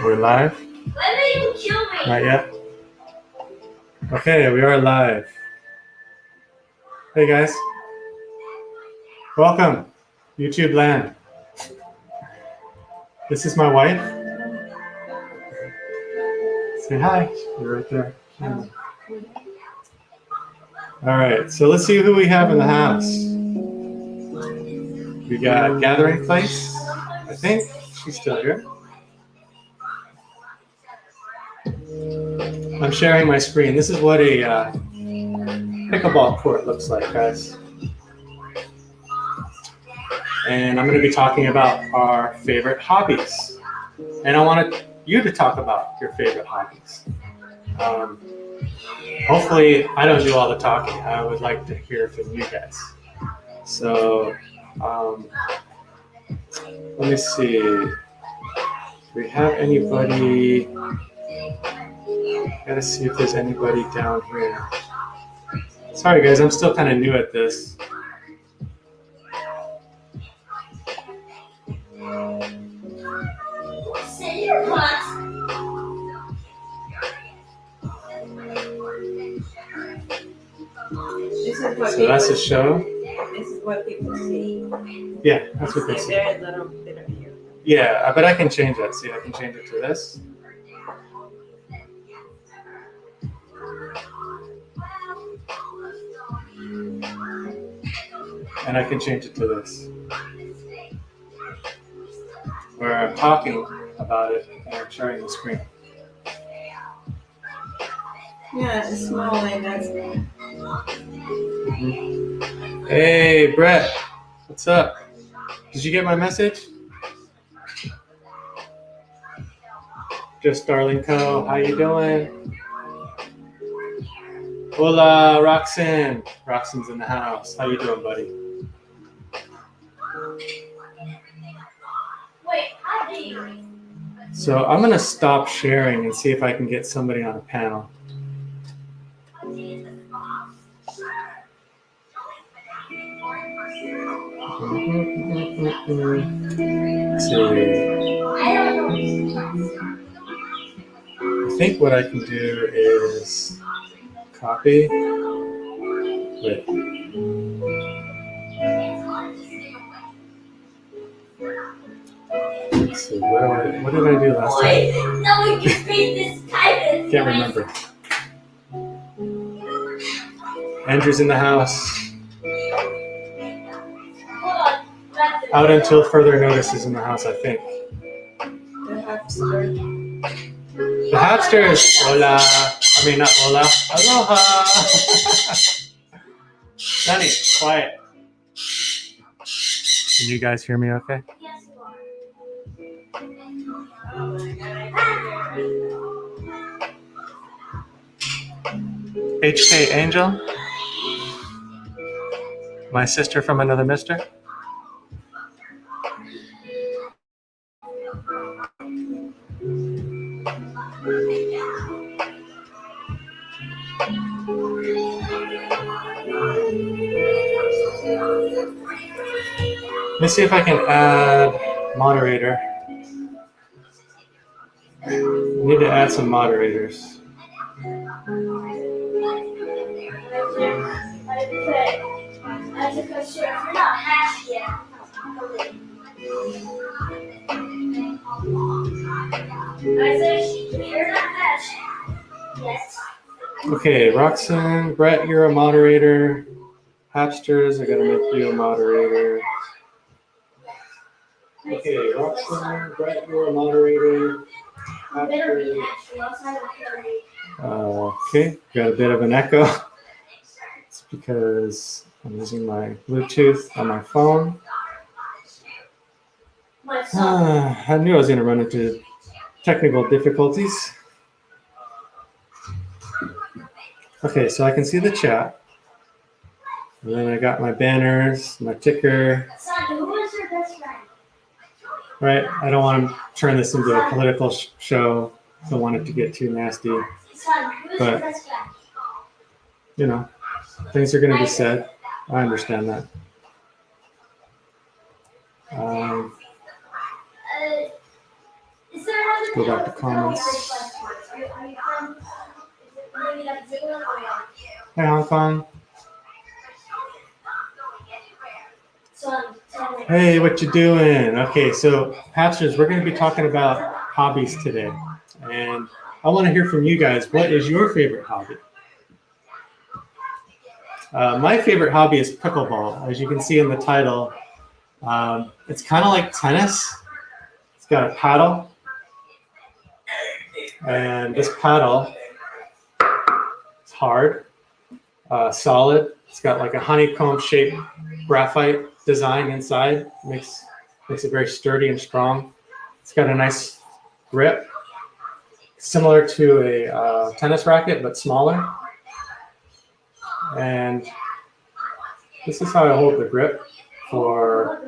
We're live? Why did you kill me? Not yet? Okay, we are live. Hey guys. Welcome, YouTube land. This is my wife. Say hi. You're right there. All right, so let's see who we have in the house. We got Gathering Place. I think she's still here. I'm sharing my screen. This is what a pickleball court looks like, guys. And I'm going to be talking about our favorite hobbies. And I want you to talk about your favorite hobbies. Hopefully, I don't do all the talking. I would like to hear from you guys. So, let me see. Do we have anybody? Gotta see if there's anybody down here. Sorry, guys, I'm still kind of new at this. So that's a show. This is what people see. Yeah, that's what they see. Very little bit of you. Yeah, but I can change that. See, I can change it to this. And I can change it to this. Where I'm talking about it and I'm sharing the screen. Yeah, it's small and that's Mm-hmm. Hey, Brett. What's up? Did you get my message? Just Darling Co. How you doing? Hola, Roxanne. Roxanne's in the house. How you doing, buddy? Wait, how do you? So I'm going to stop sharing and see if I can get somebody on a panel. Let's see. I think what I can do is copy. Wait. Let's see. What did I do last time? No, we can read this title. Can't remember. Andrew's in the house. Out until further notice is in the house, I think. the hamster. The hamsters. Hola. I mean, not hola. Aloha. Sunny, quiet. Can you guys hear me okay? Yes, you are. Oh my God. HK Angel. My sister from another mister. Let me see if I can add moderator. I need to add some moderators. I took a shit. You're not hatched yet. I said you're not hatched yet. Okay, Roxanne, Brett, you're a moderator. Hapsters, I gotta make you a moderator. Okay, Roxanne, Brett, you're a moderator. Hapsters. Okay, got a bit of an echo. It's because I'm using my Bluetooth on my phone. I knew I was gonna run into technical difficulties. Okay, so I can see the chat. And then I got my banners, my ticker. Who is your best friend? Right, I don't want to turn this into a political show. Don't want it to get too nasty. Son, who is your best friend? You know, things are going to be said. I understand that. Is there another go back to comments. Hey, Hong Kong. Hey, what you doing? Okay, so Pastors, we're going to be talking about hobbies today. And I want to hear from you guys. What is your favorite hobby? My favorite hobby is pickleball. As you can see in the title, it's kind of like tennis. It's got a paddle. And this paddle, it's hard, solid. It's got like a honeycomb shaped graphite design inside. Makes it very sturdy and strong. It's got a nice grip, similar to a tennis racket, but smaller. And this is how I hold the grip for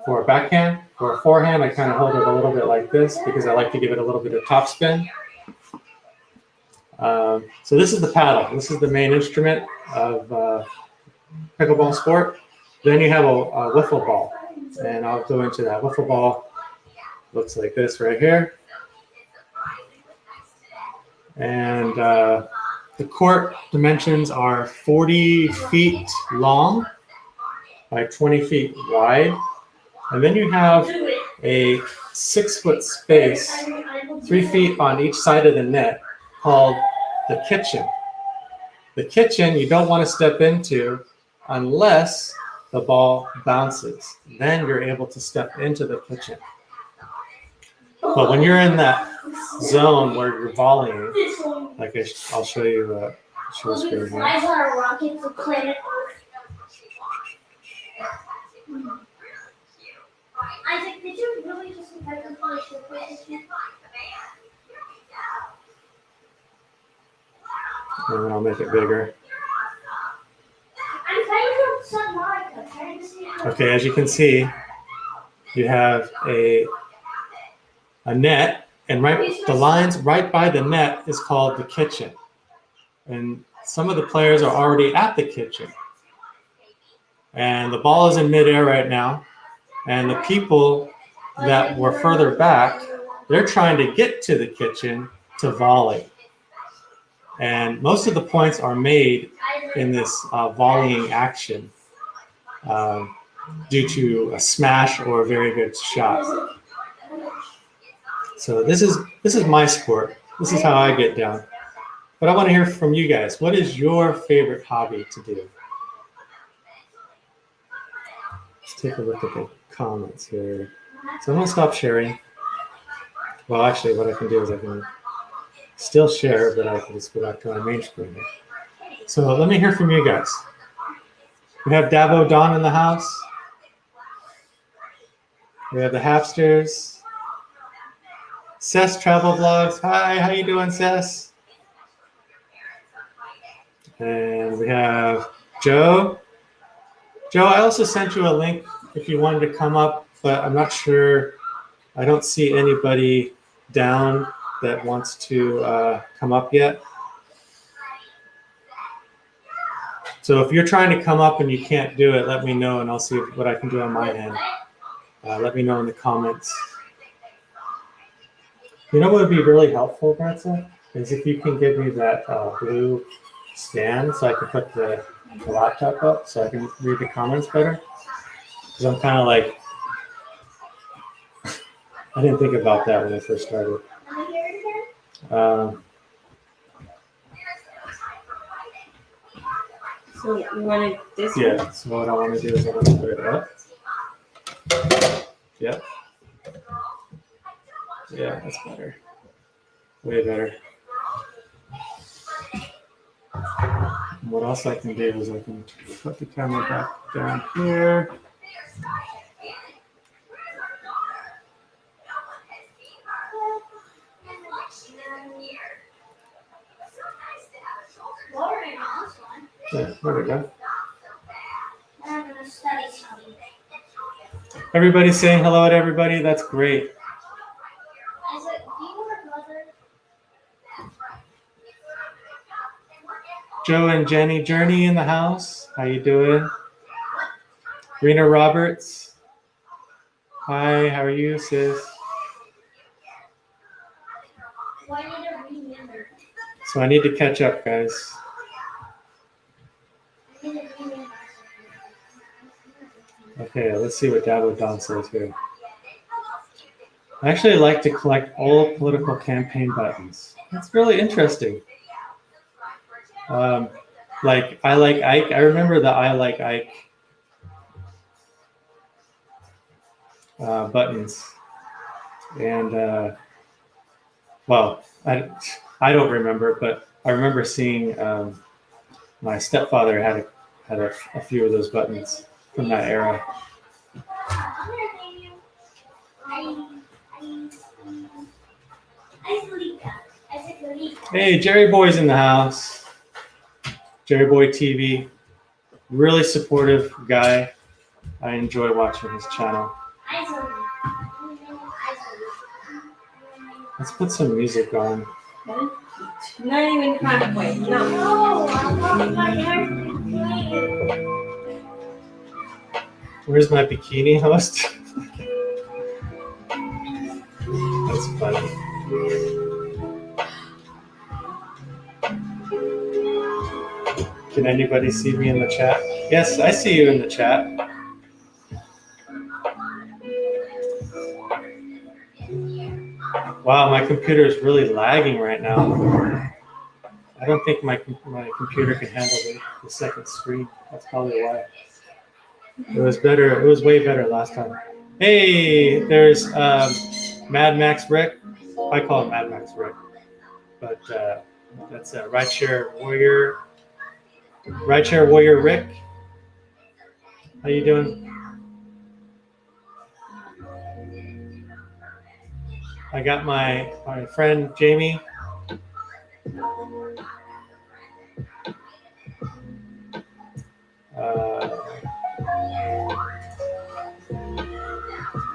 a backhand. For a forehand, I kind of hold it a little bit like this because I like to give it a little bit of topspin. So this is the paddle. This is the main instrument of pickleball sport. Then you have a wiffle ball, and I'll go into that. Wiffle ball looks like this right here. And the court dimensions are 40 feet long by 20 feet wide. And then you have a 6-foot space, 3 feet on each side of the net, called the kitchen. The kitchen you don't want to step into unless the ball bounces. Then you're able to step into the kitchen. But when you're in that zone where you're volleying, like I'll show you show screen here. Isaac, did you really just invite them for And then I'll make it bigger. I'm trying to set Monica, trying to see how. Okay, as you can see, you have a net, and the lines right by the net is called the kitchen. And some of the players are already at the kitchen. And the ball is in midair right now. And the people that were further back, they're trying to get to the kitchen to volley. And most of the points are made in this volleying action due to a smash or a very good shot. So this is my sport. This is how I get down. But I want to hear from you guys. What is your favorite hobby to do? Let's take a look at the comments here. So I'm going to stop sharing. Well, actually, what I can do is I can still share, but I can just go back to my main screen here. So let me hear from you guys. We have Davo Don in the house. We have the Hapsters. Cess Travel Vlogs. Hi, how you doing, Cess? And we have Joe. Joe, I also sent you a link if you wanted to come up, but I'm not sure. I don't see anybody down that wants to come up yet. So if you're trying to come up and you can't do it, let me know and I'll see what I can do on my end. Let me know in the comments. You know what would be really helpful, Bretza, is if you can give me that blue stand so I can put the laptop up so I can read the comments better. Because I'm kind of like, I didn't think about that when I first started. So you wanted this one? Yeah, so what I want to do is I want to put it up. Yep. Yeah, that's better. Way better. And what else I can do is I can put the camera back down here. Yeah, there we go. I'm gonna study something. Everybody's saying hello to everybody. That's great. Isaac, do you want a brother? Joe and Jenny Journey in the house. How you doing? Rena Roberts. Hi, how are you, sis? Why need to remember? So I need to catch up, guys. I need to remember. Okay, let's see what Dabo Don says here. I actually like to collect all political campaign buttons. That's really interesting. Like I like Ike. I remember the I like Ike buttons, and well, I don't remember, but I remember seeing my stepfather had a few of those buttons from that era. Hey, Jerry Boy's in the house. Jerry Boy TV, really supportive guy. I enjoy watching his channel. Let's put some music on. Not even halfway. No. Where's my bikini host? That's funny. Can anybody see me in the chat? Yes, I see you in the chat. Wow, my computer is really lagging right now. I don't think my computer can handle the second screen. That's probably why. It was better. It was way better last time. Hey, there's Mad Max Rick. I call him Mad Max Rick, but that's Rideshare Warrior. Rideshare Warrior Rick. How you doing? I got my friend Jamie.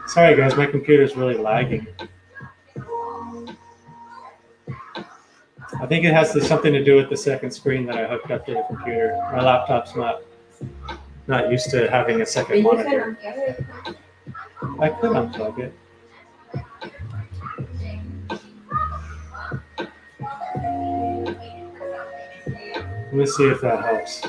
Sorry guys, my computer's really lagging. I think it has something to do with the second screen that I hooked up to the computer. My laptop's not used to having a second monitor. I could unplug it. Let me see if that helps.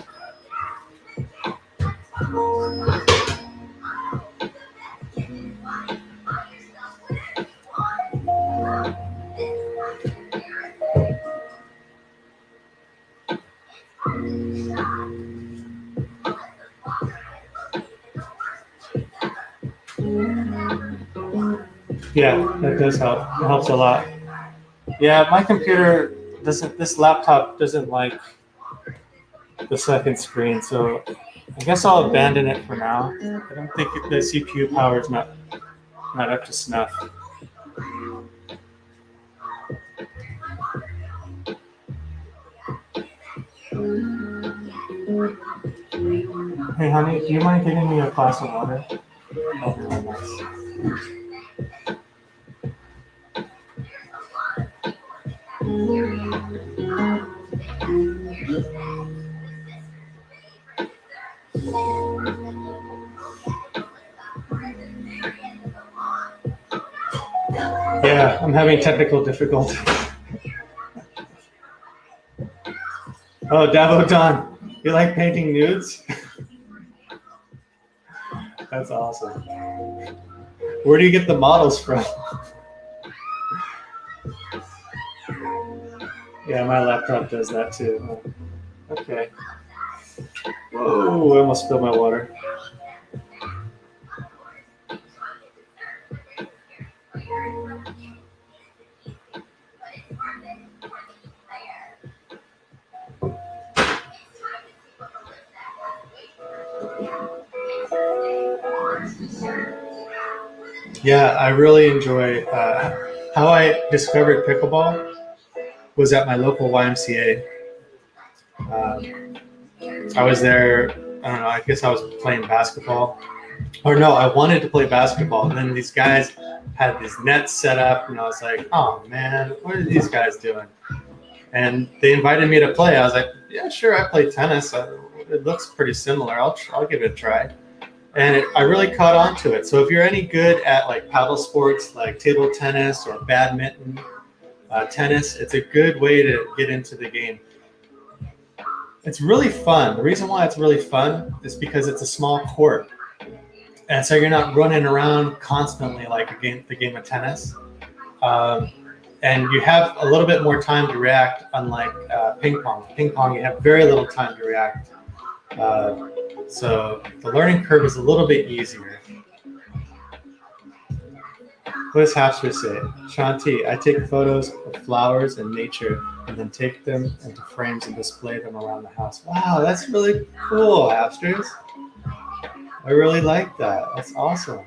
Yeah, that does help. It helps a lot. Yeah, my computer doesn't, this laptop doesn't like the second screen, so I guess I'll abandon it for now. I don't think the CPU power is not up to snuff. Hey honey, do you mind giving me a glass of water? Oh, very nice. Yeah, I'm having technical difficulties. Oh, Davo Don, you like painting nudes? That's awesome. Where do you get the models from? Yeah, my laptop does that too. Okay. Whoa, I almost spilled my water. Yeah, I really enjoy how I discovered pickleball was at my local YMCA. I was there, I don't know, I guess I was playing basketball. Or no, I wanted to play basketball. And then these guys had these nets set up, and I was like, oh man, what are these guys doing? And they invited me to play. I was like, yeah, sure, I play tennis. It looks pretty similar. I'll give it a try. And I really caught on to it. So if you're any good at like paddle sports, like table tennis or badminton, tennis. It's a good way to get into the game. It's really fun. The reason why it's really fun is because it's a small court. And so you're not running around constantly like the game of tennis. And you have a little bit more time to react, unlike ping pong. Ping pong, you have very little time to react. So the learning curve is a little bit easier. What does Hafster say? Shanti, I take photos of flowers and nature and then take them into frames and display them around the house. Wow, that's really cool, Hafsters. I really like that. That's awesome.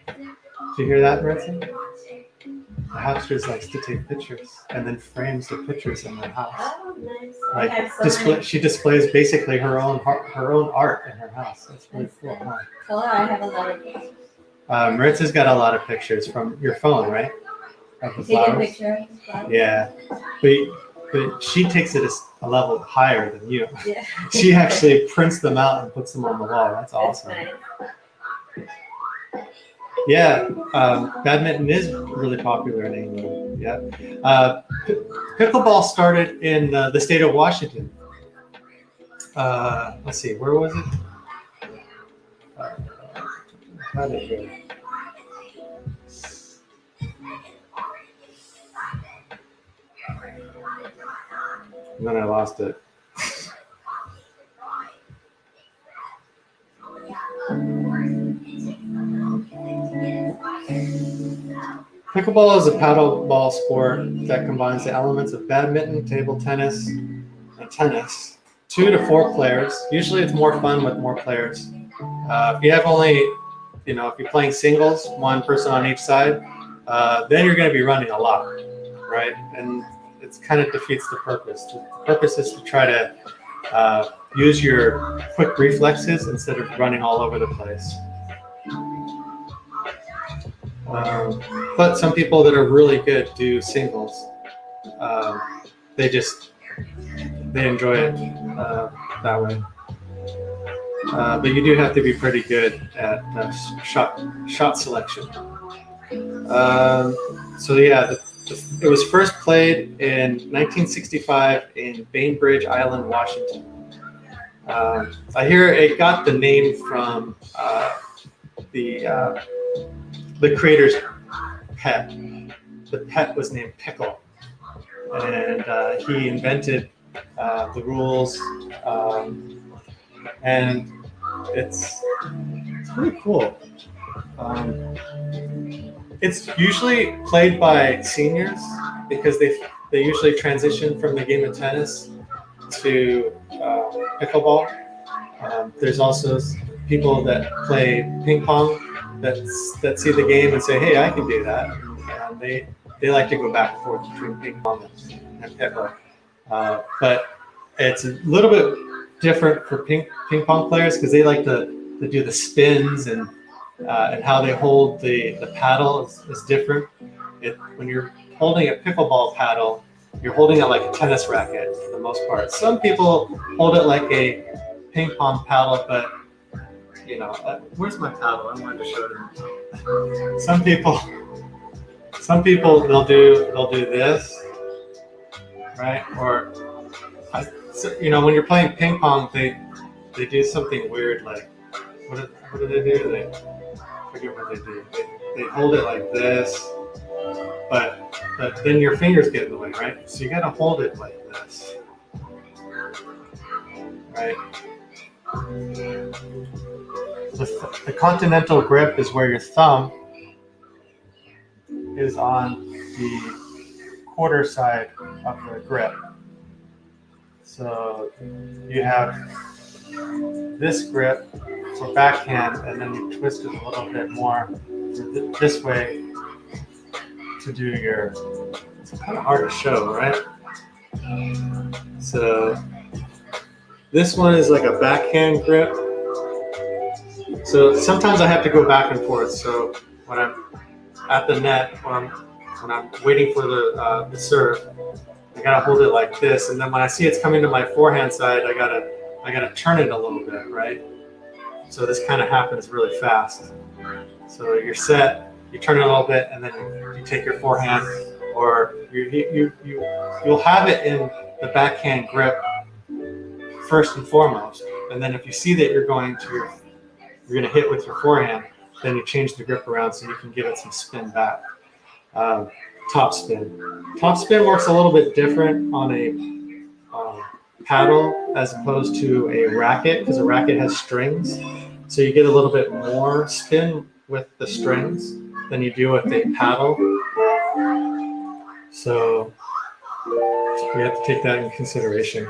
Did you hear that, Maritza? The Hafsters likes to take pictures and then frames the pictures in their house. Oh, nice. Like she displays basically her own art in her house. That's really cool. Huh? Color, I have a lot of pictures. Maritza's got a lot of pictures from your phone, right? Of the Take a flowers. picture of the flowers. Yeah, but she takes it a level higher than you. Yeah. She actually prints them out and puts them on the wall. That's awesome. That's nice. Yeah, badminton is really popular in England. Yeah, pickleball started in the state of Washington. Let's see, where was it? How did it go? And then I lost it. Pickleball is a paddleball sport that combines the elements of badminton, table tennis, and tennis. 2 to 4 players. Usually it's more fun with more players. If you have only, if you're playing singles, one person on each side, then you're going to be running a lot, right? And it kind of defeats the purpose. The purpose is to try to use your quick reflexes instead of running all over the place. But some people that are really good do singles. They enjoy it that way. But you do have to be pretty good at shot selection. So yeah, it was first played in 1965 in Bainbridge Island, Washington. I hear it got the name from the creator's pet. The pet was named Pickle, and he invented the rules, and it's pretty cool. It's usually played by seniors because they usually transition from the game of tennis to pickleball. There's also people that play ping pong that see the game and say, "Hey, I can do that." And they like to go back and forth between ping pong and pickle. But it's a little bit different for ping pong players because they like to do the spins and how they hold the paddle is different. When you're holding a pickleball paddle, you're holding it like a tennis racket for the most part. Some people hold it like a ping pong paddle, but where's my paddle? I wanted to show them. Some people they'll do this, right? Or when you're playing ping pong, they do something weird like what do they do? I forget what they do. They hold it like this, but then your fingers get in the way, right? So you got to hold it like this, right? The Continental Grip is where your thumb is on the quarter side of the grip. So you have this grip for backhand, and then you twist it a little bit more this way to do your. It's kind of hard to show, right? So this one is like a backhand grip. So sometimes I have to go back and forth. So when I'm at the net, or when I'm waiting for the serve, I gotta hold it like this, and then when I see it's coming to my forehand side, I gotta turn it a little bit, right? So this kind of happens really fast. So you're set, you turn it a little bit, and then you take your forehand or you'll have it in the backhand grip first and foremost, and then if you see that you're going to hit with your forehand, then you change the grip around so you can give it some spin back. Top spin. Top spin works a little bit different on a paddle as opposed to a racket, because a racket has strings, so you get a little bit more spin with the strings than you do with a paddle. So we have to take that in consideration.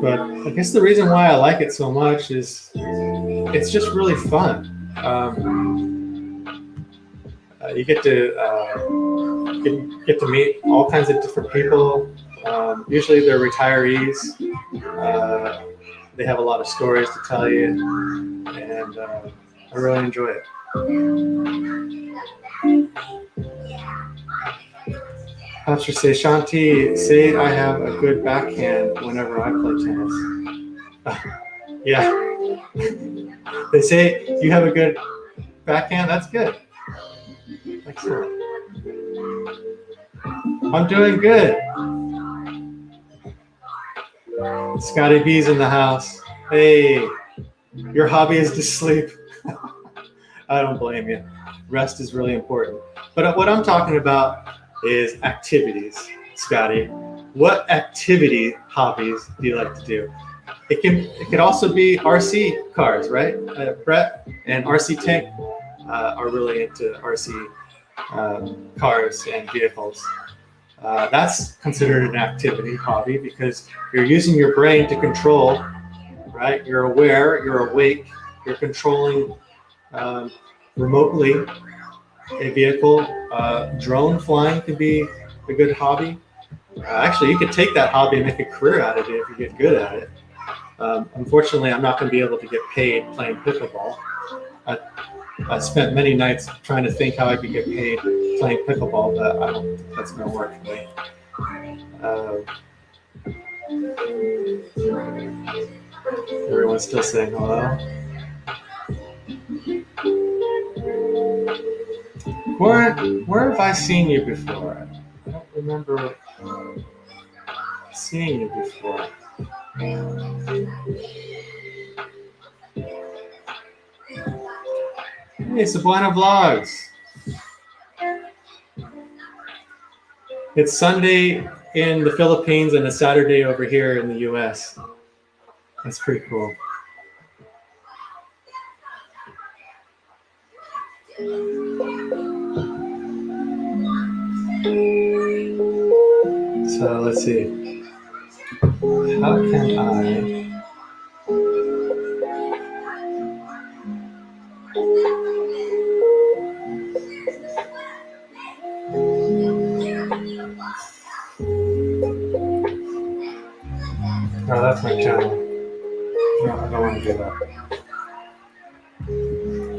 But I guess the reason why I like it so much is it's just really fun. You get to meet all kinds of different people. Usually they're retirees. They have a lot of stories to tell you, and I really enjoy it. Pastor say, Shanti, say I have a good backhand whenever I play tennis. Yeah. They say you have a good backhand? That's good. Excellent. I'm doing good. Scotty B's in the house. Hey, your hobby is to sleep. I don't blame you. Rest is really important. But what I'm talking about is activities, Scotty. What activity hobbies do you like to do? It could also be RC cars, right? Brett and RC Tank are really into RC cars and vehicles. That's considered an activity hobby because you're using your brain to control, right? You're aware, you're awake, you're controlling remotely a vehicle. Drone flying can be a good hobby. Actually, you could take that hobby and make a career out of it if you get good at it. Unfortunately, I'm not going to be able to get paid playing pickleball. I spent many nights trying to think how I could get paid playing pickleball, but I don't think that's going to work for me. Everyone's still saying hello. Where have I seen you before? I don't remember seeing you before. Hey, Sublina Vlogs. It's Sunday in the Philippines and a Saturday over here in the US. That's pretty cool. So let's see. How can I... No, that's my channel. No, I don't want to do that.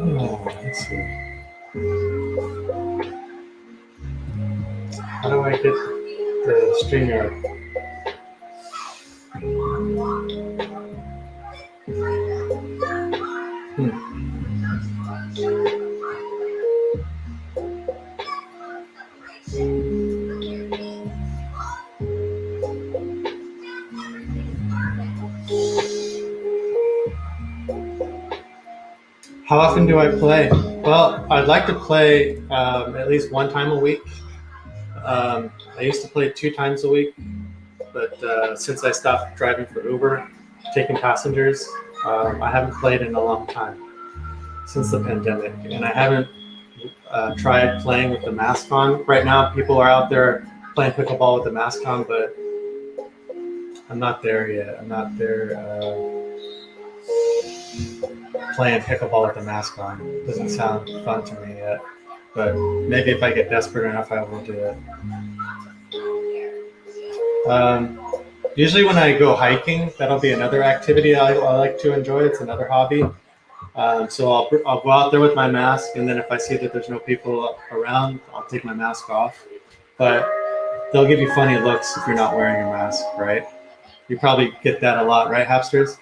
Oh, let's see. How do I get the StreamYard? How often do I play? Well, I'd like to play at least one time a week. I used to play 2 times a week, but since I stopped driving for Uber, taking passengers, I haven't played in a long time, since the pandemic. And I haven't tried playing with the mask on. Right now, people are out there playing pickleball with the mask on, but I'm not there yet. I'm not there playing pickleball with the mask on. It doesn't sound fun to me yet, but maybe if I get desperate enough, I will do it. Usually when I go hiking, that'll be another activity I like to enjoy. It's another hobby. So I'll go out there with my mask, and then if I see that there's no people around, I'll take my mask off. But they'll give you funny looks if you're not wearing your mask, right? You probably get that a lot, right, Hapsters?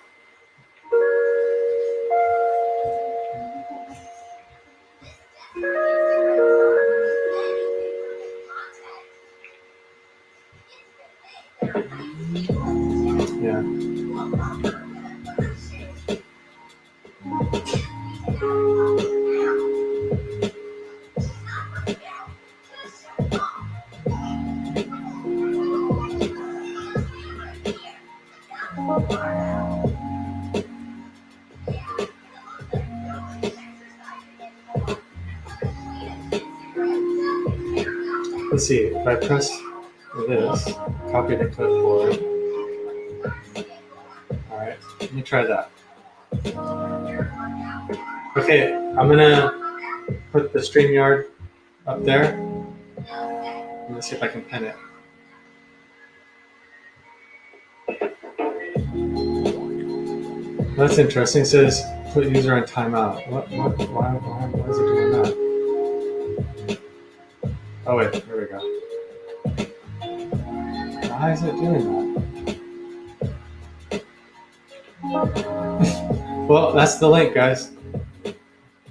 Yeah. Let's see, if I press this, copy the clipboard. All right, let me try that. Okay, I'm gonna put the StreamYard up there. Let me see if I can pin it. That's interesting. It says put user on timeout. Why is it doing that? Oh wait, there we go. Why is it doing that? Well, that's the link, guys.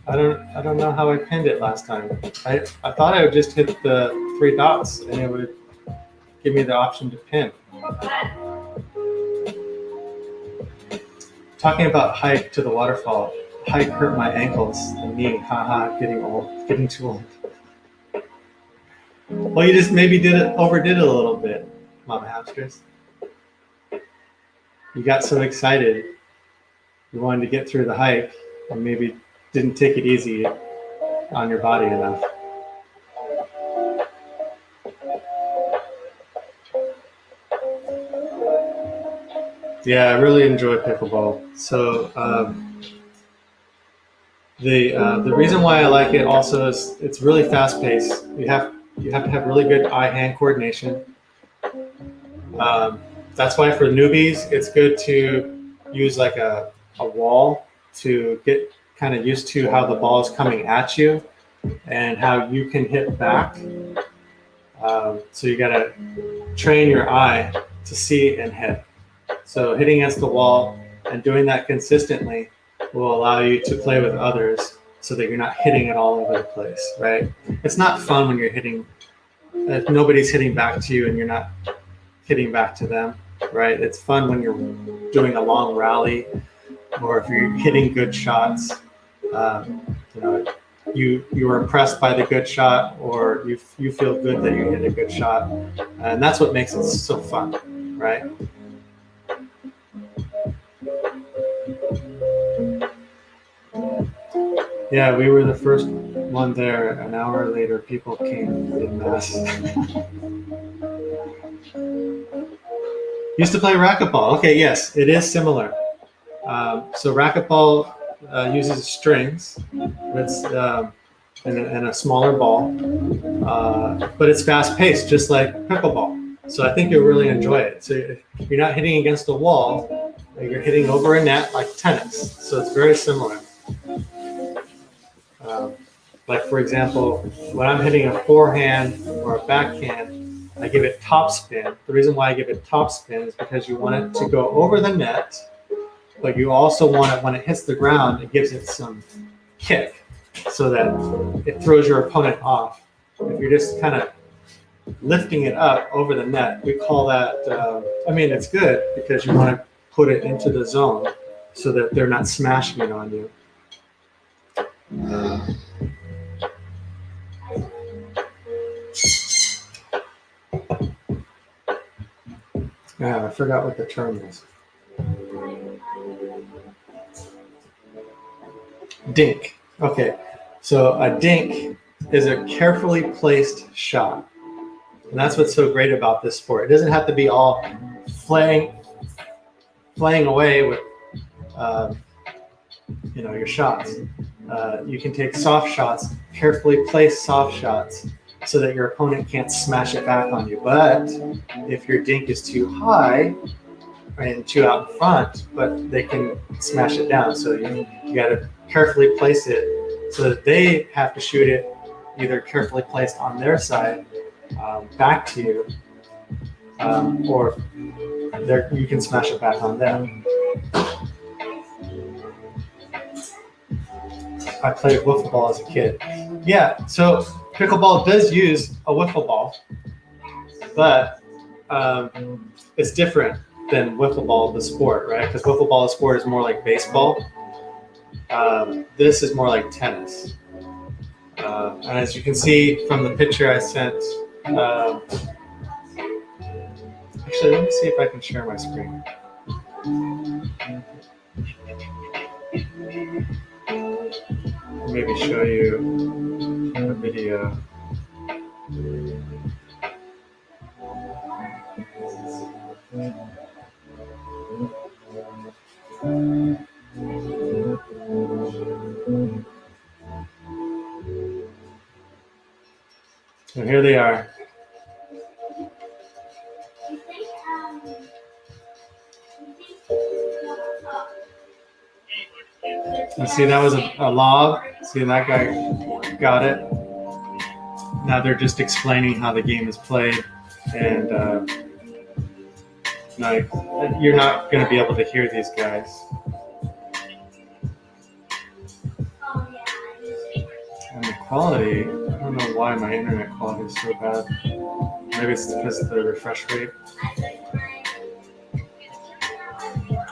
I don't know how I pinned it last time. I thought I would just hit the 3 dots and it would give me the option to pin. Talking about hike to the waterfall. Hike hurt my ankles and knee. Haha, getting old, getting too old. Well, you just maybe overdid it a little bit, Mama Hamsters. You got so excited. You wanted to get through the hike and maybe didn't take it easy on your body enough. Yeah, I really enjoy pickleball. So the reason why I like it also is it's really fast paced. You have to have really good eye-hand coordination. That's why for newbies, it's good to use like a wall to get kind of used to how the ball is coming at you and how you can hit back. So you got to train your eye to see and hit. So hitting against the wall and doing that consistently will allow you to play with others so that you're not hitting it all over the place, right? It's not fun when you're hitting, if nobody's hitting back to you and you're not hitting back to them, right? It's fun when you're doing a long rally or if you're hitting good shots. You were impressed by the good shot or you feel good that you hit a good shot. And that's what makes it so fun, right? Yeah, we were the first one there. An hour later, people came in mass. Used to play racquetball. Okay, yes, it is similar. So racquetball uses strings. It's and a smaller ball, but it's fast-paced, just like pickleball. So I think you'll really enjoy it. So you're not hitting against a wall; you're hitting over a net like tennis. So it's very similar. Like for example, when I'm hitting a forehand or a backhand, I give it top spin. The reason why I give it top spin is because you want it to go over the net, but you also want it when it hits the ground, it gives it some kick so that it throws your opponent off. If you're just kind of lifting it up over the net, we call that, it's good because you want to put it into the zone so that they're not smashing it on you. Yeah, I forgot what the term is. Dink. Okay, so a dink is a carefully placed shot. And that's what's so great about this sport. It doesn't have to be all flaying away with your shots. You can take soft shots, carefully placed soft shots, so that your opponent can't smash it back on you. But if your dink is too high and too out in front, but they can smash it down. So you got to carefully place it so that they have to shoot it either carefully placed on their side back to you, or you can smash it back on them. I played wiffle ball as a kid. Yeah, so pickleball does use a wiffle ball, but it's different than wiffle ball, the sport, right? Because wiffle ball, the sport, is more like baseball. This is more like tennis. And as you can see from the picture I sent, actually, let me see if I can share my screen. Maybe show you a video. So here they are. You see, that was a lob. See, that guy got it. Now they're just explaining how the game is played, and like, you're not going to be able to hear these guys. And the quality, I don't know why my internet quality is so bad. Maybe it's because of the refresh rate.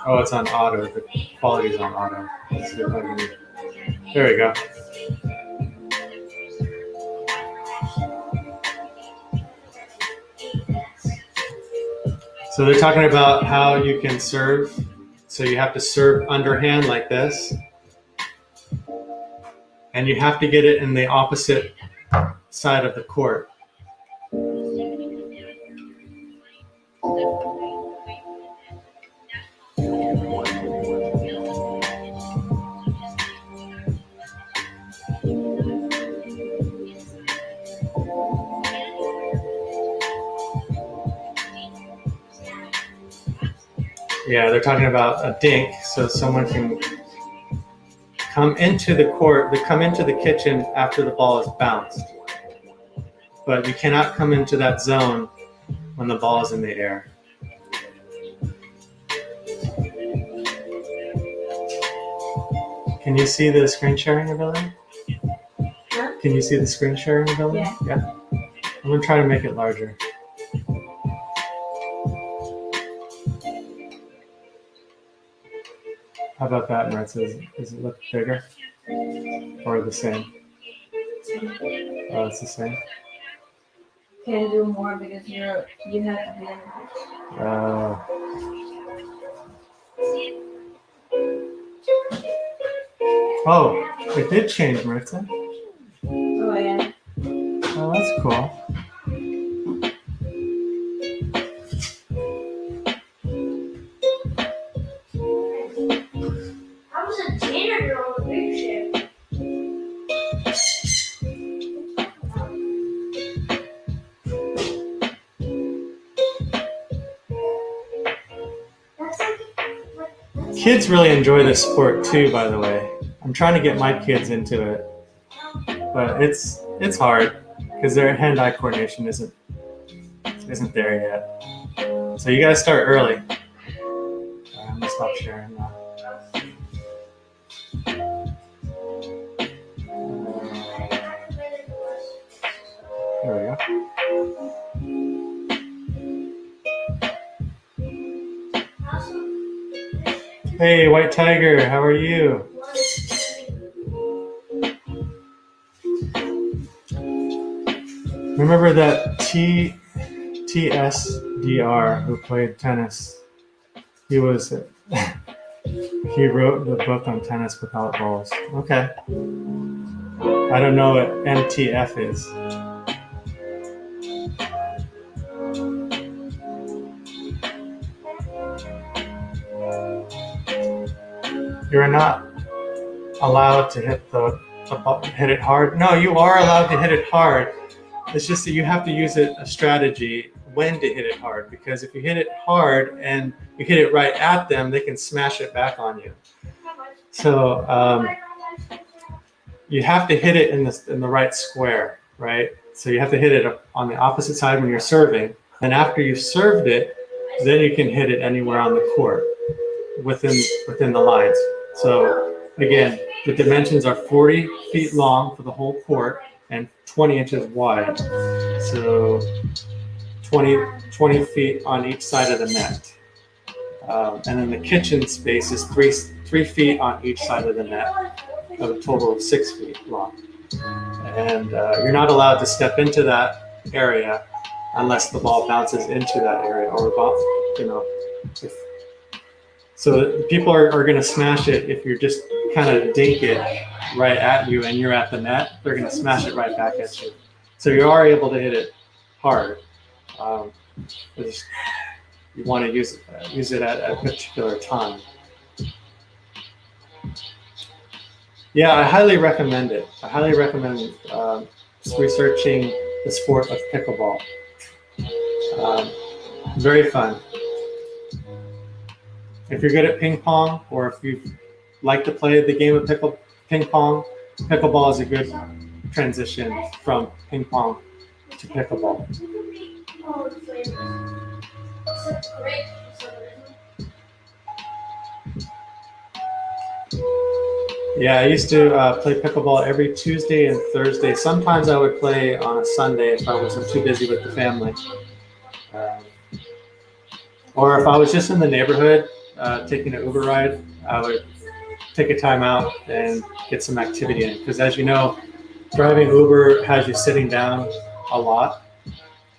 Oh, it's on auto. The quality's on auto. Let's see if I can... There we go. So they're talking about how you can serve. So you have to serve underhand like this. And you have to get it in the opposite side of the court. Yeah, they're talking about a dink, so someone can come into the court, they come into the kitchen after the ball is bounced. But you cannot come into that zone when the ball is in the air. Can you see the screen sharing ability? Huh? Can you see the screen sharing ability? Yeah. I'm going to try to make it larger. How about that, Maritza? Does it look bigger? Or the same? Oh, it's the same? Can do more because you have to be in the Oh, it did change, Maritza. Oh, yeah. Oh, that's cool. I was a janitor on the big ship. Kids really enjoy this sport too, by the way. I'm trying to get my kids into it, but it's hard because their hand-eye coordination isn't there yet. So you gotta start early. I'm gonna stop sharing now. There we go. Hey, White Tiger, how are you? Remember that TSDR who played tennis? He was he wrote the book on tennis without balls. Okay. I don't know what MTF is. You're not allowed to hit hit it hard. No, you are allowed to hit it hard. It's just that you have to use a strategy when to hit it hard, because if you hit it hard and you hit it right at them, they can smash it back on you. So you have to hit it in the right square, right? So you have to hit it on the opposite side when you're serving. And after you've served it, then you can hit it anywhere on the court within the lines. So again, the dimensions are 40 feet long for the whole court and 20 inches wide. So 20 feet on each side of the net. And then the kitchen space is 3 feet on each side of the net, of a total of 6 feet long. And you're not allowed to step into that area unless the ball bounces into that area, or so people are going to smash it if you're just kind of dink it right at you and you're at the net. They're going to smash it right back at you. So you are able to hit it hard. You want to use it at a particular time. Yeah, I highly recommend it. I highly recommend researching the sport of pickleball. Very fun. If you're good at ping pong, or if you like to play the game of ping pong, pickleball is a good transition from ping pong to pickleball. Yeah, I used to play pickleball every Tuesday and Thursday. Sometimes I would play on a Sunday if I wasn't too busy with the family. Or if I was just in the neighborhood taking an Uber ride, I would take a time out and get some activity in. Because as you know, driving Uber has you sitting down a lot.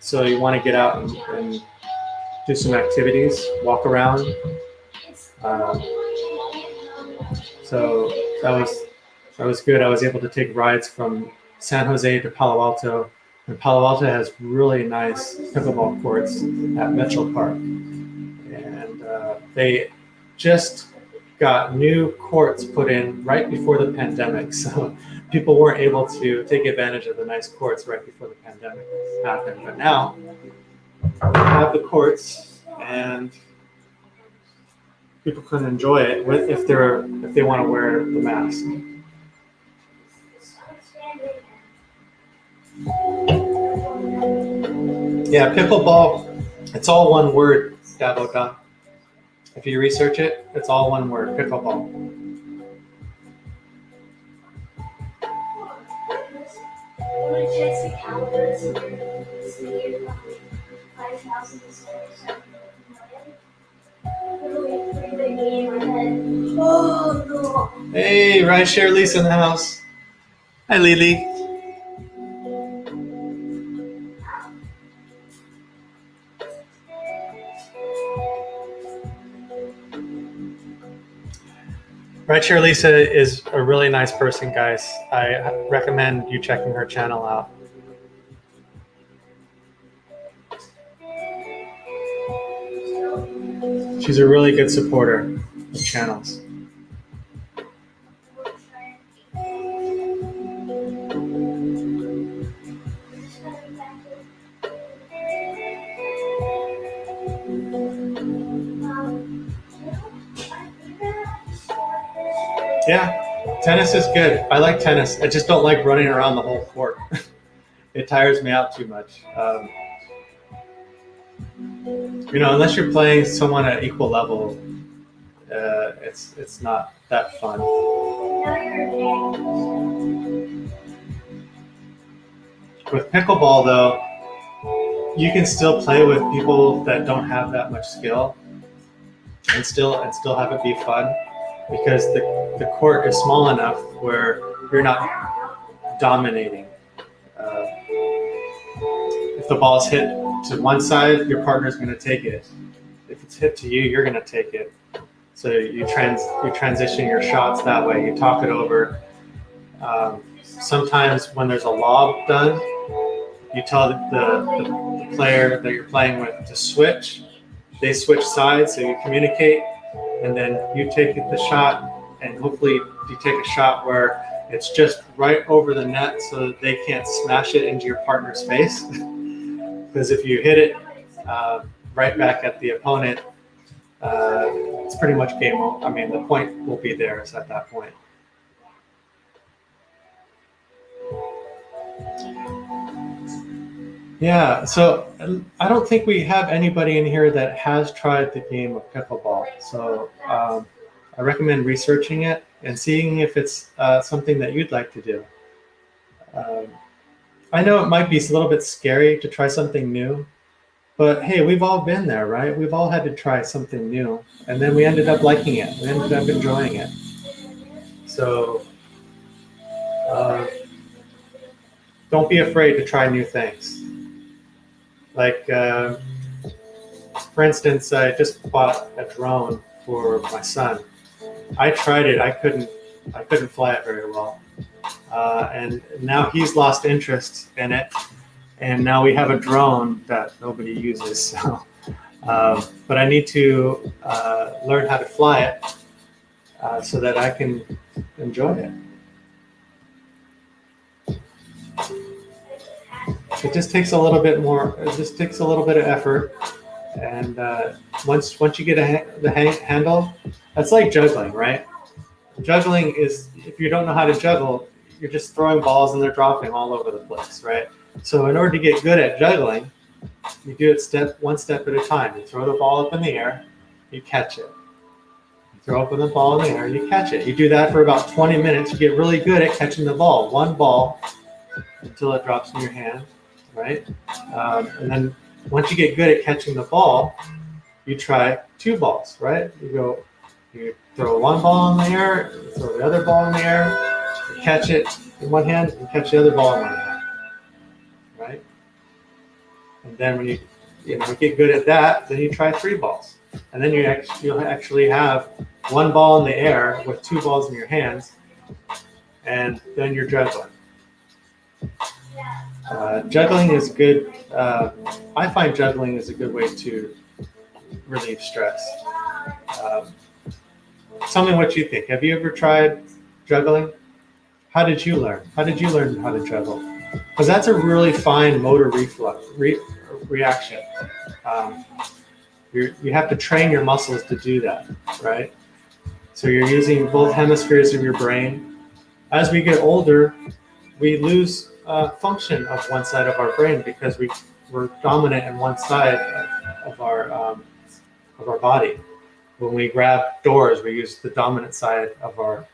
So you want to get out and do some activities, walk around. So that was good. I was able to take rides from San Jose to Palo Alto. And Palo Alto has really nice pickleball courts at Mitchell Park. And they just got new courts put in right before the pandemic. So people weren't able to take advantage of the nice courts right before the pandemic happened. But now we have the courts, and people can enjoy it if they want to wear the mask. Yeah, pickleball, it's all one word, Davoda. If you research it, it's all one word, pickleball. Hey, Rideshare Lisa in the house. Hi, Lily. Rideshare Lisa is a really nice person, guys. I recommend you checking her channel out. She's a really good supporter of channels. Yeah, tennis is good. I like tennis. I just don't like running around the whole court. It tires me out too much. Unless you're playing someone at equal level, it's not that fun. With pickleball, though, you can still play with people that don't have that much skill, and still have it be fun, because the court is small enough where you're not dominating. If the ball's hit to one side, your partner's going to take it. If it's hit to you, you're going to take it. So you transition your shots that way. You talk it over. Sometimes when there's a lob done, you tell the player that you're playing with to switch. They switch sides, so you communicate, and then you take the shot, and hopefully you take a shot where it's just right over the net so that they can't smash it into your partner's face. Because if you hit it right back at the opponent, it's pretty much game over. I mean, the point will be theirs at that point. Yeah, so I don't think we have anybody in here that has tried the game of pickleball. So I recommend researching it and seeing if it's something that you'd like to do. I know it might be a little bit scary to try something new, But hey, we've all been there, right? We've all had to try something new, and then we ended up liking it. We ended up enjoying it. So don't be afraid to try new things. Like, for instance, I just bought a drone for my son. I tried it. I couldn't fly it very well, and now he's lost interest in it. And now we have a drone that nobody uses. So, but I need to learn how to fly it so that I can enjoy it. It just takes a little bit more. It just takes a little bit of effort, and once you get the handle, that's like juggling, right? Juggling is, if you don't know how to juggle, you're just throwing balls and they're dropping all over the place, right? So in order to get good at juggling, you do it one step at a time. You throw the ball up in the air, you catch it. You throw up the ball in the air, you catch it. You do that for about 20 minutes. You get really good at catching the ball. One ball until it drops in your hand, right? And then once you get good at catching the ball, you try 2 balls, right? You throw one ball in the air, you throw the other ball in the air, you catch it in one hand, you catch the other ball in one hand, right? And then when you get good at that, then you try 3 balls, and then you'll actually have 1 ball in the air with 2 balls in your hands, and then you're juggling. Juggling is good. I find juggling is a good way to relieve stress. Tell me what you think. Have you ever tried juggling? How did you learn? How did you learn how to juggle? Because that's a really fine motor reaction. You have to train your muscles to do that, right? So you're using both hemispheres of your brain. As we get older, we lose function of one side of our brain because we're dominant in one side of our body. When we grab doors, we use the dominant side of our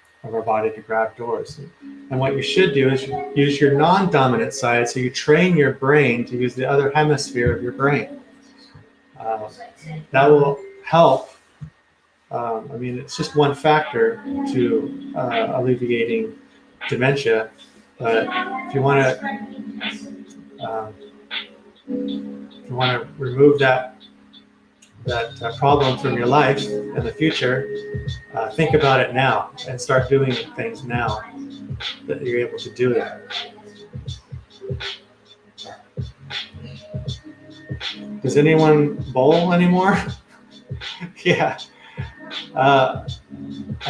body to grab doors. And what you should do is use your non-dominant side, so you train your brain to use the other hemisphere of your brain. That will help. It's just one factor to alleviating dementia. But if you want to remove that problem from your life in the future, think about it now and start doing things now that you're able to do it. Does anyone bowl anymore? Yeah. I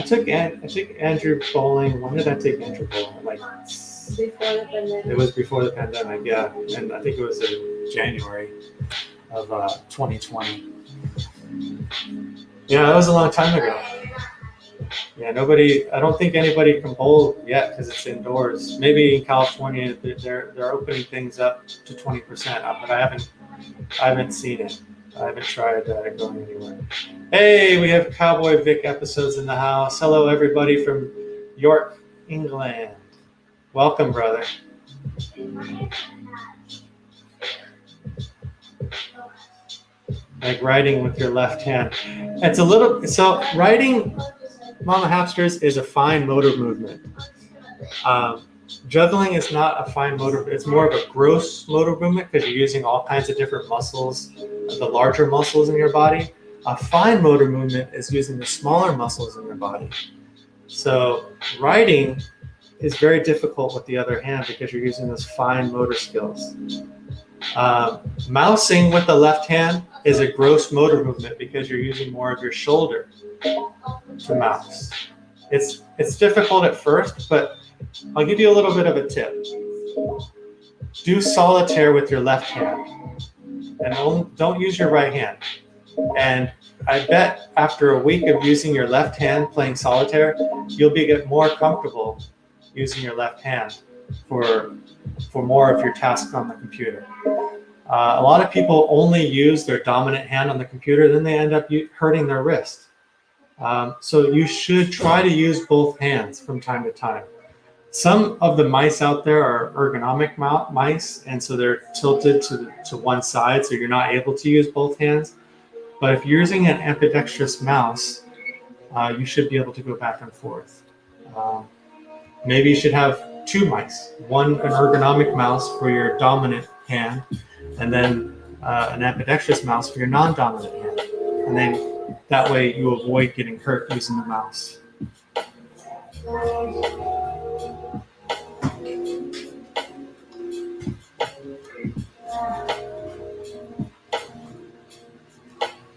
took Andrew bowling. When did I take Andrew bowling? Before the pandemic. It was before the pandemic, yeah. And I think it was in January of 2020. Yeah, that was a long time ago. Yeah, I don't think anybody can bowl yet because it's indoors. Maybe in California they're opening things up to 20%, but I haven't seen it. I haven't tried going anywhere. Hey, we have Cowboy Vic episodes in the house. Hello, everybody from York, England. Welcome, brother. Like writing with your left hand. Writing, Mama Hamsters, is a fine motor movement. Juggling is not a fine motor. It's more of a gross motor movement because you're using all kinds of different muscles, the larger muscles in your body. A fine motor movement is using the smaller muscles in your body. So writing is very difficult with the other hand because you're using those fine motor skills. Mousing with the left hand is a gross motor movement because you're using more of your shoulder to mouse. It's difficult at first, but I'll give you a little bit of a tip. Do solitaire with your left hand and don't use your right hand. And I bet after a week of using your left hand playing solitaire, you'll get more comfortable using your left hand for more of your tasks on the computer. A lot of people only use their dominant hand on the computer, then they end up hurting their wrist. So you should try to use both hands from time to time. Some of the mice out there are ergonomic mice, and so they're tilted to one side, so you're not able to use both hands. But if you're using an ambidextrous mouse, you should be able to go back and forth. Maybe you should have two mice, an ergonomic mouse for your dominant hand, and then an ambidextrous mouse for your non-dominant hand. And then that way you avoid getting hurt using the mouse.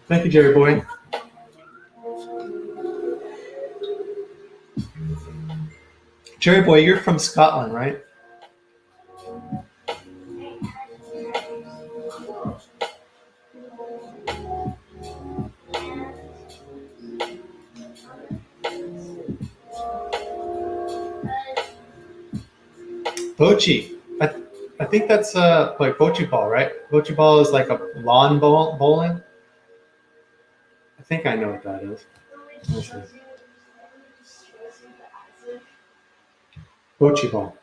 Thank you, Jerry Boy. Jerry Boy, you're from Scotland, right? Bocce. I think that's like bocce ball, right? Bocce ball is like a lawn bowling. I think I know what that is. Bocce ball.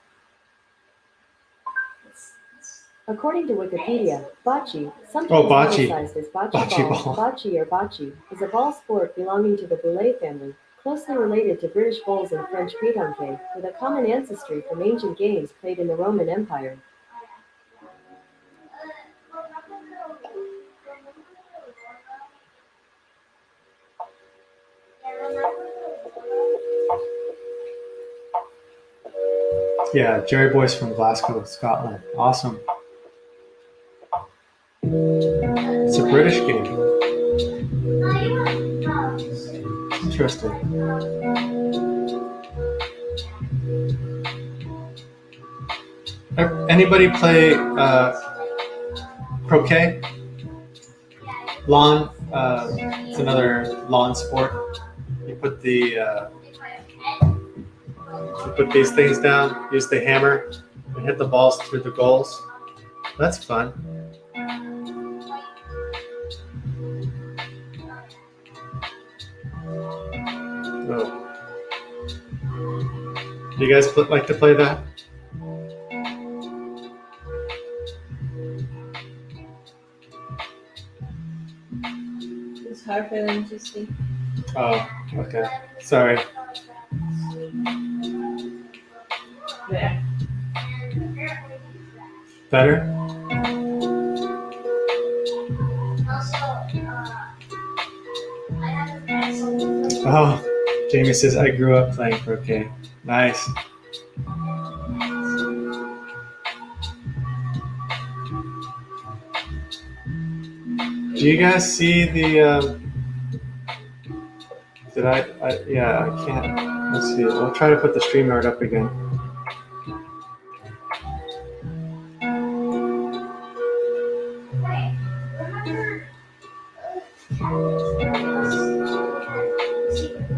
According to Wikipedia, bocce, sometimes bocce. publicized as Bocce bocce ball. ball, bocce or bocce, is a ball sport belonging to the boulet family, closely related to British bowls and French pétanque, with a common ancestry from ancient games played in the Roman Empire. Yeah, Jerry Boy's from Glasgow, Scotland. Awesome. It's a British game. Interesting. Anybody play croquet? Lawn. It's another lawn sport. You put these things down, use the hammer, and hit the balls through the goals. That's fun. Oh. Do you guys like to play that? It's hard for them to see. Oh, okay. Sorry. There. Better? Oh, Jamie says, I grew up playing croquet. Nice. Do you guys see the, yeah, I can't, let's see, I'll try to put the StreamYard up again.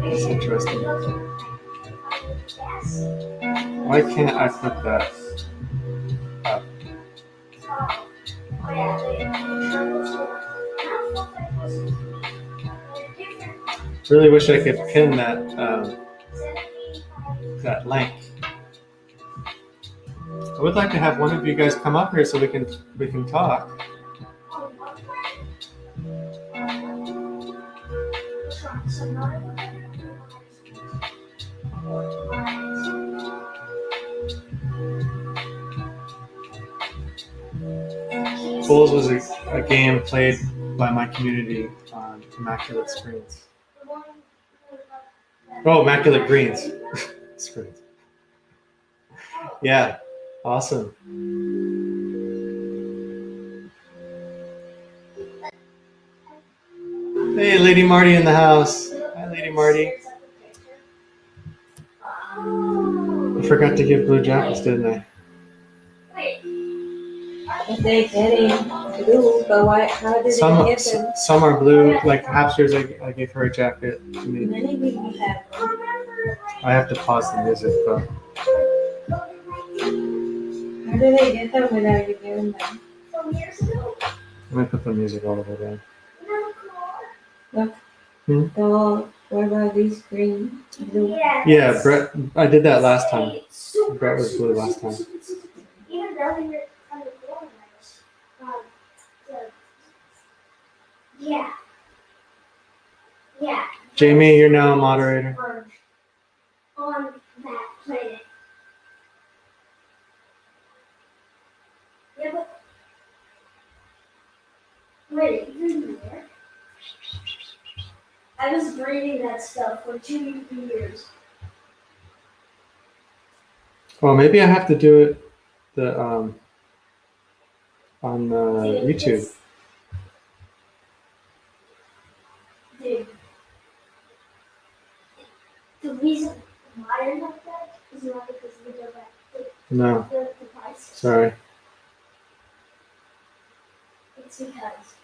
That's interesting. Why can't I put that up? Really wish I could pin that link. I would like to have one of you guys come up here so we can talk. Bowls was a game played by my community on Immaculate Screens. Oh, Immaculate Greens. Screens. Yeah, awesome. Hey, Lady Marty in the house. Hi, Lady Marty. I forgot to give blue jackets, didn't I? If they're getting blue, but why? How did they get them? Some are blue. Like Hapsters, I gave her a jacket. Many people have them. I have to pause the music, though. How do they get them without you giving them? Let me put the music all over there. Look, Hmm? the What about these green, blue? Yeah, Brett. I did that last time. Brett was blue last time. Even earlier on the coronavirus. The- Yeah. Yeah. Jamie, you're now a moderator. On that planet. Yeah, but wait, you're there. I was breathing that stuff for 2 years. Well, maybe I have to do it on YouTube. Dude, the reason why I'm like that is not because of the No, device. sorry. It's because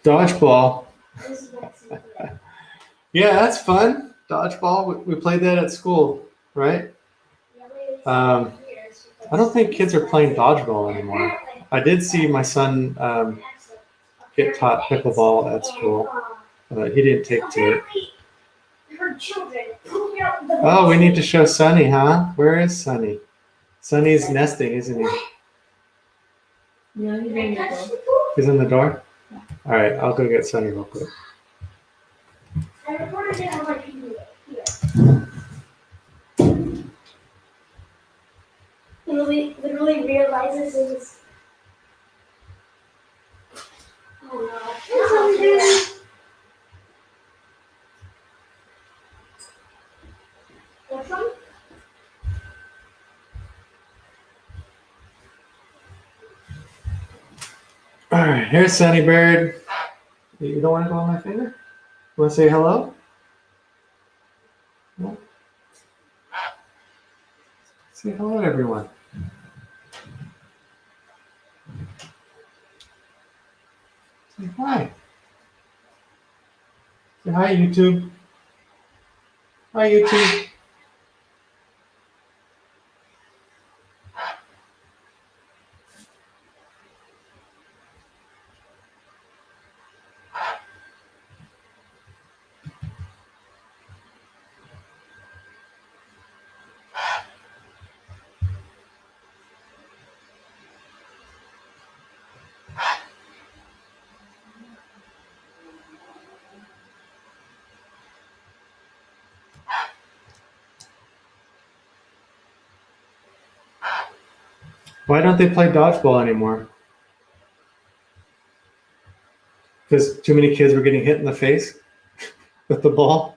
Dodgeball. this is what's in there. Yeah, that's fun. Dodgeball. We played that at school, right? I don't think kids are playing dodgeball anymore. I did see my son get taught pickleball at school, but he didn't take to it. Oh, we need to show Sunny, huh? Where is Sunny? Sunny's nesting, isn't he? No, he's in the door. He's in the door? All right, I'll go get Sunny real quick. I recorded it on my computer. Here. Literally realizes it was. Oh no. What's wrong? All right, here's Sunny Bird. You don't want to go on my finger? You want to say hello? No? Say hello, everyone. Say hi. Say hi, YouTube. Hi, YouTube. Why don't they play dodgeball anymore? Because too many kids were getting hit in the face with the ball?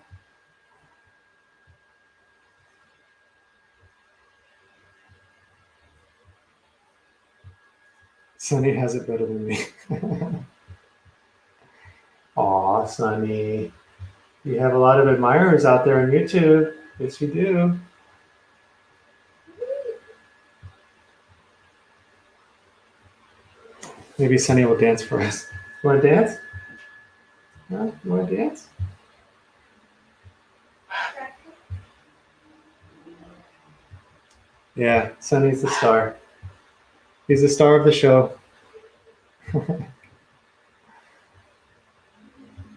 Sunny has it better than me. Aw, Sunny. You have a lot of admirers out there on YouTube. Yes, you do. Maybe Sunny will dance for us. You want to dance? No? You want to dance? Yeah, Sunny's the star. He's the star of the show.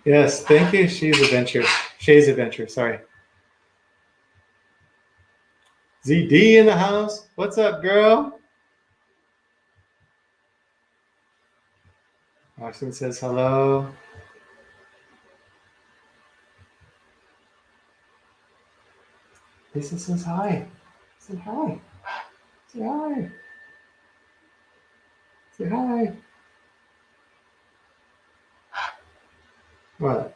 Yes, thank you, Shay's Adventure, sorry. ZD in the house. What's up, girl? Austin says hello. Lisa says hi. Say hi. Say hi. Say hi. What?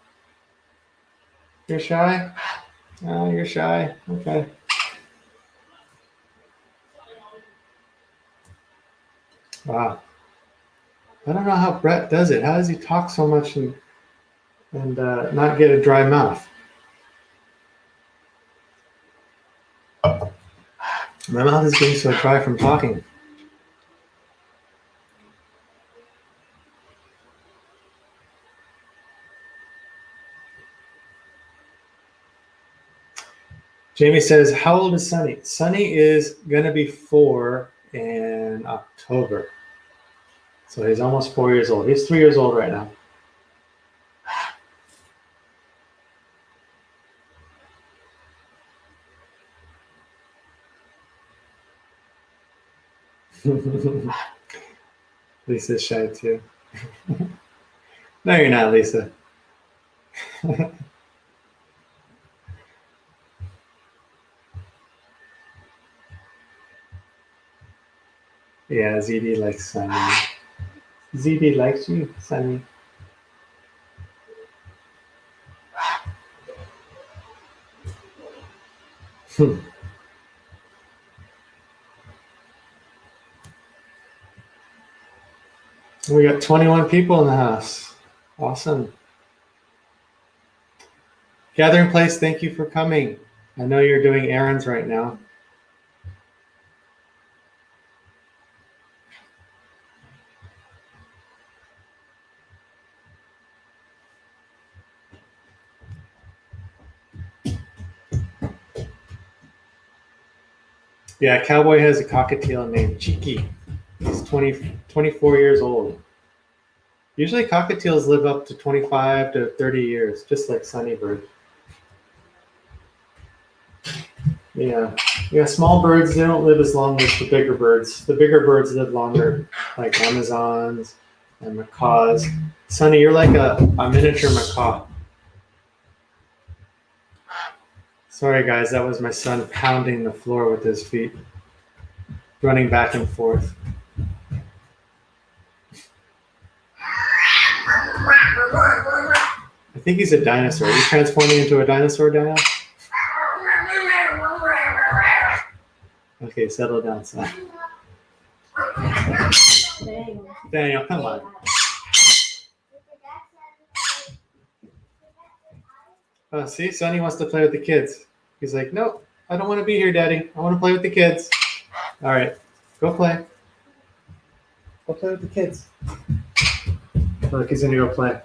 You're shy? Oh, you're shy. Okay. Wow. I don't know how Brett does it. How does he talk so much and not get a dry mouth? My mouth is getting so dry from talking. Jamie says, how old is Sunny? Sunny is going to be 4 in October. So he's almost 4 years old. He's 3 years old right now. Lisa's shy too. No, you're not, Lisa. Yeah, ZD likes Sunny. ZD likes you, Sunny. We got 21 people in the house. Awesome. Gathering Place, thank you for coming. I know you're doing errands right now. Yeah, Cowboy has a cockatiel named Cheeky. He's 24 years old. Usually cockatiels live up to 25 to 30 years, just like Sunnybird. Yeah, small birds, they don't live as long as the bigger birds. The bigger birds live longer, like Amazons and macaws. Sunny, you're like a miniature macaw. Sorry guys, that was my son pounding the floor with his feet, running back and forth. I think he's a dinosaur. Are you transforming into a dinosaur, Dino? Okay, settle down, son. Daniel, come on. Oh, see, Sonny wants to play with the kids. He's like, nope, I don't want to be here, Daddy. I want to play with the kids. All right, go play. Go play with the kids. Look, he's going to go play.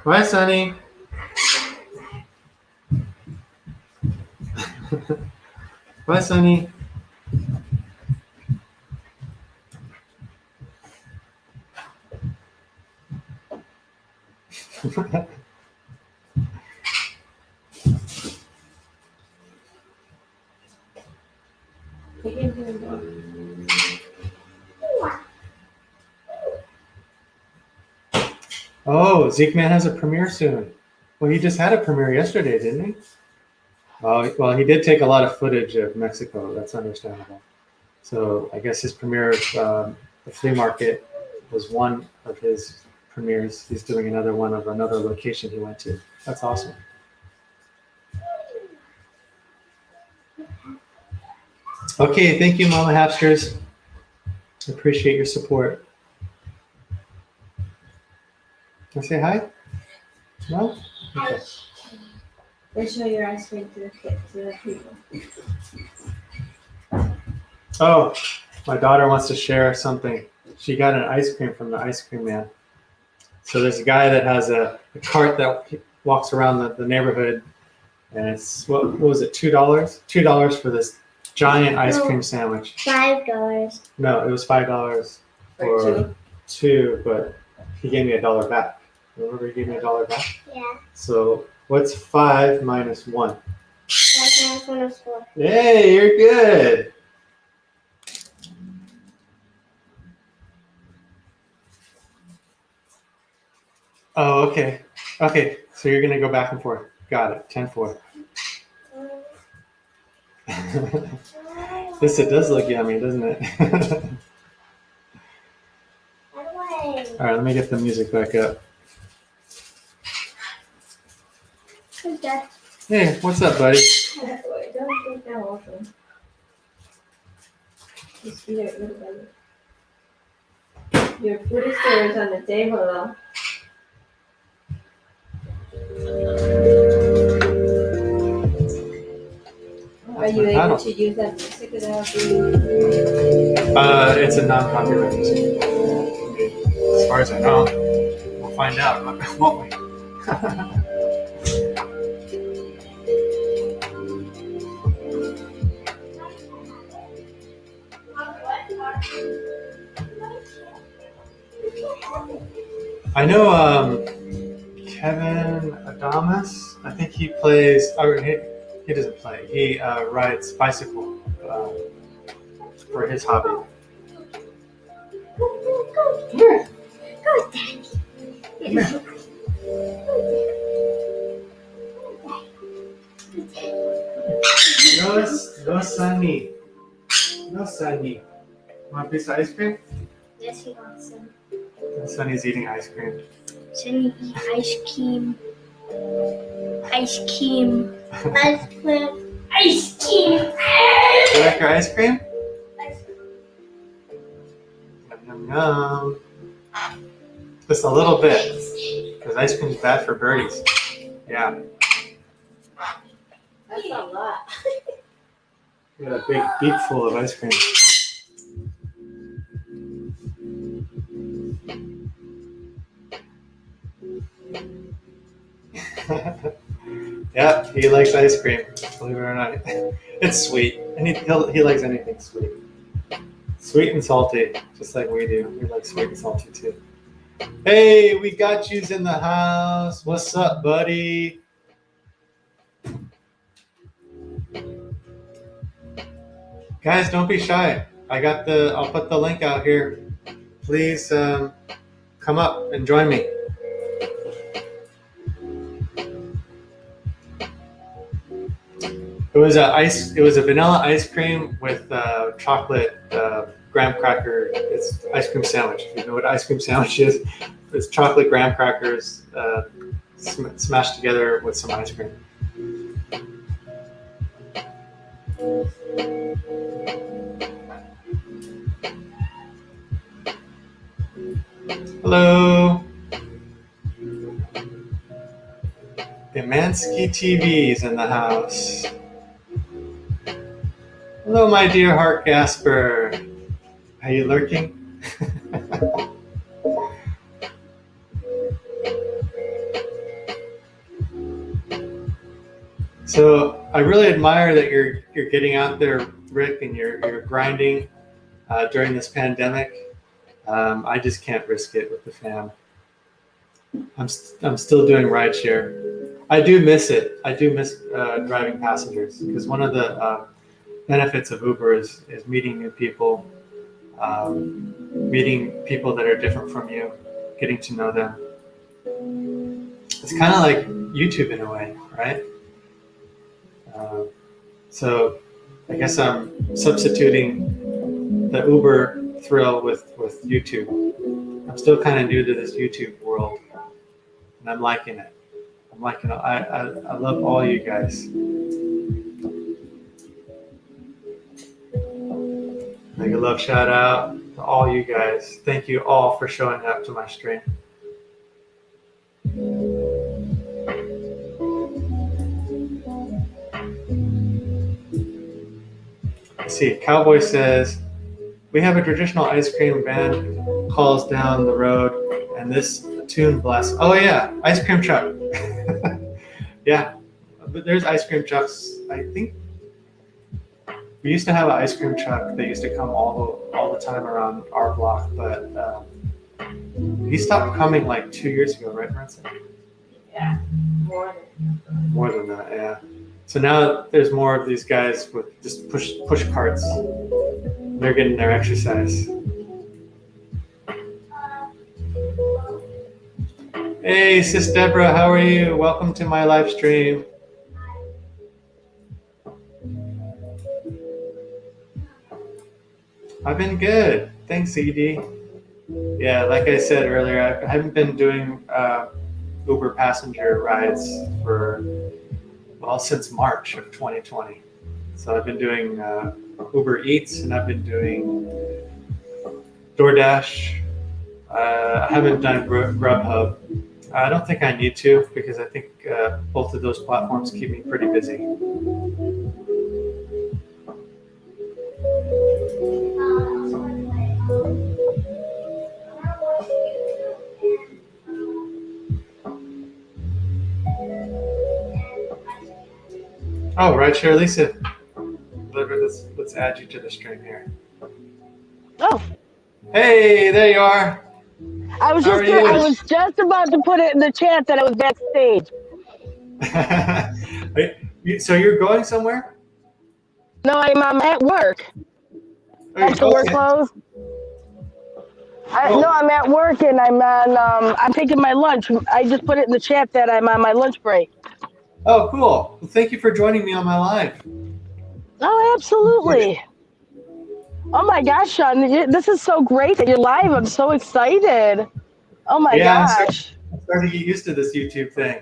Bye, Sonny. Bye, Sonny. Oh, Zeke Man has a premiere soon. Well, he just had a premiere yesterday, didn't he? Oh, well, he did take a lot of footage of Mexico. That's understandable. So I guess his premiere of the flea market was one of his premieres. He's doing another one of another location he went to. That's awesome. Okay, thank you, Mama Hapsters. Appreciate your support. Can I say hi? No? Okay. They show your ice cream to the kids, to the people. Oh, my daughter wants to share something. She got an ice cream from the ice cream man. So there's a guy that has a cart that walks around the neighborhood, and it's, what was it, $2? $2 for this giant ice cream sandwich. $5. No, it was $5 for two, but he gave me $1 back. Remember he gave me $1 back? Yeah. So what's 5 minus 1? 5 minus 1 is 4. Hey, you're good. Oh, okay. Okay, so you're going to go back and forth. Got it. 10-4. This, it does look yummy, doesn't it? All right, let me get the music back up. Who's that? Hey, what's up, buddy? Don't take that off him. Just be there, little buddy. Your food is still on the table though. Are you able to use that music without being... It's a non-copyright music. As far as I know. We'll find out, won't we? I know Kevin Adamas I think he plays, or he doesn't play. He rides bicycle for his hobby. Here. Go, Daddy. No, Sunny. No, Sunny. Want a piece of ice cream? Yes, he wants some. Sunny's eating ice cream. Sunny eat ice cream. Ice cream. Ice cream. Ice cream. You like your ice cream? Ice Yum, yum, yum. Just a little bit, because ice cream is bad for birdies. Yeah. That's a lot. We got a big beak full of ice cream. Yeah, he likes ice cream, believe it or not. It's sweet, and he likes anything sweet. Sweet and salty, just like we do. We like sweet and salty too. Hey, we got yous in the house. What's up, buddy? Guys, don't be shy. I'll put the link out here. Please come up and join me. It was a vanilla ice cream with chocolate graham cracker. It's ice cream sandwich. If you know what ice cream sandwich is, it's chocolate graham crackers smashed together with some ice cream. Hello. Demansky TV's in the house. Hello, my dear Heart Gasper. Are you lurking? So I really admire that you're getting out there, Rick, and you're grinding during this pandemic. I just can't risk it with the fam. I'm still doing rideshare. I do miss it. I do miss driving passengers, because one of the benefits of Uber is meeting new people, meeting people that are different from you, getting to know them. It's kind of like YouTube in a way, right? So I guess I'm substituting the Uber thrill with YouTube. I'm still kind of new to this YouTube world, and I'm liking it. I love all you guys. Make a love shout out to all you guys. Thank you all for showing up to my stream. Let's see, Cowboy says, we have a traditional ice cream van calls down the road, and this tune blasts. Oh yeah, ice cream truck. Yeah, but there's ice cream trucks. I think we used to have an ice cream truck that used to come all the time around our block, but he stopped coming like 2 years ago, right, Marissa? Yeah, More than that, yeah. So now there's more of these guys with just push carts. They're getting their exercise. Hey, Sis Deborah, how are you? Welcome to my live stream. I've been good. Thanks, Edie. Yeah, like I said earlier, I haven't been doing Uber passenger rides since March of 2020. So I've been doing Uber Eats, and I've been doing DoorDash. I haven't done Grubhub. I don't think I need to, because I think both of those platforms keep me pretty busy. Oh, right, sure, Lisa. Let's add you to the stream here. Oh, Hey, there you are. I was How just are you? I was just about to put it in the chat that I was backstage. So you're going somewhere? No, I'm at work. Back to work clothes. No, I'm at work and I'm taking my lunch. I just put it in the chat that I'm on my lunch break. Oh, cool. Well, thank you for joining me on my live. Oh, absolutely. Oh my gosh, Sean, this is so great that you're live. I'm so excited. Oh my gosh. I'm starting to get used to this YouTube thing.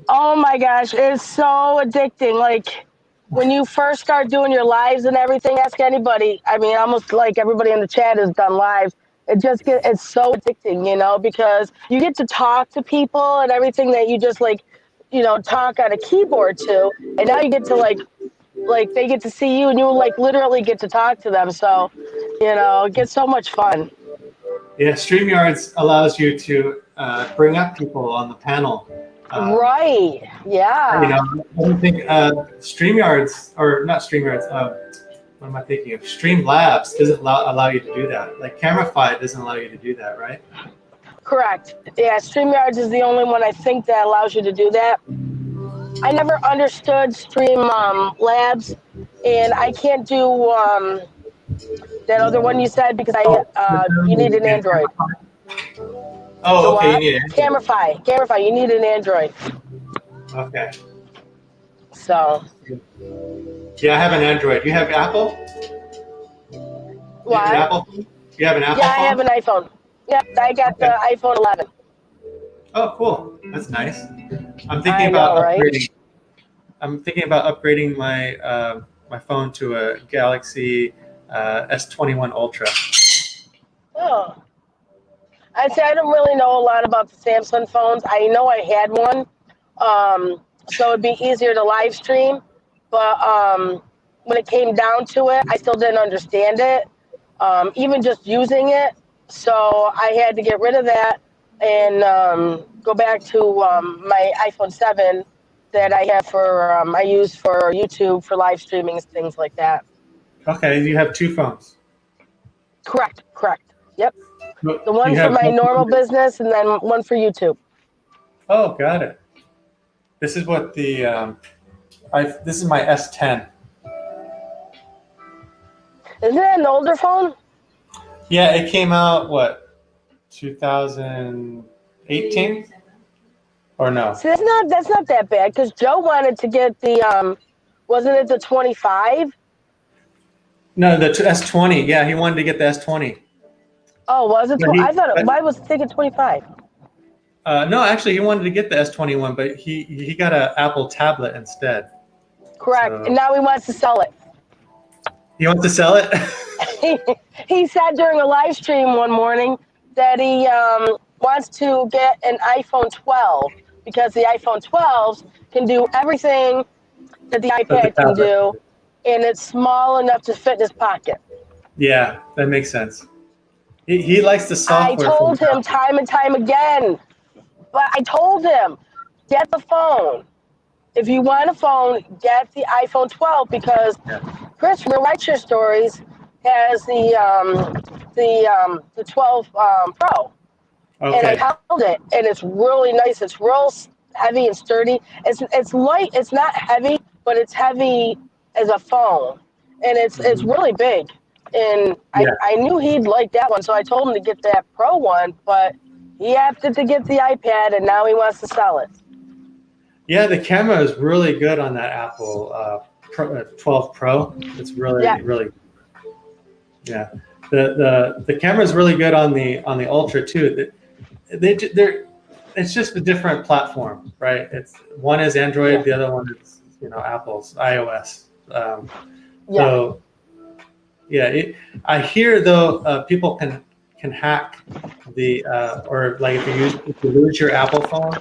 Oh my gosh, it's so addicting. Like when you first start doing your lives and everything, ask anybody. I mean, almost like everybody in the chat has done lives. It's so addicting, you know, because you get to talk to people and everything that you just like, you know, talk on a keyboard to, and now you get to like they get to see you and you like literally get to talk to them. So, you know, it gets so much fun. Yeah, StreamYards allows you to bring up people on the panel. Right. Yeah. You know, I don't think StreamYards, or not StreamYards, what am I thinking of? Streamlabs doesn't allow you to do that. Like Camify doesn't allow you to do that, right? Correct. Yeah, StreamYards is the only one I think that allows you to do that. I never understood Streamlabs, and I can't do that other one you said because you need an Android. Oh, okay, you need an Android. Camify, you need an Android. Okay. So. Yeah, I have an Android. You have Apple? What? Apple? You have an Apple phone? Yeah, I have an iPhone. Yep, I got the iPhone 11. Oh, cool. That's nice. I'm thinking about upgrading. Right? I'm thinking about upgrading my my phone to a Galaxy S21 Ultra. Oh. I'd say I don't really know a lot about the Samsung phones. I know I had one, so it'd be easier to live stream. But when it came down to it, I still didn't understand it, even just using it. So I had to get rid of that and go back to my iPhone 7 that I have I use for YouTube for live streaming, things like that. Okay, you have two phones. Correct. Yep. The one for my normal business and then one for YouTube. Oh, got it. This is what the this is my S10. Isn't it an older phone? Yeah, it came out, what, 2018? Or no? See, that's not that bad, because Joe wanted to get the, wasn't it the 25? No, the S20. Yeah, he wanted to get the S20. Oh, was it? I thought why was it taking 25? No, actually, he wanted to get the S21, but he got an Apple tablet instead. Correct, and now he wants to sell it. He wants to sell it? He said during a live stream one morning that he wants to get an iPhone 12 because the iPhone 12s can do everything that the iPad can do, and it's small enough to fit in his pocket. Yeah, that makes sense. He likes the software. I told him time and time again, but I told him, get the phone. If you want a phone, get the iPhone 12 because Chris from the Write Your Stories has the 12 Pro. Okay. And I held it, and it's really nice. It's real heavy and sturdy. It's light. It's not heavy, but it's heavy as a phone, and it's really big. And I knew he'd like that one, so I told him to get that Pro one, but he opted to get the iPad, and now he wants to sell it. Yeah, the camera is really good on that Apple 12 Pro. It's really good. Yeah. The camera is really good on the Ultra too. It's just a different platform, right? One is Android, the other one is Apple's iOS. So I hear though people can hack or like if you lose your Apple phone,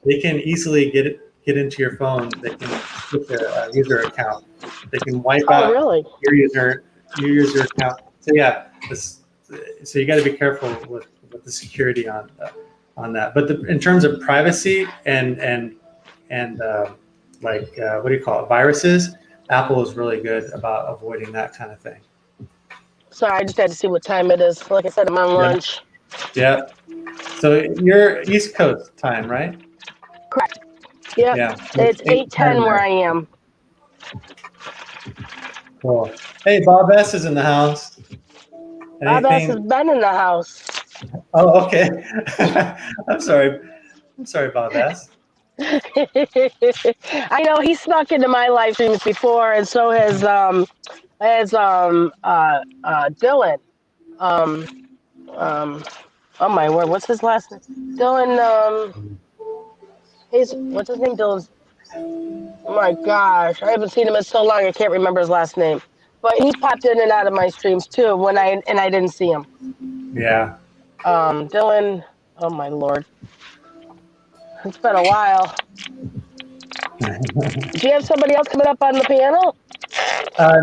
they can easily get into your phone. They can switch a user account. They can wipe out your user account. So so you got to be careful with the security on that. But in terms of privacy and what do you call it, viruses, Apple is really good about avoiding that kind of thing. Sorry, I just had to see what time it is. Like I said, I'm on lunch. Yeah. So you're East Coast time, right? Correct. Yep. Yeah. It's 8:10 where there. I am. Cool. Hey, Bob S is in the house. Bob S has Anything? been in the house. Oh, okay. I'm sorry. I'm sorry, Bob S. I know he snuck into my live streams before, and so has Dylan. Um, oh my word, what's his last name? Dylan. What's his name? Dylan's. Oh my gosh, I haven't seen him in so long. I can't remember his last name. But he popped in and out of my streams too when I didn't see him. Yeah. Dylan. Oh my lord, it's been a while. Do you have somebody else coming up on the panel?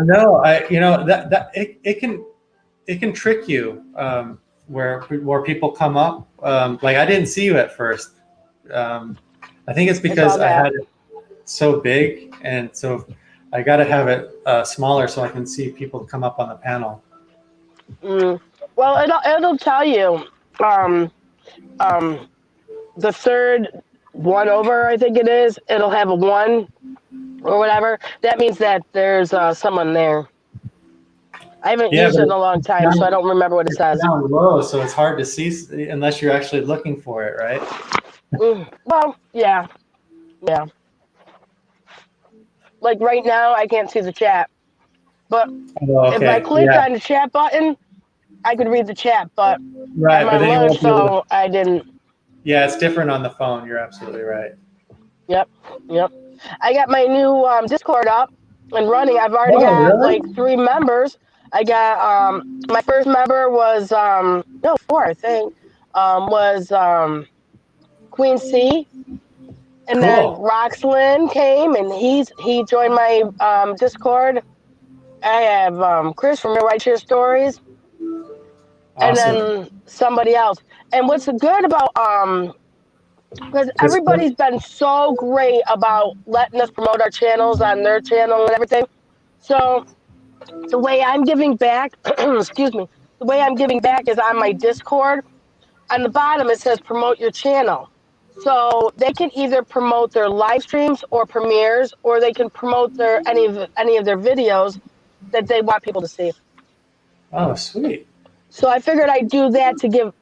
No, it can trick you where people come up. Like I didn't see you at first. I think it's because I had it so big, and so I got to have it smaller so I can see people come up on the panel. Well, it'll tell you the third one over, I think it is. It'll have a 1 or whatever. That means that there's someone there. I haven't used it in a long time, so I don't remember what it says. Down low, so it's hard to see unless you're actually looking for it, right? Well, yeah. Like right now, I can't see the chat. But if I click on the chat button, I could read the chat. But right, I'm on lunch, so I didn't. Yeah, it's different on the phone. You're absolutely right. Yep. I got my new Discord up and running. I've already got like 3 members. I got my first member was 4, I think. Was Queen C, and then Roxlyn came and he joined my Discord. I have Chris from Real Right Share Stories, and then somebody else. And what's good about because everybody's been so great about letting us promote our channels on their channel and everything. So the way I'm giving back, excuse me, the way I'm giving back is on my Discord. On the bottom it says promote your channel. So they can either promote their live streams or premieres, or they can promote any of their videos that they want people to see. Oh, sweet. So I figured I'd do that to give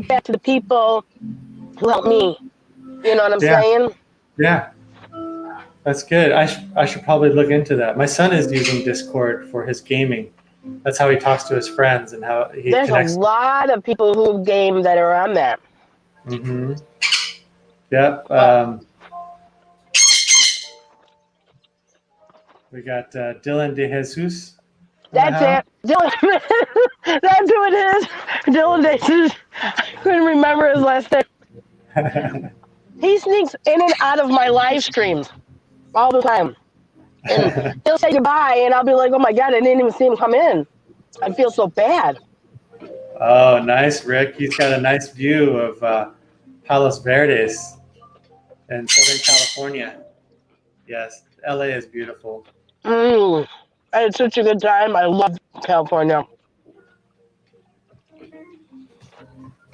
back to the people who helped me. You know what I'm saying? Yeah. That's good. I should probably look into that. My son is using Discord for his gaming. That's how he talks to his friends and how he There's connects. a lot of people who game that are on that. Mm-hmm. Yep. We got Dylan De Jesus. That's it. Dylan. That's who it is. Dylan De Jesus. I couldn't remember his last name. He sneaks in and out of my live streams all the time. And he'll say goodbye, and I'll be like, oh my God, I didn't even see him come in. I feel so bad. Oh, nice, Rick. He's got a nice view of Palos Verdes in Southern California. Yes, LA is beautiful. I had such a good time. I love California.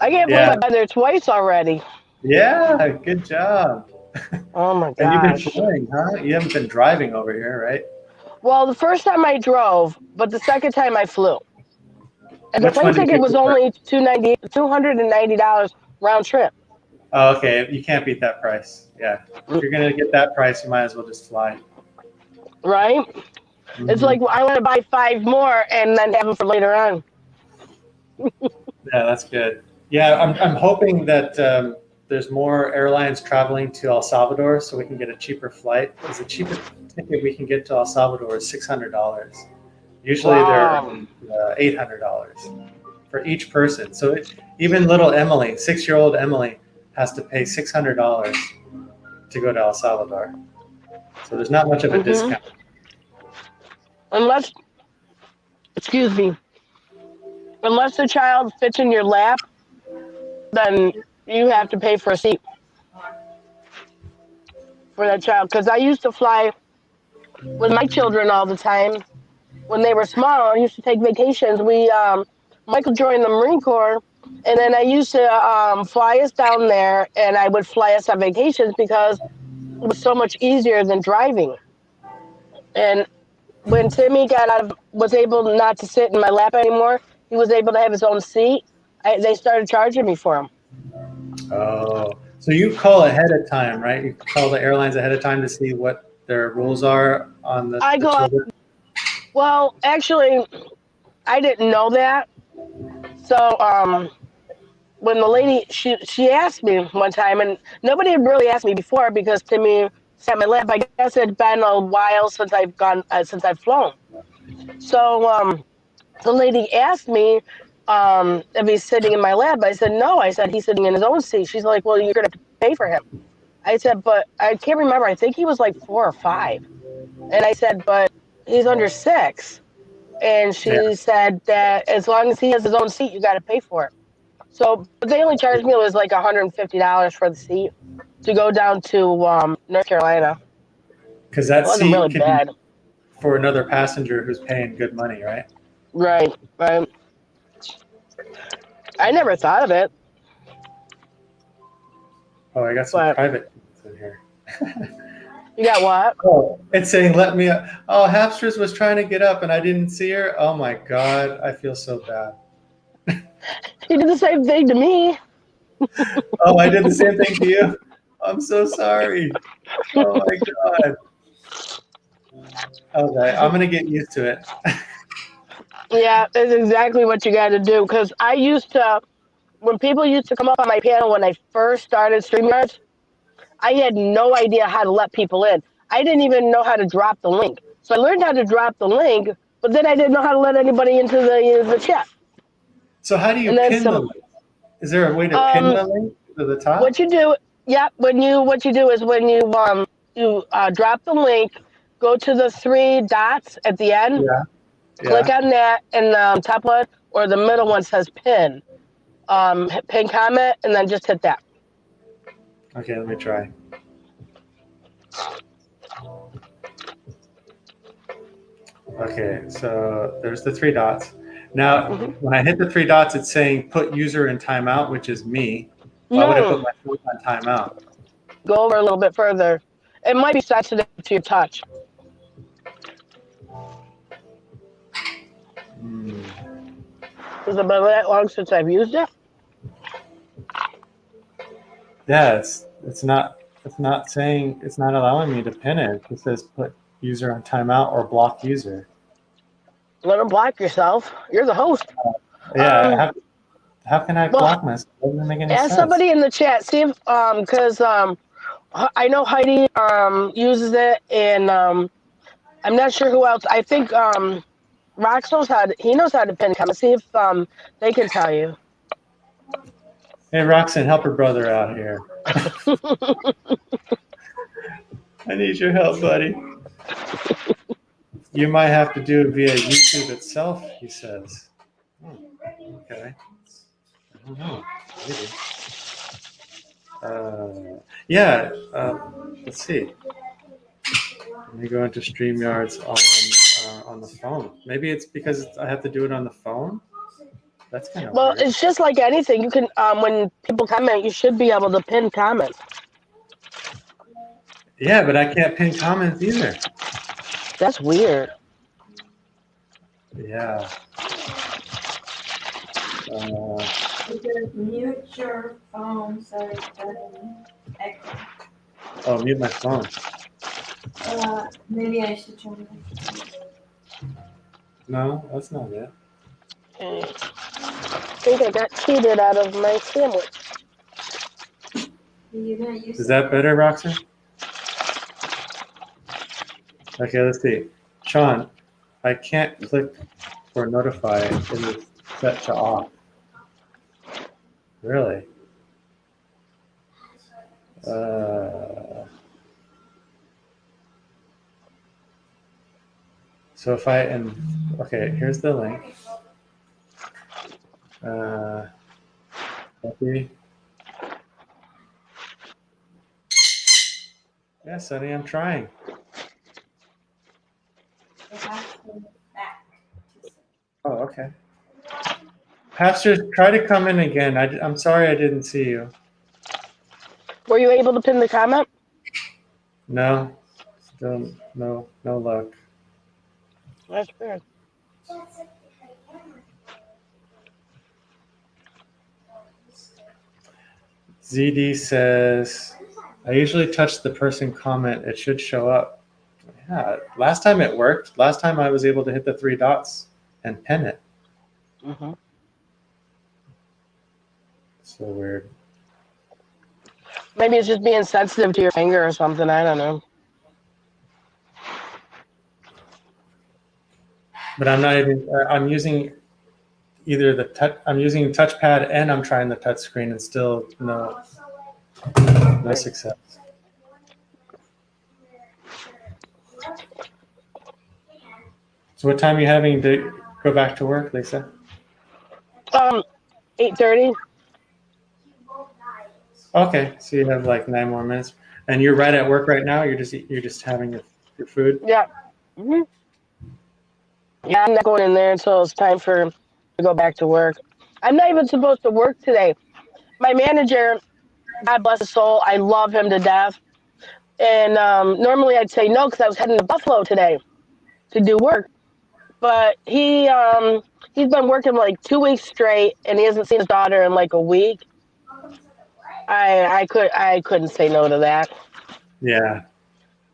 I can't believe I've been there twice already. Yeah, good job. Oh my gosh. And you've been flying, huh? You haven't been driving over here, right? Well, the first time I drove, but the second time I flew. And the plane ticket was only $290 round trip. Oh, okay. You can't beat that price. Yeah. If you're going to get that price, you might as well just fly. Right? Mm-hmm. It's like, I want to buy 5 more and then have them for later on. Yeah, that's good. Yeah, I'm hoping that there's more airlines traveling to El Salvador so we can get a cheaper flight. Because the cheapest ticket we can get to El Salvador is $600. Usually they're $800 for each person. So even little Emily, 6-year-old Emily, has to pay $600 to go to El Salvador. So there's not much of a discount. Unless the child fits in your lap, then you have to pay for a seat for that child. Because I used to fly with my children all the time. When they were small, I used to take vacations. Michael joined the Marine Corps, and then I used to fly us down there, and I would fly us on vacations because was so much easier than driving. And when Timmy was able not to sit in my lap anymore, he was able to have his own seat. They started charging me for him. Oh, so you call ahead of time, right? You call the airlines ahead of time to see what their rules are on the I go out. children? Well, actually, I didn't know that. So when the lady she asked me one time, and nobody had really asked me before because Timmy sat in my lap. I guess it had been a while since I've flown. So the lady asked me if he's sitting in my lap. I said no. I said he's sitting in his own seat. She's like, well, you're gonna pay for him. I said, but I can't remember. I think he was like 4 or 5. And I said, but he's under 6. And she said that as long as he has his own seat, you got to pay for it. So but they only charged me, it was like $150 for the seat to go down to North Carolina. Because It that wasn't seat really can bad. be for another passenger who's paying good money, right? Right. I never thought of it. Oh, I got some But- private in here. You got what? Oh, it's saying let me up. Oh, Hapsters was trying to get up and I didn't see her. Oh my God, I feel so bad. He did the same thing to me. Oh, I did the same thing to you. I'm so sorry. Oh my God. Okay, I'm gonna get used to it. Yeah, it's exactly what you got to do. Because I used to, when people used to come up on my panel when I first started StreamYards, I had no idea how to let people in. I didn't even know how to drop the link. So I learned how to drop the link, but then I didn't know how to let anybody into the chat. So how do you And then pin the link? Is there a way to pin the link to the top? What you do, what you do is when you drop the link, go to the 3 dots at the end, click on that, and the top one or the middle one says pin. Hit pin comment, and then just hit that. Okay, let me try. Okay, so there's the 3 dots. Now, when I hit the 3 dots, it's saying put user in timeout, which is me. Why would I put my phone on timeout? Go over a little bit further. It might be sensitive to your touch. Has it been that long since I've used it? Yeah, it's not saying, it's not allowing me to pin it. It says put user on timeout or block user. Let them block yourself. You're the host. Yeah, how can I block myself? It doesn't make any sense. Ask somebody in the chat. See if because I know Heidi uses it, and I'm not sure who else. I think Rox knows how to pin comment. See if they can tell you. Hey, Roxanne, help her brother out here. I need your help, buddy. You might have to do it via YouTube itself, he says. Okay. I don't know. Maybe. Let's see. Let me go into StreamYards on the phone. Maybe it's because I have to do it on the phone. That's kind of weird. It's just like anything. You can when people comment, you should be able to pin comments. Yeah, but I can't pin comments either. That's weird. Yeah. You could mute your phone so it doesn't echo. Oh, mute my phone. Maybe I should try that. No, that's not it. I think I got cheated out of my sandwich. Is that better, Roxanne? Okay, let's see. Sean, I can't click for notify. It is set to off. Really? So if okay, here's the link. Copy. Yeah, Sonny, I'm trying. Oh, okay. Pastor, try to come in again. I'm sorry I didn't see you. Were you able to pin the comment? No, still no luck. That's weird. ZD says, I usually touch the person comment. It should show up. Yeah, last time it worked. Last time I was able to hit the 3 dots and pin it. Mm-hmm. So weird. Maybe it's just being sensitive to your finger or something. I don't know. But I'm not even, I'm using either the touch, I'm using touchpad and I'm trying the touch screen and still no success. So what time are you having to go back to work, Lisa? 8:30. Okay, so you have like 9 more minutes, and you're right at work right now. You're just having your food. Yeah. Mm-hmm. Yeah, I'm not going in there until it's time to go back to work. I'm not even supposed to work today. My manager, God bless his soul, I love him to death. And normally I'd say no because I was heading to Buffalo today to do work. But he's been working like 2 weeks straight, and he hasn't seen his daughter in like a week. I couldn't say no to that. Yeah.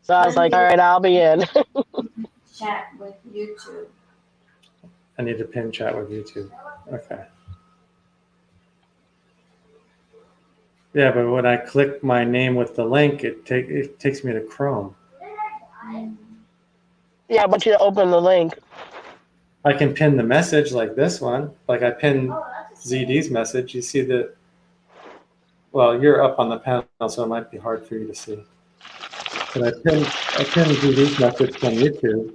So I was like, all right, I'll be in. Chat with YouTube. I need to pin chat with YouTube. Okay. Yeah, but when I click my name with the link, it takes me to Chrome. Yeah, I want you to open the link. I can pin the message like this one. Like I pinned ZD's message. You see the, well, you're up on the panel, so it might be hard for you to see. But I pinned ZD's message from YouTube.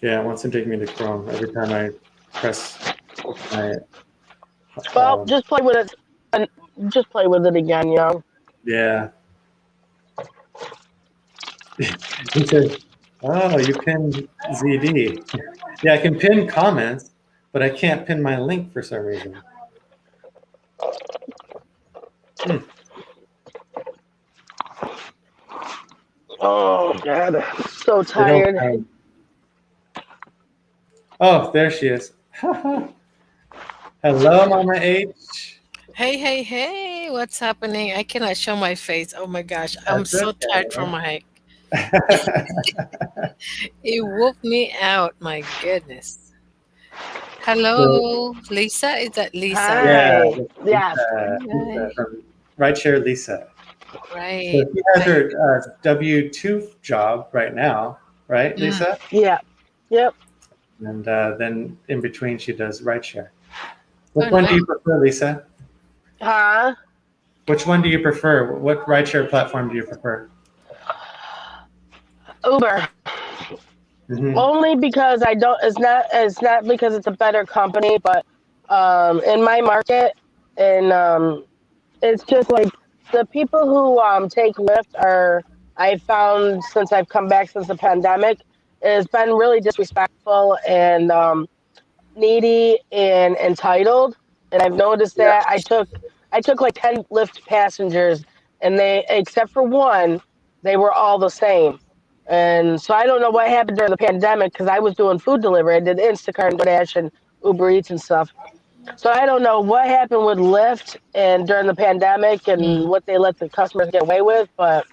Yeah, it wants to take me to Chrome every time I press my. Well, just play with it. Just play with it again, you know. Yeah. He said, "Oh, you pinned ZD." Yeah, I can pin comments, but I can't pin my link for some reason. Oh God, so tired. Oh, there she is. Hello, Mama H. Hey, what's happening? I cannot show my face. Oh my gosh, I'm That's so okay. tired from my hike. It woke me out. My goodness. Hello, Lisa? Is that Lisa? Hi. Yes. Lisa from Rideshare Lisa. Right. So she has her W-2 job right now, right, Lisa? Yeah. Yep. And then in between, she does rideshare. Which Oh, one do nice. you prefer, Lisa? Huh? Which one do you prefer? What rideshare platform do you prefer? Uber. Mm-hmm. Only because I don't. It's not because it's a better company, but in my market, and it's just like the people who take Lyft are. I found since I've come back since the pandemic, has been really disrespectful and needy and entitled. And I've noticed Yeah. that I took like 10 Lyft passengers, and they except for one, they were all the same. And so I don't know what happened during the pandemic because I was doing food delivery. I did Instacart and DoorDash and Uber Eats and stuff. So I don't know what happened with Lyft and during the pandemic and what they let the customers get away with, but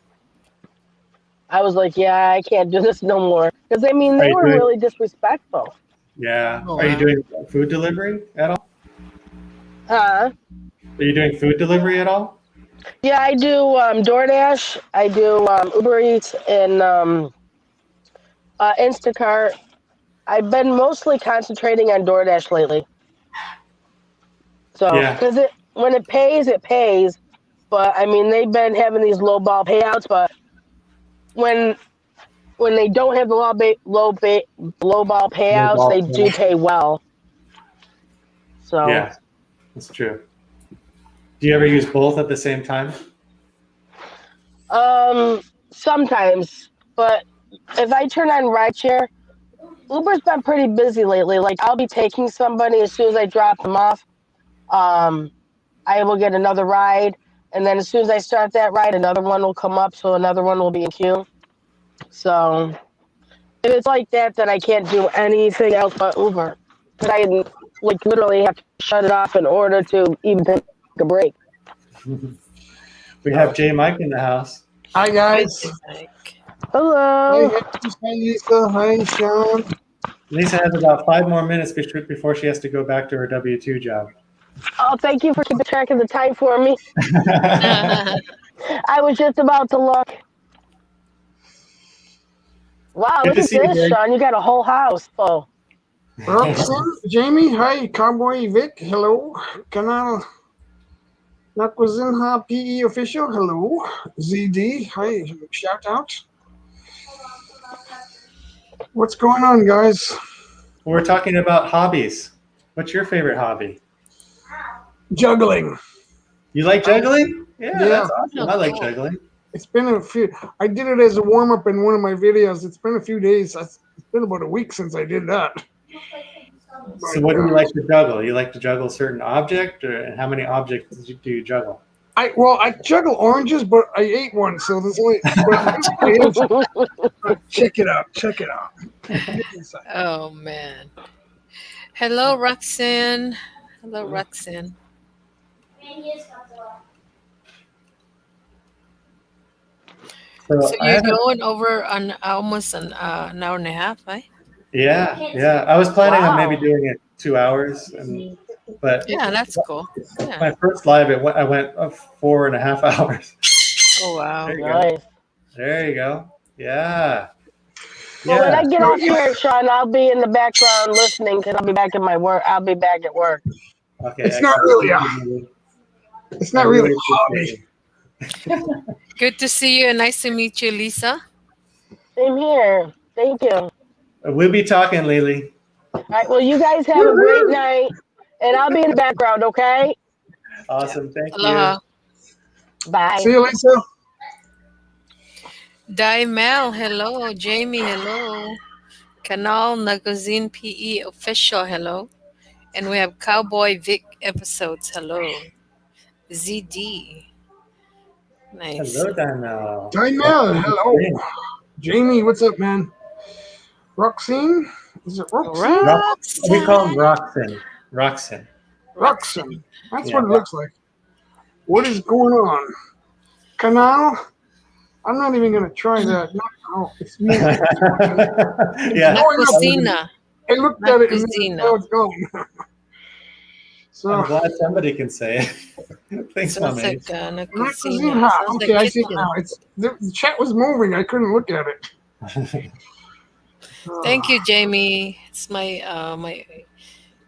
I was like, yeah, I can't do this no more. Because I mean, Are they you were doing? really disrespectful. Yeah. Oh, Are you wow. doing food delivery at all? Huh? Are you doing food delivery at all? Yeah, I do DoorDash. I do Uber Eats and Instacart. I've been mostly concentrating on DoorDash lately. So, Yeah. because when it pays, it pays. But I mean, they've been having these low ball payouts. But when when they don't have the low ball No payouts, ball they do pin. pay well. So, Yeah, that's true. Do you ever use both at the same time? sometimes. But if I turn on rideshare, Uber's been pretty busy lately. Like I'll be taking somebody as soon as I drop them off. I will get another ride, and then as soon as I start that ride, another one will come up, so another one will be in queue. So if it's like that, then I can't do anything else but Uber, because I like literally have to shut it off in order to even take a break. We have J Mike in the house. Hi guys. Like, Hi, Hello. Jesus. Hi, Lisa. Hi, Sean. Lisa has about 5 more minutes before she has to go back to her W-2 job. Oh, thank you for keeping track of the time for me. I was just about to look. Wow, Good look to at see you, this, Greg. Sean. You got a whole house full. Roxanne, Jamie. Hi, Cowboy Vic. Hello. Canal Nakuzinha PE official. Hello. ZD. Hi. Shout out. What's going on, guys? We're talking about hobbies. What's your favorite hobby? Juggling. You like juggling? Yeah, Yeah. that's awesome. Oh, I like cool. juggling. It's been a few. I did it as a warm up in one of my videos. It's been a few days. It's been about a week since I did that. So what do you like to juggle? You like to juggle a certain object, and how many objects do you juggle? I juggle oranges, but I ate one, so there's only. But check it out. Check it out. Oh man. Hello, Roxanne. Hello, Roxanne. So I you're haven't- going over on almost an hour and a half, right? yeah. I was planning on maybe Wow. doing it 2 hours, but Yeah, that's cool. Yeah. my first live, I went 4.5 hours. Oh wow. There you go. Nice. There you go. Yeah. Well, when I Yeah. get off here, Sean, I'll be in the background listening because I'll be back in my work. I'll be back at work. Okay. It's not excellent. really It's not really a hobby. Good to see you and nice to meet you, Lisa. Same here. Thank you. We'll be talking, Lily. All right. Well, you guys have a great night, and I'll be in the background. Okay. Awesome. Thank Aloha. Bye. See you, Lisa. Daimel, hello. Jamie, hello. Canal Nagazine PE official, hello. And we have Cowboy Vic episodes, hello. ZD. Nice. Hello, Daniel. Danielle, hello. Jamie, what's up, man? Roxanne? Is it Roxanne? We call him Roxanne. Roxanne. Roxanne. That's Yeah. what it looks like. What is going on? Canal? I'm not even going to try that. It's me. Yeah. Cocina. I looked at it and Cuisina. now it's gone. I'm So, glad somebody can say it. Thanks, Sounds Mommy. like na not cuisina. Cuisina. Sounds Okay, like I see it kitchen. now. The chat was moving. I couldn't look at it. Thank you, Jamie. It's my my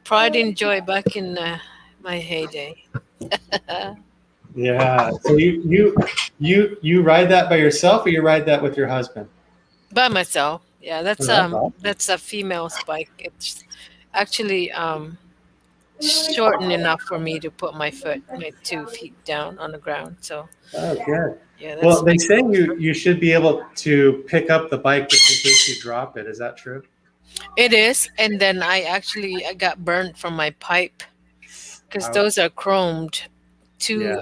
pride and joy back in my heyday. Yeah. So you ride that by yourself, or you ride that with your husband? By myself. Yeah, Oh, that's awesome. that's a female spike. It's actually shortened enough for me to put my 2 feet down on the ground. So Oh, good. yeah, that's Well, they say you should be able to pick up the bike just in case you drop it. Is that true? it is. And then I got burnt from my pipe because those are chromed. Two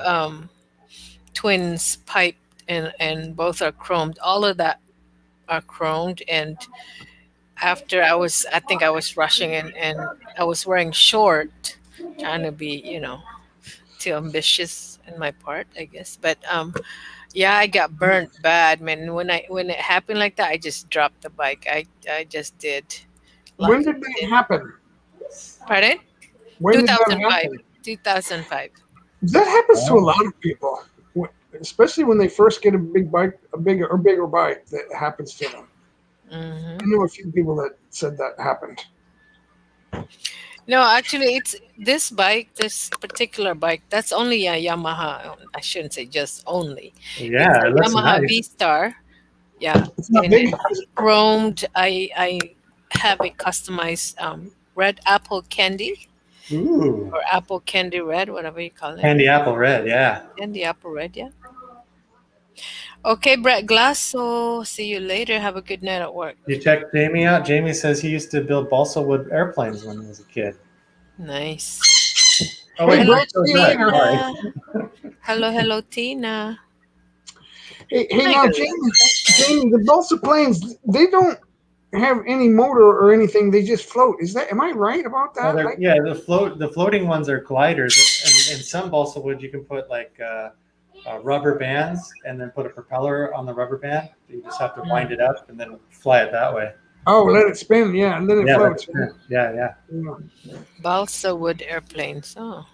twins pipe and both are chromed. All of that are chromed. And after I think I was rushing and I was wearing short, trying to be, too ambitious in my part, I guess. But yeah, I got burnt bad, man. When it happened like that, I just dropped the bike. I just did. When did that happen? Pardon? When did that 2005. happen? 2005. That happens to a lot of people, especially when they first get a bigger bike. That happens to them. Hmm. I know a few people that said that happened. No, actually, it's this particular bike. That's only a Yamaha. I shouldn't say just only. Yeah, It's a it looks Yamaha nice. V Star. Yeah, It's not and big. it's chromed. I have it customized red apple candy Ooh, or apple candy red, whatever you call it. candy apple red. Yeah. Candy apple red, yeah. Okay, Brett Glass. So see you later. Have a good night at work. You check Jamie out. Jamie says he used to build balsa wood airplanes when he was a kid. Nice. Oh wait, Hey, no, Brett, so see is you that. later. Sorry. Hello, Tina. Hey, My now, goodness. Jamie, the balsa planes, they don't have any motor or anything. They just float. Am I right about No, that? Like, yeah, the floating ones are gliders, and in some balsa wood you can put like rubber bands and then put a propeller on the rubber band. You just have to wind it up and then fly it that way. oh, let it spin, yeah, and then it Yeah, floats. yeah. Yeah. Balsa wood airplanes. Oh.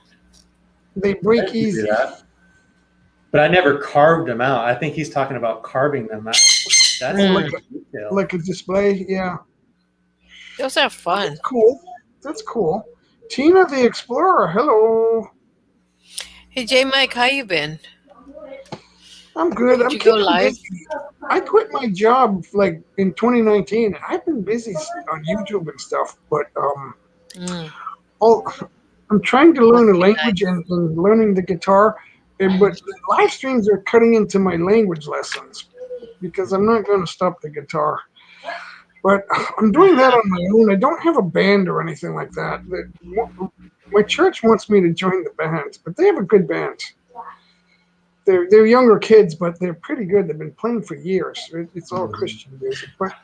They I break used to do easy. that, but I never carved them out. I think he's talking about carving them out. That's Mm. pretty detailed. Like a display, yeah. Those are fun. That's cool. That's cool. Tina the Explorer, hello. Hey, J Mike, how you been? I'm good. Did I'm you go keeping live? busy. I quit my job like in 2019. I've been busy on YouTube and stuff, but Mm. all, I'm trying to learn Must a be language nice. and learning the guitar, but the live streams are cutting into my language lessons because I'm not going to stop the guitar. But I'm doing that on my own. I don't have a band or anything like that. My church wants me to join the band, but they have a good band. They're younger kids, but they're pretty good. They've been playing for years. It's all Christian music, but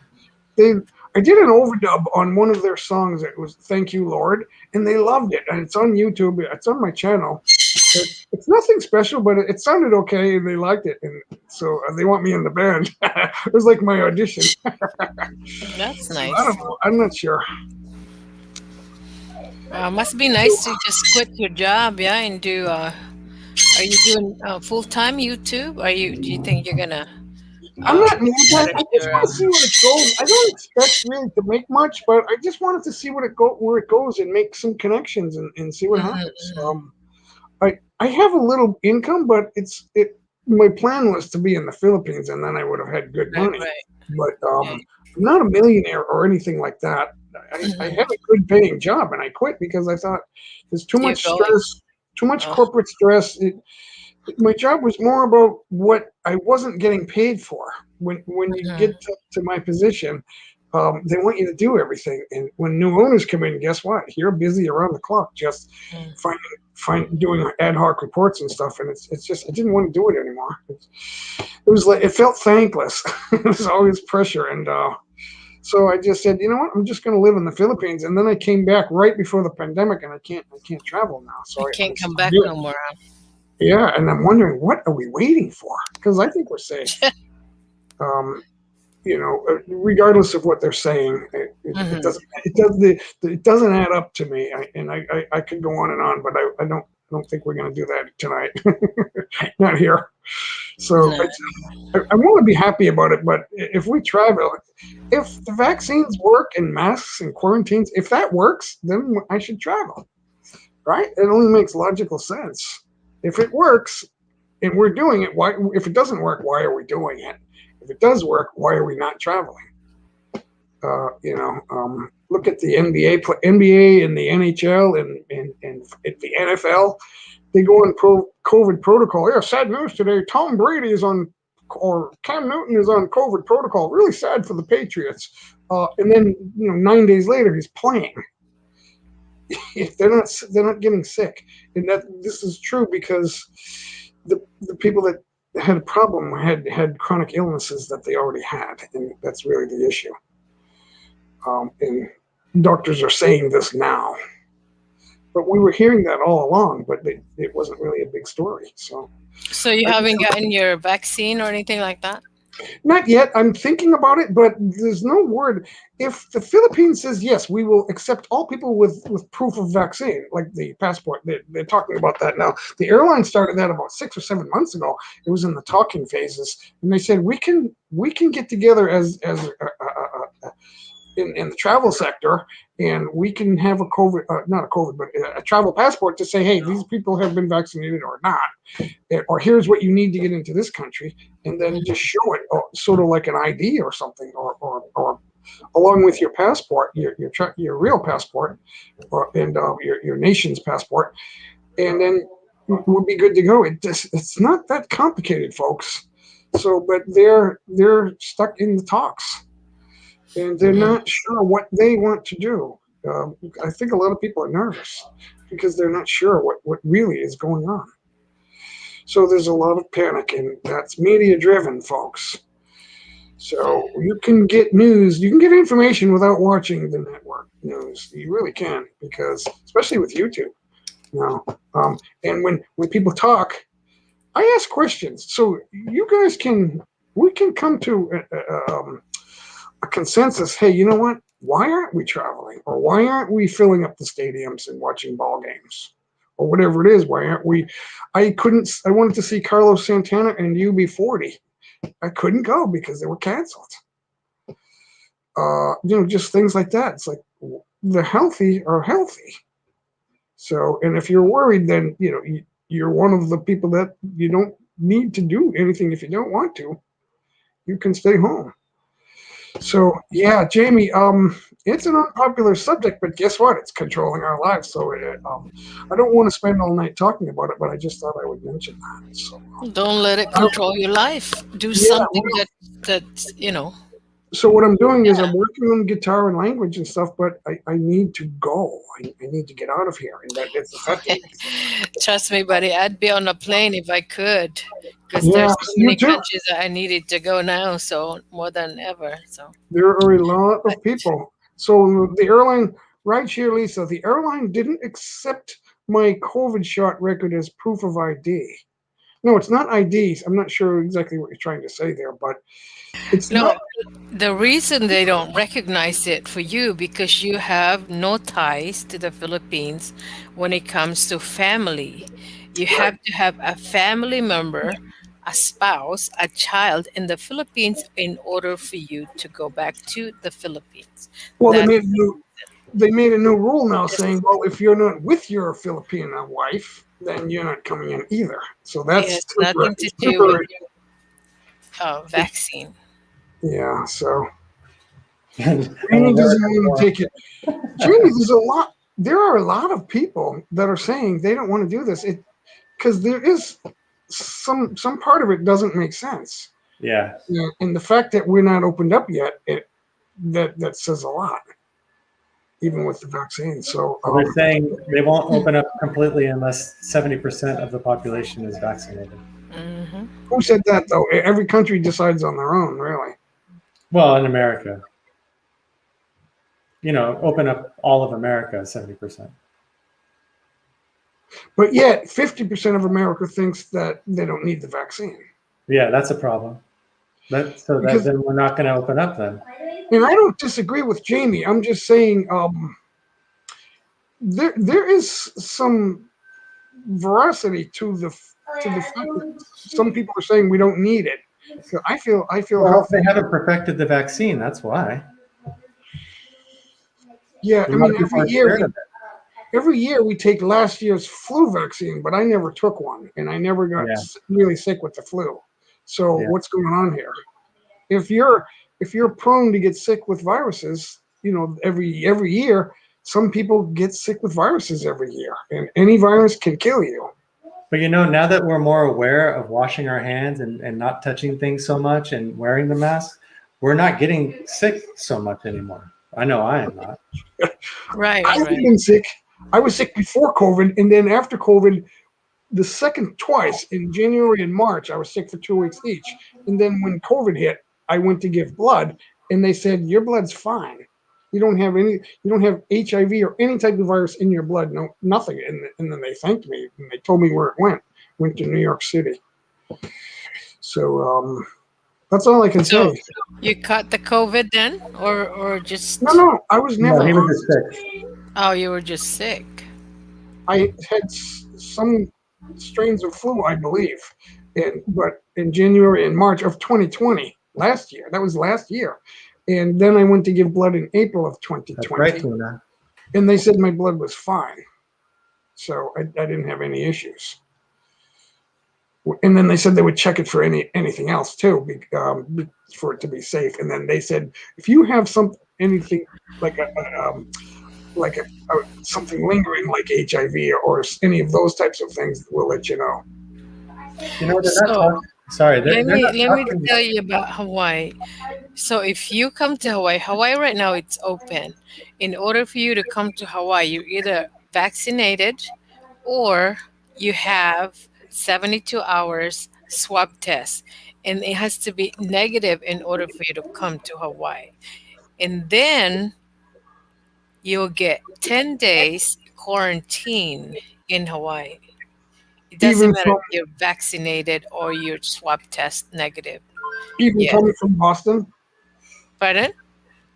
I did an overdub on one of their songs. It was "Thank You, Lord," and they loved it. And it's on YouTube. It's on my channel. It's nothing special, but it sounded okay, and they liked it. And so they want me in the band. It was like my audition. That's So I nice. don't know. I'm not sure. Must be nice to just quit your job, yeah, and do. Are you doing full time YouTube? Do you think you're gonna I'm not new to that. manage I just your? want to see where it goes. I don't expect really to make much, but I just wanted to see where it goes and make some connections and see what happens. I have a little income, but my plan was to be in the Philippines, and then I would have had good Right, money. right. But Yeah. I'm not a millionaire or anything like that. I had a good paying job, and I quit because I thought there's too You're much going. stress, too much Oh. corporate stress. My job was more about what I wasn't getting paid for. When you get to my position, they want you to do everything, and when new owners come in, guess what? You're busy around the clock, just doing ad hoc reports and stuff. And it's just I didn't want to do it anymore. It was like it felt thankless. It was always pressure, and so I just said, you know what? I'm just going to live in the Philippines. And then I came back right before the pandemic, and I can't travel now. So You I can't come back did. no more. Huh? Yeah, and I'm wondering what are we waiting for? Because I think we're safe. Regardless of what they're saying, it doesn't add up to me. I could go on, but I don't think we're going to do that tonight. Not here. So No. I want to be happy about it, but if we travel, if the vaccines work and masks and quarantines, if that works, then I should travel, right? It only makes logical sense. If it works and we're doing it, why? If it doesn't work, why are we doing it? If it does work, why are we not traveling? Look at the NBA and the NHL and the NFL. They go on COVID protocol. Yeah, sad news today. Tom Brady or Cam Newton is on COVID protocol. Really sad for the Patriots. And then 9 days later, he's playing. If they're not getting sick, and that this is true because the people that had a problem had chronic illnesses that they already had, and that's really the issue. And doctors are saying this now, but we were hearing that all along, but it wasn't really a big story. So You haven't gotten your vaccine or anything like that? Not yet. I'm thinking about it, but there's no word. If the Philippines says yes, we will accept all people with proof of vaccine, like the passport. They're talking about that now. The airline started that about 6 or 7 months ago. It was in the talking phases, and they said we can get together as in the travel sector, and we can have a COVID, not a COVID, but a travel passport to say, hey, these people have been vaccinated or not, or here's what you need to get into this country, and then just show it, sort of like an ID or something, or along with your passport, your real passport, and your nation's passport, and then we'll be good to go. It's not that complicated, folks. So, but they're stuck in the talks, and they're not sure what they want to do. I think a lot of people are nervous. because they're not sure what really is going on. So there's a lot of panic, and that's media driven, folks. So you can get news, you can get information without watching the network news. You really can, because especially with YouTube now. And when people talk, I ask questions. So you guys we can come to a consensus. Hey, you know what? Why aren't we traveling? Or why aren't we filling up the stadiums and watching ball games? Or whatever it is, why aren't we? I wanted to see Carlos Santana and UB40. I couldn't go because they were canceled. Just things like that. It's like the healthy are healthy. So, and if you're worried, then, you're one of the people that you don't need to do anything if you don't want to. You can stay home. So, yeah, Jamie, it's an unpopular subject, but guess what? It's controlling our lives. So I don't want to spend all night talking about it, but I just thought I would mention that. So, Don't let it control your life. Do something that's So what I'm doing is I'm working on guitar and language and stuff, but I need to go. I need to get out of here, and it's affecting me. Trust me, buddy. I'd be on a plane if I could, because there's so many countries that I needed to go now, so more than ever. So there are a lot of people. So the airline, right here, Lisa, the airline didn't accept my COVID shot record as proof of ID. No, it's not IDs. I'm not sure exactly what you're trying to say there, but it's not. The reason they don't recognize it for you because you have no ties to the Philippines when it comes to family. You have to have a family member, a spouse, a child in the Philippines in order for you to go back to the Philippines. Well, they made a new rule now saying, well, if you're not with your Filipina wife, then you're not coming in either. So that's it has nothing to do with your vaccine. Yeah, so Jamie doesn't want to take it. Jamie, there are a lot of people that are saying they don't want to do this because there is some part of it doesn't make sense. Yeah. And the fact that we're not opened up yet, that says a lot, even with the vaccine. So they're saying they won't open up completely unless 70% of the population is vaccinated. Mm-hmm. Who said that, though? Every country decides on their own, really. Well, in America, open up all of America, 70%. But yet, 50% of America thinks that they don't need the vaccine. Yeah, that's a problem. Then we're not going to open up then. And I don't disagree with Jamie. I'm just saying there is some veracity to the fact that some people are saying we don't need it. So I feel. Well, they haven't perfected the vaccine. That's why. Yeah, I mean, every year we take last year's flu vaccine, but I never took one, and I never got really sick with the flu. So what's going on here? If you're prone to get sick with viruses, every year, some people get sick with viruses every year, and any virus can kill you. But now that we're more aware of washing our hands and not touching things so much and wearing the mask, we're not getting sick so much anymore. I know I am not. Right. I've been sick. I was sick before COVID, and then after COVID, the second twice in January and March, I was sick for 2 weeks each. And then when COVID hit, I went to give blood, and they said, your blood's fine. You don't have HIV or any type of virus in your blood, no, nothing. And then they thanked me, and they told me where it went to New York City. So that's all I can say. You caught the COVID then, or just? No, I was never. No, he was just sick. Oh, you were just sick. I had some strains of flu, I believe, but in January and March of 2020, last year. That was last year. And then I went to give blood in April of 2020. That's right, Tuna. And they said my blood was fine. So I didn't have any issues. And then they said they would check it for anything else too, for it to be safe. And then they said, if you have anything like something lingering like HIV or any of those types of things, we'll let you know. Let me tell you about Hawaii. So if you come to Hawaii right now it's open. In order for you to come to Hawaii, you either vaccinated or you have 72 hours swab test, and it has to be negative in order for you to come to Hawaii. And then you'll get 10 days quarantine in Hawaii. It doesn't Even matter from if you're vaccinated or you're swab test negative. even Yes. coming from Boston, Pardon?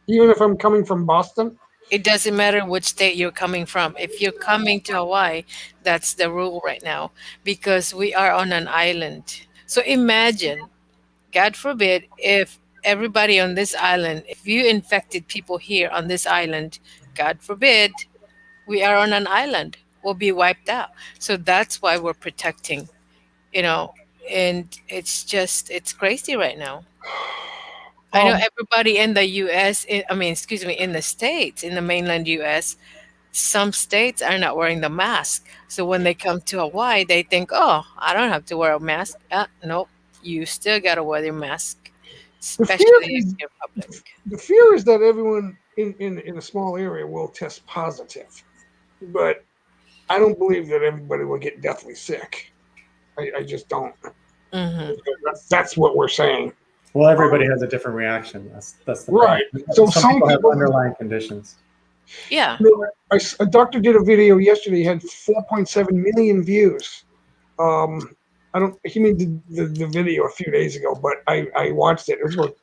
even if I'm coming from Boston. It doesn't matter which state you're coming from. If you're coming to Hawaii, that's the rule right now because we are on an island. So imagine, God forbid, if everybody on this island, if you infected people here on this island, God forbid, we are on an island, we'll be wiped out. So that's why we're protecting, you know, and it's just, it's crazy right now. I know Um, everybody in the US, I mean, excuse me, in the States, in the mainland US, some states are not wearing the mask. So when they come to Hawaii, they think, oh, I don't have to wear a mask. Nope, you still got to wear your mask, the fear especially if is you're public. the fear is that everyone in a small area will test positive, but I don't believe that everybody will get deathly sick. I just don't. Hmm. That's what we're saying. Well, everybody has a different reaction. That's the Right. problem. So Some some people have people, underlying conditions. Yeah. a doctor did a video yesterday, had 4.7 million views. I don't. He made the video a few days ago, but I watched it. It was about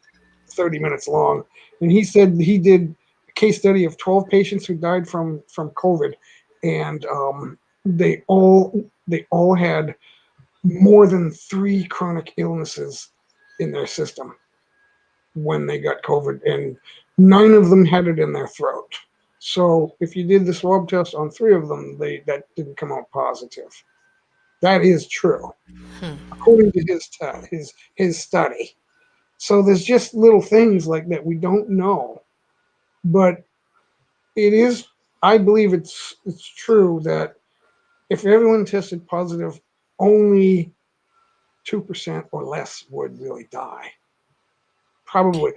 30 minutes long, and he said he did a case study of 12 patients who died from COVID, and they all had more than 3 chronic illnesses in their system when they got COVID, and 9 of them had it in their throat. So if you did the swab test on 3 of them, that didn't come out positive. That is true, Hmm. according to his study. So there's just little things like that we don't know, but it is. I believe it's true that if everyone tested positive, only 2% or less would really die. Probably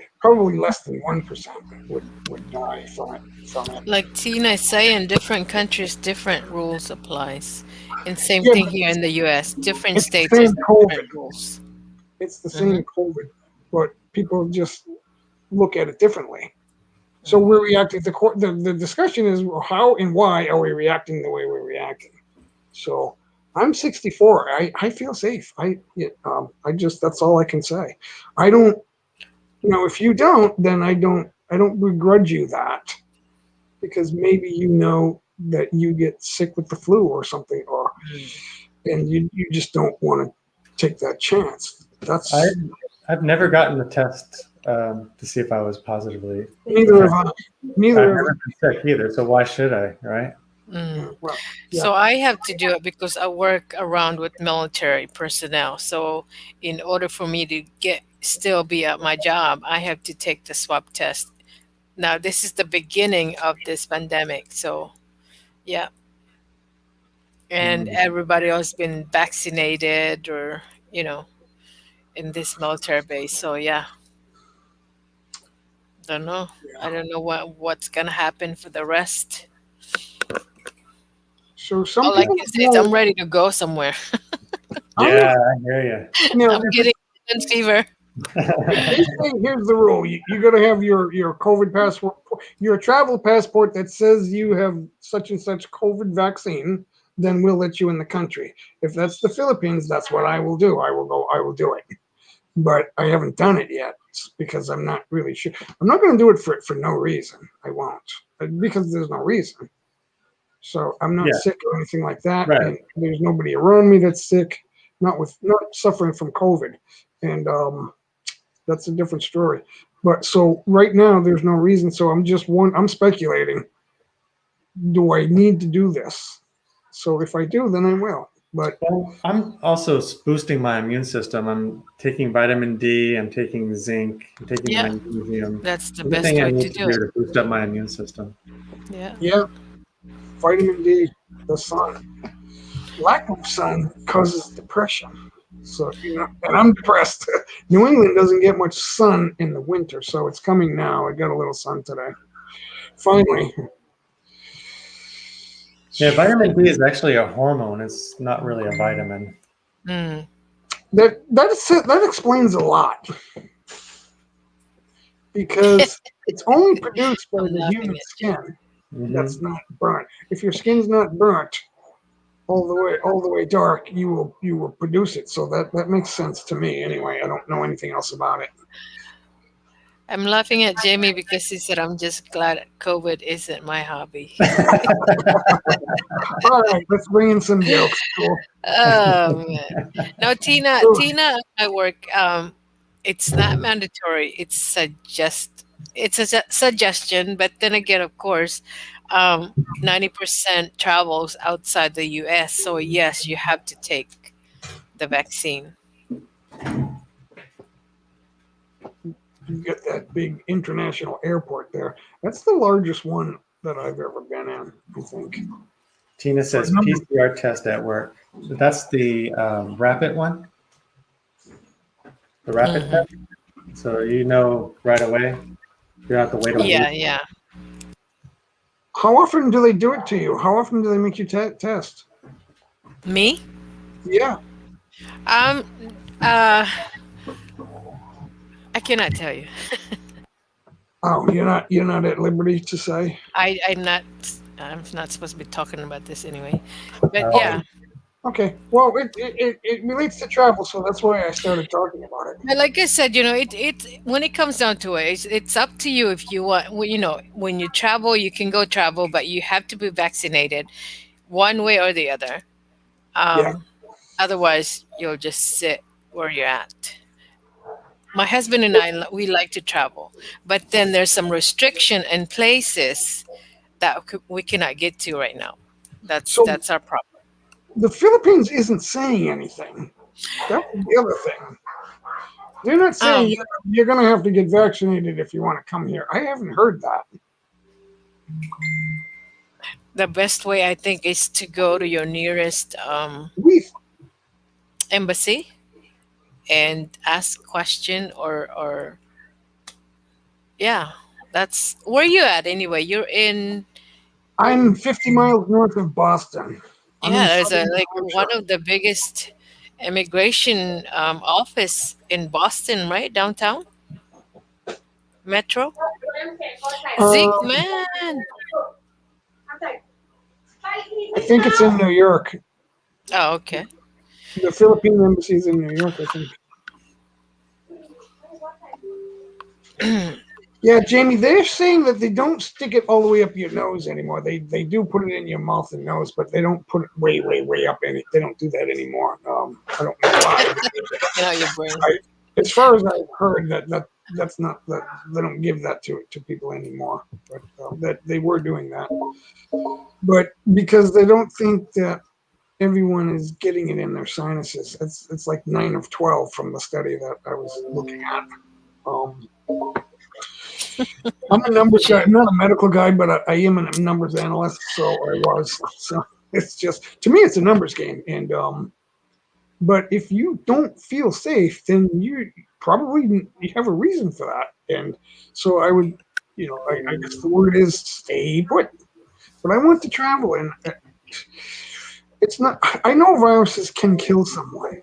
less than 1% would die from it. Like Tina is saying, different countries, different rules applies. And same Yeah, thing but here in the US. Different it's the states same has COVID. different rules. It's the Hmm. same COVID, but people just look at it differently. So Hmm. we're reacting. The discussion is how and why are we reacting the way we're reacting. So I'm 64. I feel safe. I just that's all I can say. I don't. If you don't, then I don't begrudge you that because maybe that you get sick with the flu or something, and you just don't want to take that chance. That's I've never gotten the test to see if I was positively neither have infected. I. I've Neither have never been sick either, so why should I, right? Mm. well, yeah. So I have to do it because I work around with military personnel. So in order for me to still be at my job, I have to take the swab test. Now this is the beginning of this pandemic. So yeah, and everybody else been vaccinated or in this military base. So yeah, don't know. I don't know what's gonna happen for the rest. So some All I people can say is I'm ready to go somewhere. I'm Yeah, I hear I'm getting fever. they you. say here's the rule: you got to have your COVID passport, your travel passport that says you have such and such COVID vaccine. Then we'll let you in the country. If that's the Philippines, that's what I will do. I will go. I will do it. But I haven't done it yet because I'm not really sure. I'm not going to do it for no reason. I won't because there's no reason. So I'm not Yeah, sick or anything like that, right. and there's nobody around me that's sick, not suffering from COVID, and that's a different story. But so right now there's no reason. So I'm speculating. Do I need to do this? So if I do, then I will. But Well, I'm also boosting my immune system. I'm taking vitamin D, I'm taking zinc, I'm taking Yeah, magnesium, that's the best everything I way to need to do do it. to boost up my immune system. Yeah. yeah, vitamin D, the sun, lack of sun causes depression. So and I'm depressed. New England doesn't get much sun in the winter, so it's coming now. I got a little sun today, finally. Yeah, vitamin D is actually a hormone. It's not really a vitamin. Mm. That explains a lot because it's only produced by I'm the laughing human at you. skin Hmm. that's not burnt. If your skin's not burnt all the way dark, you will produce it. So that makes sense to me anyway. I don't know anything else about it. I'm laughing at Jamie because he said, I'm just glad COVID isn't my hobby. All right, let's bring in some jokes. Cool. Oh, man. No, Tina, Cool. Tina, at work, it's not mandatory. It's a suggestion, but then again, of course, 90% travels outside the US. So yes, you have to take the vaccine. You get that big international airport there. That's the largest one that I've ever been in, I think. Tina says PCR test at work. That's the rapid one. The rapid Mhm. test. So you know right away. You don't have to wait a week. Yeah, yeah. How often do they do it to you? How often do they make you test? Me? Yeah. Um, uh, I cannot tell you. Oh, you're not at liberty to say. I'm not supposed to be talking about this anyway. But Oh, yeah. Okay. Well, it relates to travel, so that's why I started talking about it. But like I said, it when it comes down to it, it's up to you if you want. Well, when you travel, you can go travel, but you have to be vaccinated, one way or the other. Yeah. Otherwise, you'll just sit where you're at. My husband and I, we like to travel, but then there's some restriction in places that we cannot get to right now. So That's our problem. the Philippines isn't saying anything. That's the other thing. They're not saying you're going to have to get vaccinated if you want to come here. I haven't heard that. The best way I think is to go to your nearest We embassy and ask question or yeah, that's where you at anyway. You're in I'm 50 miles north of Boston. I'm in yeah. There's a southern like New one Hampshire. of the biggest immigration office in Boston, right downtown Metro. Zeke, Um, man. I think it's in New York. Oh, okay. The Philippine embassy is in New York, I think. Yeah, Jamie, they're saying that they don't stick it all the way up your nose anymore. They do put it in your mouth and nose, but they don't put it way, way, way up in it. They don't do that anymore. I don't know why. Your brain. As far as I've heard, that's not that they don't give that to people anymore. But that they were doing that, but because they don't think that everyone is getting it in their sinuses. It's like 9 of 12 from the study that I was looking at. I'm a numbers guy. I'm not a medical guy, but I am a numbers analyst, so I was. So it's just, to me, it's a numbers game. And but if you don't feel safe, then you have a reason for that. And so I would, I guess the word is stay put. But I want to travel, and it's not. I know viruses can kill someone,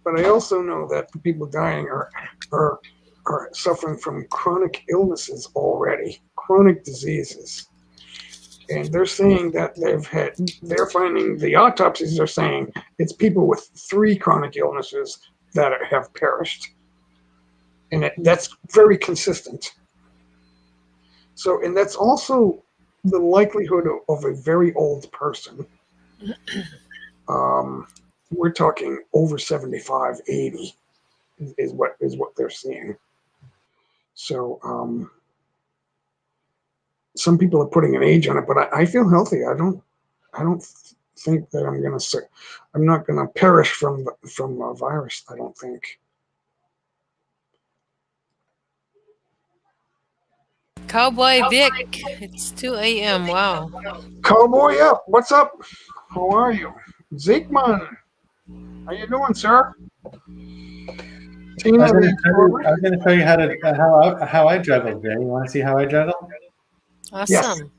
but I also know that the people dying are suffering from chronic illnesses already, chronic diseases. And they're saying that they're finding, the autopsies are saying it's people with 3 chronic illnesses that have perished. And that's very consistent. So, and that's also the likelihood of a very old person. We're talking over 75, 80 is what they're seeing. So, some people are putting an age on it, but I feel healthy. I don't think that I'm not gonna perish from a virus. I don't think. Cowboy Vic. It's 2 a.m. Wow. Cowboy up. What's up? How are you? Zekeman. How you doing, sir? Tina, I was going to tell you how I juggle, Jay. You want to see how I juggle? yes. Awesome.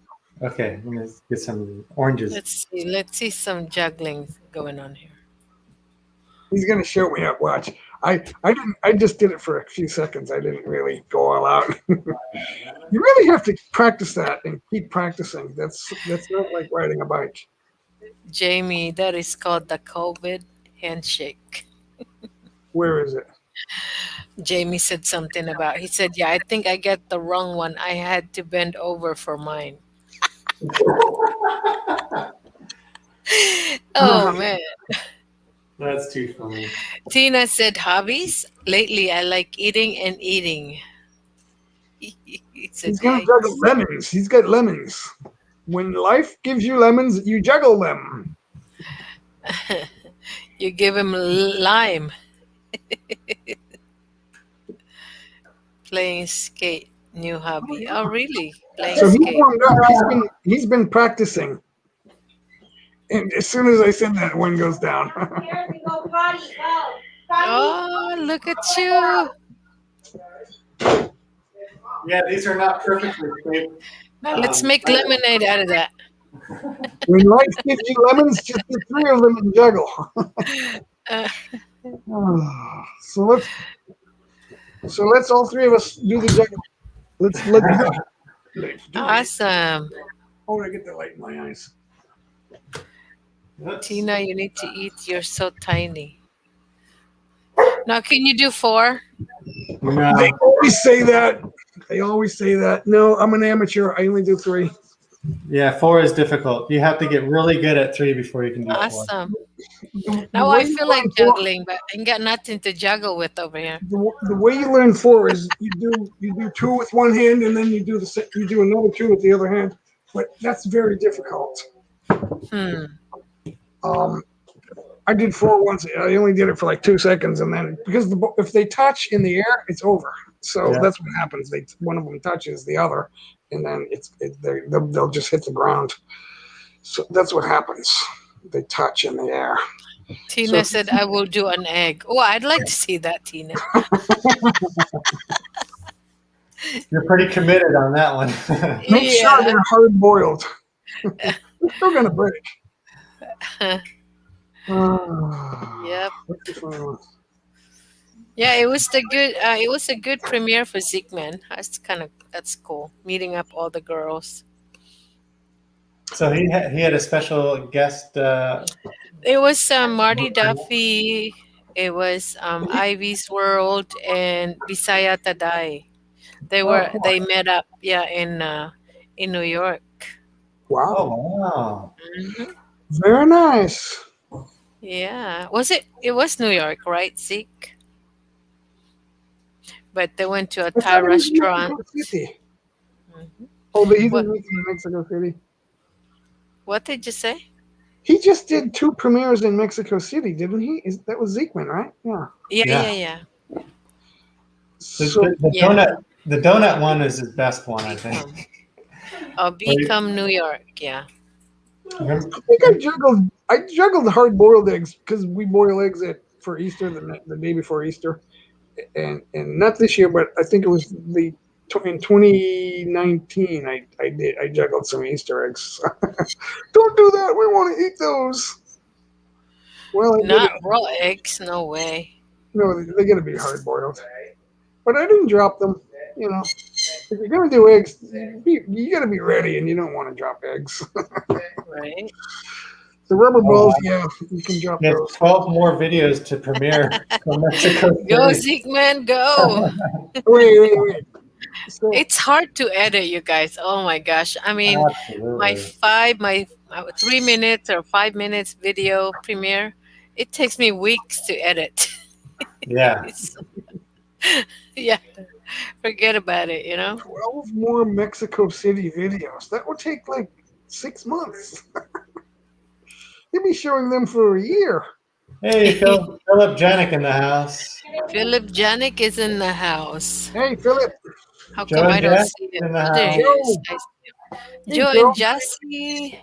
Okay, let me get some oranges. Let's see. Let's see some juggling going on here. He's gonna show me up. Watch. I didn't. I just did it for a few seconds. I didn't really go all out. You really have to practice that and keep practicing. That's not like riding a bike. Jamie, that is called the COVID handshake. Where is it? Jamie said something about, he said, yeah, I think I get the wrong one. I had to bend over for mine. Oh, man. That's too funny. Tina said, hobbies? Lately, I like eating and eating. He said, He's gonna yikes. juggle lemons. He's got lemons. When life gives you lemons, you juggle them. You give him lime. Playing skate, new hobby. Oh, really? Playing So he skate. warmed up. He's been practicing. And as soon as I said that, one goes down. Here we go, potty, go. Oh, look at you. Yeah, these are not perfectly shaped. Now let's make lemonade out of that. When life gives you lemons, just get 3 of them and juggle. So let's all 3 of us do the juggle. Let's Awesome. Oh, I get the light in my eyes. Tina, you need to eat. You're so tiny. Now, can you do 4? No. They always say that. They always say that. No, I'm an amateur. I only do 3. Yeah, 4 is difficult. You have to get really good at 3 before you can do 4. Awesome. Now I feel like juggling, but I ain't got nothing to juggle with over here. The way you learn 4 is you do 2 with one hand and then you do another 2 with the other hand. But that's very difficult. I did 4 once. I only did it for like 2 seconds, and then because if they touch in the air, it's over. So that's what happens. One of them touches the other, and then they'll just hit the ground. So that's what happens. They touch in the air. Tina said, I will do an egg. Oh, I'd like to see that, Tina. You're pretty committed on that one. Make sure they're hard boiled. They're still gonna break. Yep. Yeah, it was a good premiere for Zeke, man. That's cool. Meeting up all the girls. So he had a special guest. It was Marty Duffy. It was Ivy's World and Bisaya Taday. They met up, in New York. Wow. Oh wow. Mm-hmm. Very nice. Yeah. It was New York, right, Zeke? But they went to a Thai restaurant. City. Mhm. Oh, but he didn't meet in Mexico City. What did you say? He just did 2 premieres in Mexico City, didn't he? That was Zekeman, right? Yeah. Yeah. The donut one is his best one, I think. Become New York, yeah. I think I juggled hard boiled eggs because we boil eggs for Easter the day before Easter, and not this year, but I think it was in 2019. I juggled some Easter eggs. Don't do that. We want to eat those. Well, Not raw eggs, no way. No, they got to be hard boiled. But I didn't drop them. You know, if you're gonna do eggs, you got to be ready, and you don't want to drop eggs. Right. The rubber balls, you can drop There's those. 12 more videos to premiere from Mexico City. Go, Zeke, man, go. Wait. So, It's hard to edit, you guys. Oh my gosh. I mean, my Absolutely. 3 minutes or 5 minutes video premiere, it takes me weeks to edit. Yeah. Yeah. Forget about it, 12 more Mexico City videos. That would take like 6 months. You'd be showing them for a year. Hey, Philip Janik in the house. Philip Janik is in the house. Hey, Philip. How Joe come I and don't Jess see it? in the Oh, there he house. is. I see him. Hey, Joe Joe. and Jessie.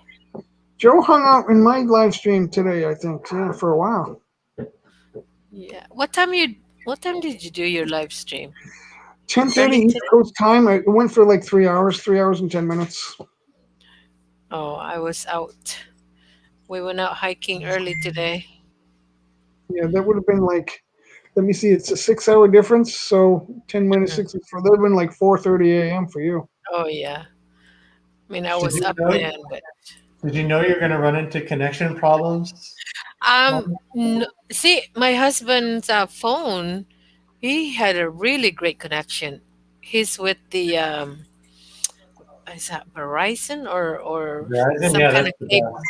Joe hung out in my live stream today, I think, for a while. Yeah. What time did you do your live stream? 10:30 East Coast time. It went for like 3 hours, 3 hours and 10 minutes. Oh, I was out. We went out hiking early today. Yeah, that would have been like. Let me see. It's a 6 hour difference, so 10 - 6 is for. That would have been like 4:30 a.m. for you. Oh yeah. I mean, I Did was you up know? then, but Did you know you're going to run into connection problems? see, my husband's phone, he had a really great connection. He's with the is that Verizon or Verizon, some yeah, kind that's of the cable. best.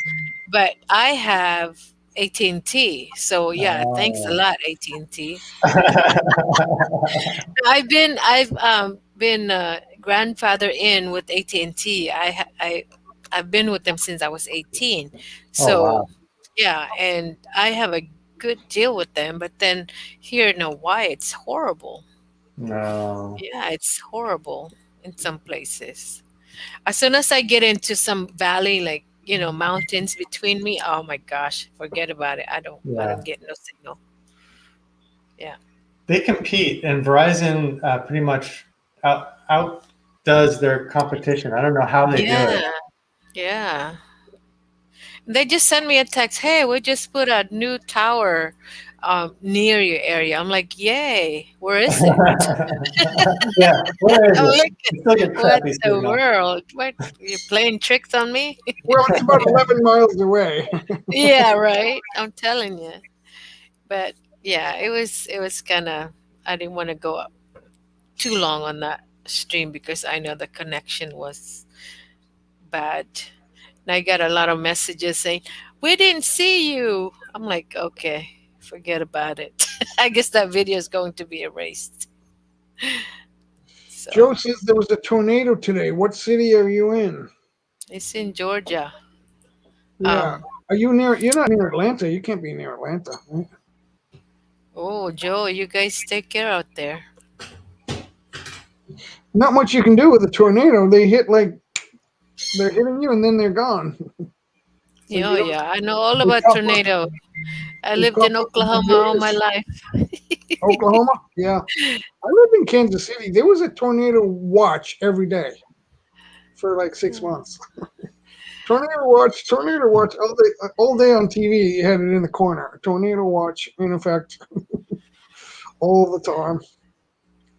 But I have AT&T. So yeah, thanks a Oh. lot, AT&T. I've been grandfather in with AT&T. I've been with them since I was 18. Oh So wow. yeah, and I have a good deal with them. But then here in Hawaii, it's horrible. No. Yeah, it's horrible in some places. As soon as I get into some valley, like mountains between me, oh my gosh, forget about it. I Yeah. don't get no signal. Yeah. They compete, and Verizon pretty much outdoes their competition. I don't know how they do it. Yeah. Yeah. They just sent me a text. Hey, we just put a new tower near your area. I'm like, yay. Where is it? Yeah, where is I'm it? like, You still get what crappy the signal. world? What you playing tricks on me? Well, it's about 11 miles away. Yeah, right. I'm telling you. But yeah, it was kind of. I didn't want to go up too long on that stream because I know the connection was bad. And I got a lot of messages saying, "We didn't see you." I'm like, "Okay, forget about it." I guess that video is going to be erased. So, Joe says there was a tornado today. What city are you in? it's in Georgia. Yeah. Um, Are you near? You're not near Atlanta. You can't be near Atlanta. Right? oh, Joe, you guys take care out there. Not much you can do with a tornado. They hit like they're hitting you and then they're gone. So Yeah, you don't. yeah, I know all They about pop up. tornado. I They lived pop in up in Oklahoma all my Honduras, life. Oklahoma. Yeah. I lived in Kansas City. There was a tornado watch every day for like 6 months. Tornado watch all day on TV. You had it in the corner. Tornado watch in effect all the time,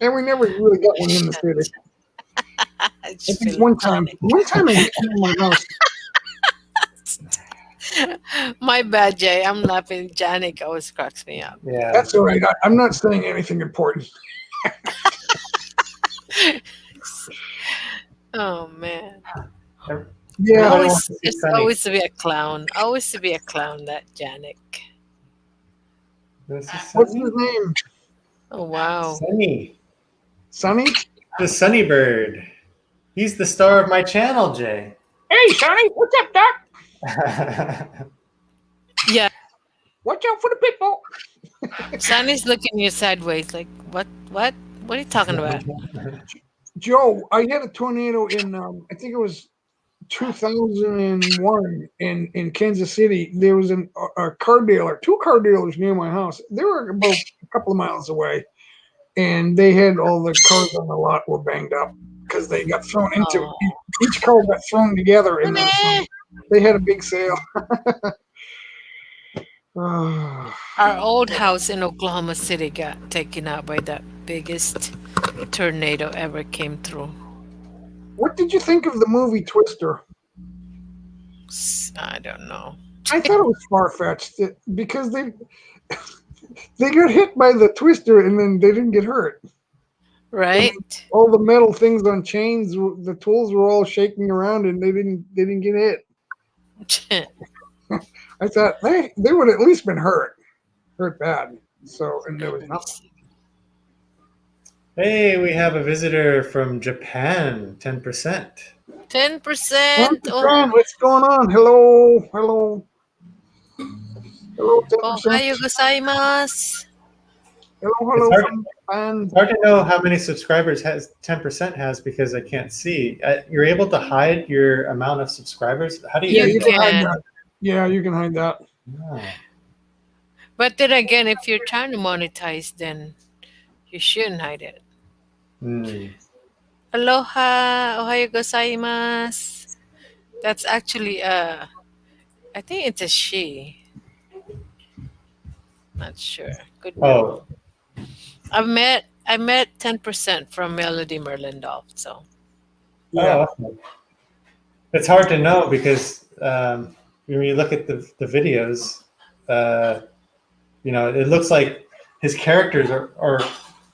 and we never really got one in the city. I I just think feel Janet. one time it hit my house. My bad, Jay. I'm laughing. Janet always cracks me up. Yeah. That's all right. I'm not saying anything important. Oh man. Yeah, Everybody wants Always to see it's Sunny. always to be a clown. Always to be a clown, that Janet. This is what's Sunny. his name? Oh wow. Sunny. Sonny? The Sunny Bird. He's the star of my channel, Jay. Hey, Sonny, what's up, Doc? Yeah. Watch out for the pitbull. Sonny's looking you sideways like what? What? What are you talking about? Joe, I had a tornado in, I think it was 2001 in Kansas City. There was a car dealer, two car dealers near my house. They were about a couple of miles away, and they had all the cars on the lot were banged up because they got thrown into Oh. each car got thrown together, and then they had a big sale. Our old house in Oklahoma City got taken out by that biggest tornado ever came through. What did you think of the movie Twister? I don't know. I thought it was far fetched because they got hit by the twister and then they didn't get hurt. Right? All the metal things on chains, the tools were all shaking around and they didn't get hit. I thought they would at least been hurt bad. So and there was nothing. Hey, we have a visitor from Japan, 10%. 10%. Oh, What's going on? Hello, 10%. ohayo gozaimasu. Hello It's from Japan. It's hard to know how many subscribers 10% has because I can't see. You're able to hide your amount of subscribers. How do you do You that? hide can. that. Yeah, you can hide that. Oh. But then again, if you're trying to monetize, then you shouldn't hide it. Hmm. Aloha, ohayo gozaimasu. That's actually I think it's a she. Not sure. Could be wrong. Oh, I met 10% from Melody Merlindolf. So Yeah. okay. It's hard to know because when you look at the videos, uh, it looks like his characters are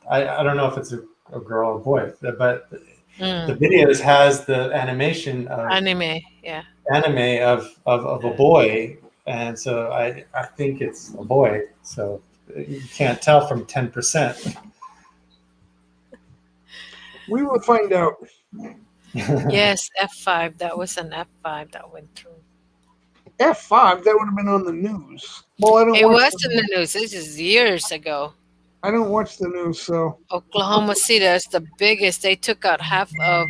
I don't know if it's a girl or boy, but the videos has the animation of anime, yeah. anime of a boy, and so I think it's a boy. So you can't tell from 10%. We will find out. Yes, F5. That was an F5 that went through. F5, that would have been on the news. Well, I don't It watch was the in the news. This is years ago. I don't watch the news, so Oklahoma City is the biggest. They took out half of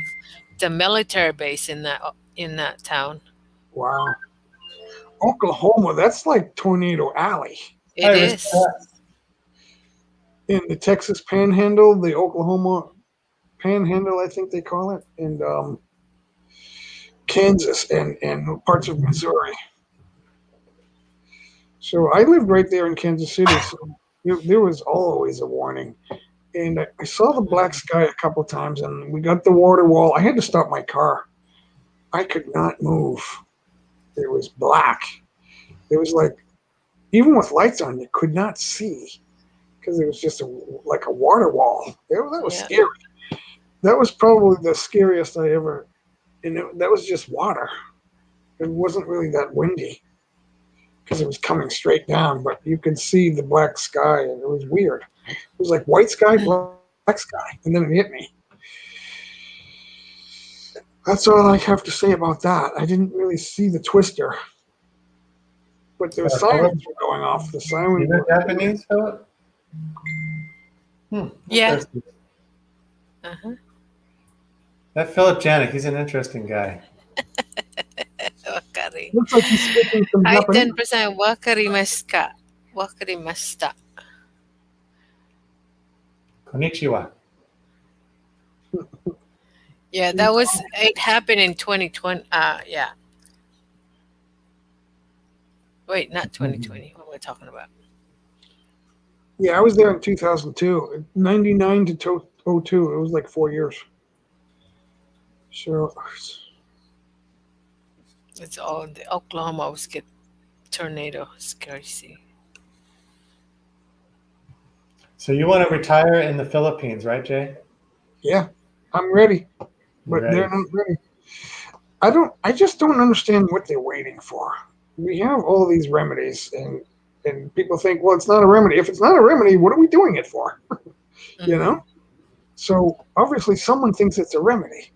the military base in that town. wow. Oklahoma, that's like Tornado Alley. It I is. In the Texas Panhandle, the Oklahoma Panhandle, I think they call it, and Kansas and parts of Missouri. So I lived right there in Kansas City, so there was always a warning. And I saw the black sky a couple times, and we got the water wall. I had to stop my car. I could not move. It was black. It was like, even with lights on, you could not see because it was just like a water wall. That was Yeah. scary. That was probably the scariest I ever. And that was just water. It wasn't really that windy because it was coming straight down, but you could see the black sky, and it was weird. It was like white sky, black sky, and then it hit me. That's all I have to say about that. I didn't really see the twister, but the sirens were going off. The You sirens know were Japanese, Philip? Yeah. Interesting. Uh-huh. That Philip Janik, he's an interesting guy. Wakari. looks like he's speaking some Hi, Japanese. 10%. Wakarimasu. Wakarimashita. Konnichiwa. Yeah, it happened in 2020. Yeah. Wait, not 2020. What am I talking about? Yeah, I was there in 2002, 99 to 02. It was like 4 years. So It's all the Oklahoma was get tornado. It's crazy. So you want to retire in the Philippines, right, Jay? yeah, I'm ready, but Ready. they're not ready. I just don't understand what they're waiting for. We have all these remedies, and people think, well, it's not a remedy. If it's not a remedy, what are we doing it for? You know? So obviously someone thinks it's a remedy.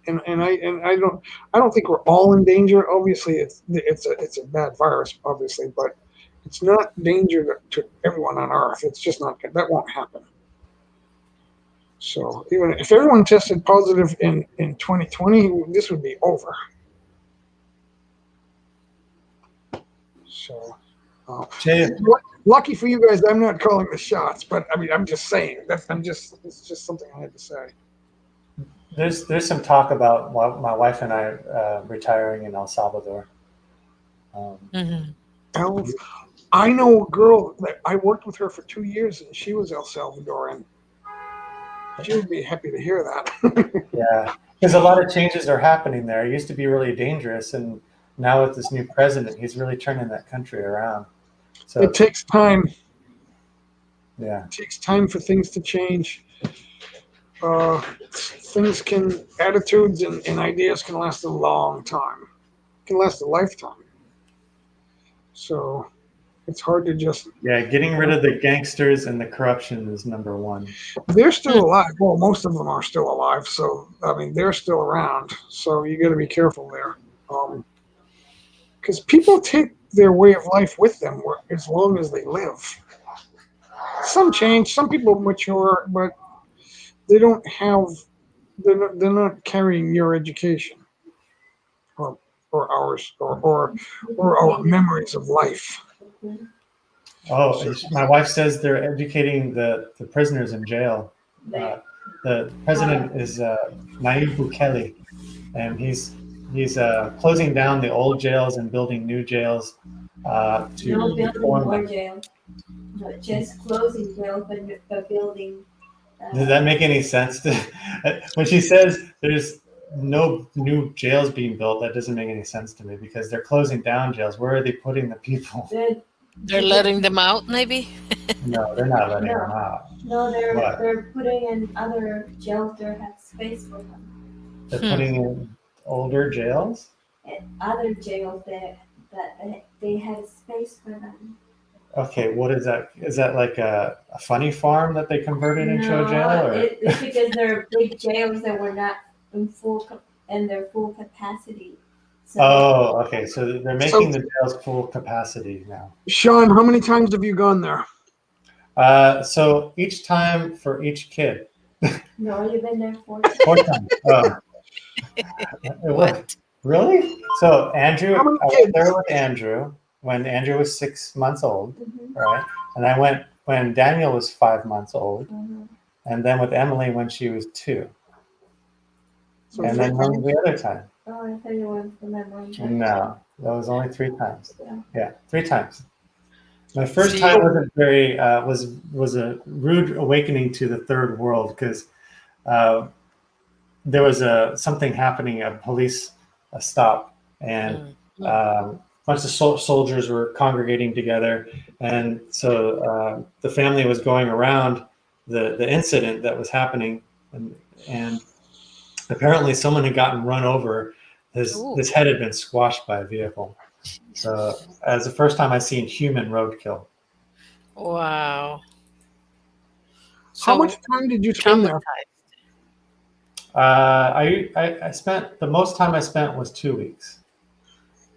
And I don't think we're all in danger. Obviously it's a bad virus, obviously, but it's not danger to everyone on Earth. It's just not, that won't happen. So even if everyone tested positive in 2020, this would be over. So, Jay, lucky for you guys, I'm not calling the shots, but I mean, I'm just saying it's just something I had to say. there's some talk about my wife and I retiring in El Salvador. I know a girl that I worked with her for 2 years, and she was El Salvadoran. She would be happy to hear that. Yeah, because a lot of changes are happening there. It used to be really dangerous, and now with this new president, he's really turning that country around. So It takes time. yeah, It takes time for things to change. Attitudes and ideas can last a long time. It can last a lifetime. So it's hard to just. getting rid of the gangsters and the corruption is number one. They're still alive. Well, most of them are still alive. So I mean, they're still around. So you got to be careful there, because people take their way of life with them as long as they live. Some change. Some people mature, but they don't have. They're not carrying your education, or ours, or our memories of life. Oh, my wife says they're educating the prisoners in jail. The president is Nayib Bukele, and he's he's closing down the old jails and building new jails No to building reform more them. jail. Not just closing jail, but building. Does that make any sense? When she says there's no new jails being built, that doesn't make any sense to me because they're closing down jails. Where are they putting the people? They're letting them out, maybe? No, they're not letting No. them out. No, What? they're putting in other jails that have space for them. They're putting in older jails? And other jails that they had space for them. Okay, what is that? Is that like a funny farm that they converted into a jail? No, Or? it's because they're big jails that were not in their full capacity. So Oh, okay. So they're making the jails full capacity now. Sean, how many times have you gone there? So each time for each kid. no, you've been there 4 times. Oh. What? Really? So Andrew, How many I went kids? there with Andrew when Andrew was 6 months old, Mhm, right? And I went when Daniel was 5 months old, mhm. and then with Emily when she was 2. So And three then when times? the other time? Oh, I thought you went for my mom. No, that was only 3 times. Yeah. Yeah, 3 times. My first See- time wasn't very was a rude awakening to the third world because there was something happening, a police stop, and a bunch of soldiers were congregating together, and so the family was going around the incident that was happening, and apparently someone had gotten run over. His head had been squashed by a vehicle. So as the first time I seen human roadkill. Wow. How much time did you spend there? I spent the most time I spent was 2 weeks.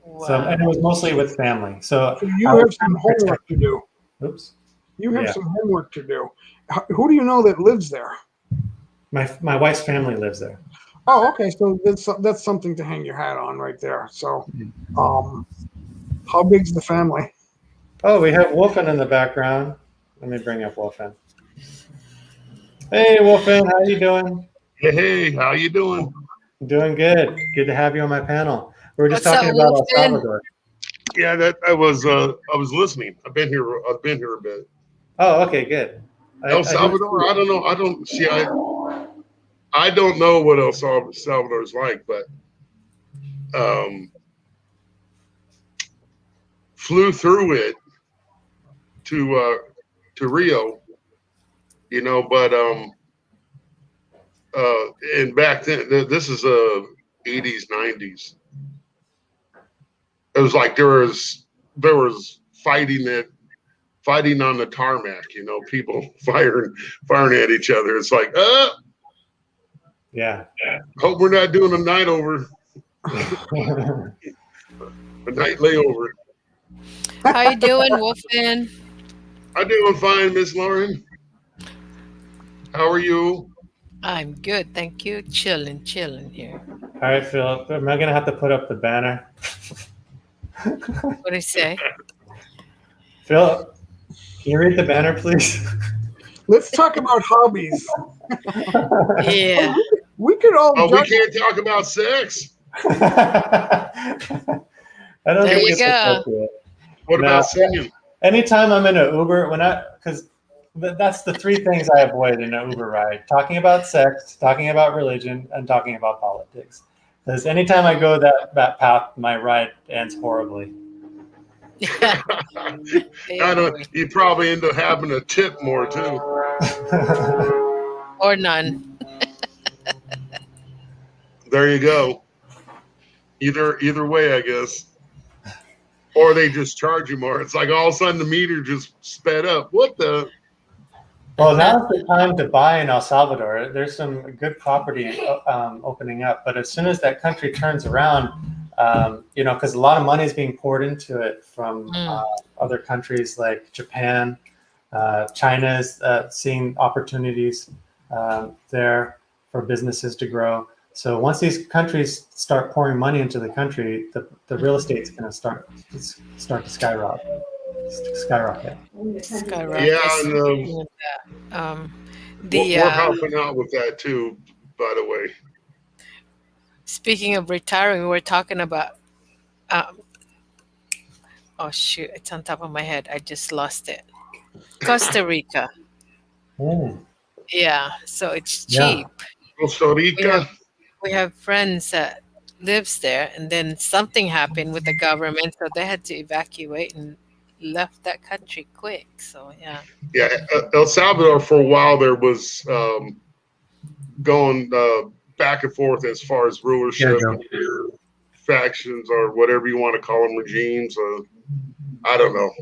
Wow. So and it was mostly with family. So So you I have was some homework to do. Oops. You have Yeah. some homework to do. Who do you know that lives there? My wife's family lives there. Oh, okay. So that's something to hang your hat on right there. So, how big's the family? Oh, we have Wolfen in the background. Let me bring up Wolfen. Hey, Wolfen, how you doing? Hey, how you doing? Doing good. Good to have you on my panel. We were just What's talking up, about El Wolfen? Salvador. Yeah, that I was listening. I've been here a bit. Oh, okay, good. El Salvador, I don't know. I don't know what El Salvador is like, but flew through it to Rio, but and back then this is 80s, 90s. It was like there was fighting on the tarmac, people firing at each other. It's like, Yeah. hope we're not doing a night over, a night layover. How you doing, Wolfen? I'm doing fine, Miss Lauren. How are you? I'm good, thank you. Chilling here. All right, Philip. Am I gonna have to put up the banner? What do you say? Philip, can you read the banner, please? Let's talk about hobbies. Yeah. We could all. Oh, we judge- can't talk about sex. I don't There think you it's go. appropriate. What No. about singing? Anytime I'm in an Uber, because that's the 3 things I avoid in an Uber ride: talking about sex, talking about religion, and talking about politics. Because anytime I go that path, my ride ends horribly. You probably end up having a tip more too. Or none. There you go. Either way, I guess. Or they just charge you more. It's like all of a sudden the meter just sped up. What the? Well, now's the time to buy in El Salvador. There's some good property opening up, but as soon as that country turns around, because a lot of money is being poured into it from other countries like Japan, China is seeing opportunities there for businesses to grow. So once these countries start pouring money into the country, the real estate's going to start to skyrocket. Skyrocket. Yeah, and we're helping out with that too, by the way. Speaking of retiring, we were talking about. Um, oh shoot! It's on top of my head. I just lost it. Costa Rica. Mm, Yeah, so it's yeah. cheap. Costa We have Rica. we have friends that lives there, and then something happened with the government, so they had to evacuate and left that country quick. So yeah. Yeah, El Salvador for a while there was going back and forth as far as Yeah, rulership, Joe. factions, or whatever you want to call them, regimes. I don't know.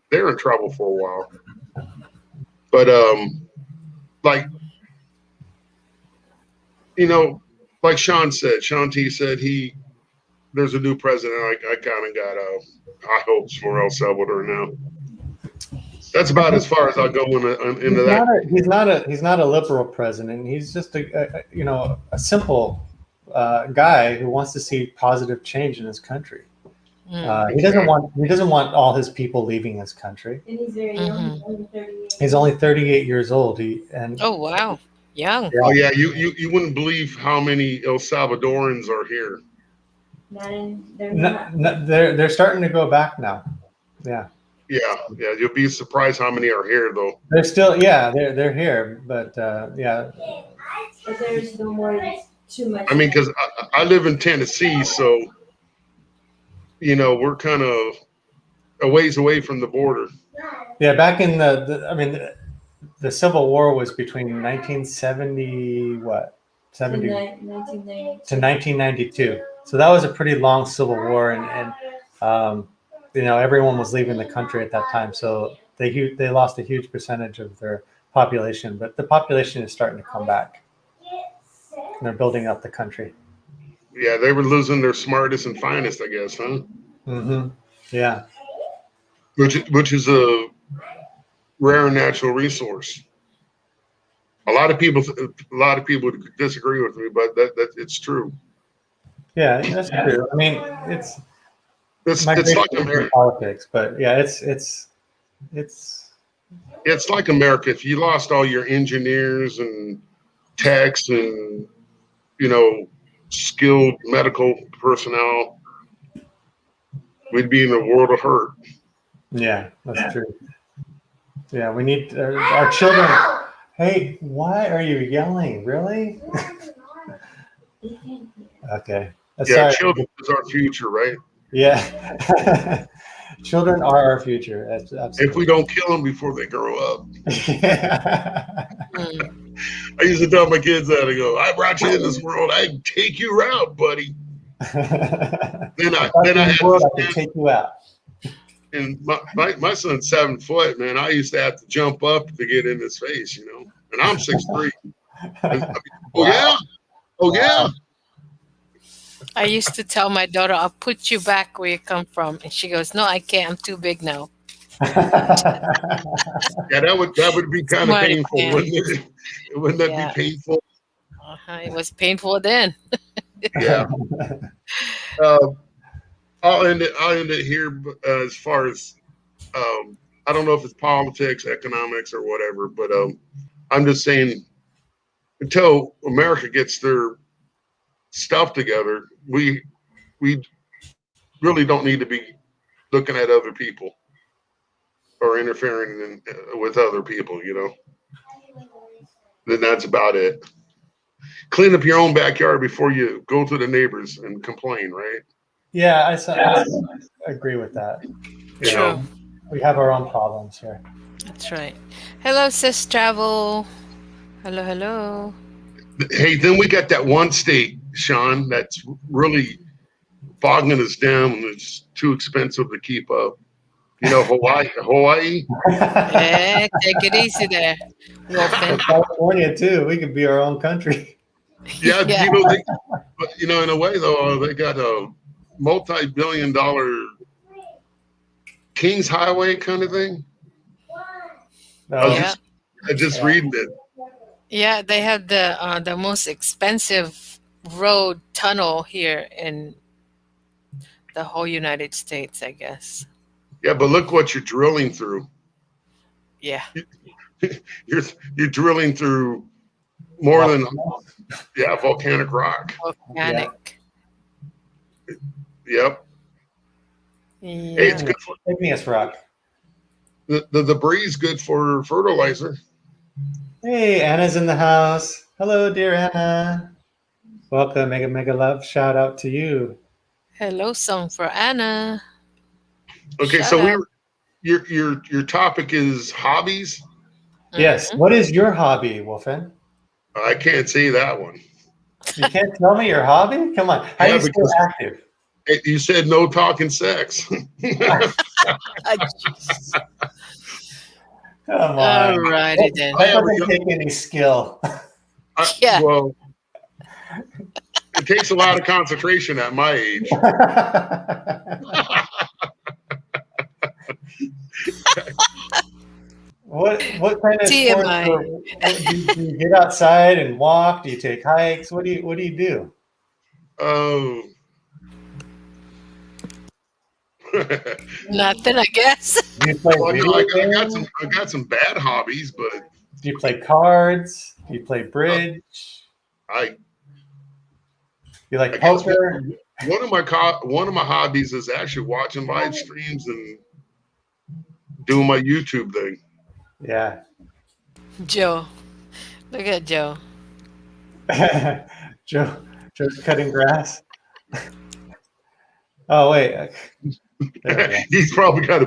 They're in trouble for a while. But like like Sean T said there's a new president. I kind of got high hopes for El Salvador now. That's about as far as I'll go into that. He's not a liberal president. He's just a simple guy who wants to see positive change in his country. Mm. He doesn't want all his people leaving his country. And he's very young. He's only 38. He's only 38 years old. Oh wow, young. Yeah. Oh yeah, you wouldn't believe how many El Salvadorans are here. They're not. They're starting to go back now. Yeah. Yeah. You'll be surprised how many are here though. They're still they're here, but yeah. But there's no more than too much. I mean, because I live in Tennessee, so we're kind of a ways away from the border. Yeah, back in the Civil War was between 1970 70 to 1992. So that was a pretty long Civil War, and everyone was leaving the country at that time. So they lost a huge percentage of their population, but the population is starting to come back. And they're building up the country. Yeah, they were losing their smartest and finest, I guess, huh? Mm-hmm. Yeah. Which is a rare natural resource. A lot of people disagree with me, but that it's true. Yeah, that's true. I mean, it's like America. Politics, but yeah, it's like America. If you lost all your engineers and techs and skilled medical personnel, we'd be in a world of hurt. Yeah, that's true. Yeah, we need our children. Hey, why are you yelling? Really? Okay. Yeah, children is our future, right? Yeah. Children are our future. That's absolutely. If we don't kill them before they grow up. Yeah. I used to tell my kids that. I go, I brought you in this world. I can take you out, buddy. Then I can take you out. And my son's 7 foot, man. I used to have to jump up to get in his face, And I'm 6'3". Oh yeah. I used to tell my daughter, "I'll put you back where you come from," and she goes, "No, I can't. I'm too big now." Yeah, that would be kind of painful, wouldn't it? Wouldn't that be painful? It was painful then. Yeah. I'll end it here. As far as I don't know if it's politics, economics, or whatever, but I'm just saying, until America gets their stuff together, we really don't need to be looking at other people or interfering with other people. Then that's about it. Clean up your own backyard before you go to the neighbors and complain, right? Yeah, I agree with that. True. We have our own problems here. That's right. Hello, Sis Travel. Hello. Hey, then we got that one state, Sean, that's really bogging us down. It's too expensive to keep up. Hawaii. Yeah, take it easy there. California too. We could be our own country. Yeah. In a way though, they got a multi-billion-dollar King's Highway kind of thing. I just reading it. Yeah, they have the most expensive road tunnel here in the whole United States, I guess. Yeah, but look what you're drilling through. Yeah. You're drilling through more than Yeah, volcanic rock. Volcanic. Yep. Yeah. Hey, it's good for Igneous rock. the debris is good for fertilizer. Hey, Anna's in the house. Hello, dear Anna. Welcome, mega mega love. Shout out to you. Hello, song for Anna. Okay, Shout so out. your topic is hobbies. Yes. Mhm. What is your hobby, Wolfen? I can't say that one. You can't tell me your hobby? Come on. How Yeah, are you still because active? you said no talking sex. Ah, jeez. Come on. Alrighty then. That Oh, doesn't take any skill. Yeah. Well, it takes a lot of concentration at my age. What kind of sports? TMI. Do you get outside and walk? Do you take hikes? What do you do? Oh. Nothing, I guess. Do you play Well, no, video games? I got some bad hobbies, but Do you play cards? Do you play bridge? I You like guess poker? one of my hobbies is actually watching live streams and doing my YouTube thing. Yeah. Joe. Look at Joe. Joe's cutting grass. Oh wait. There we go. He's probably got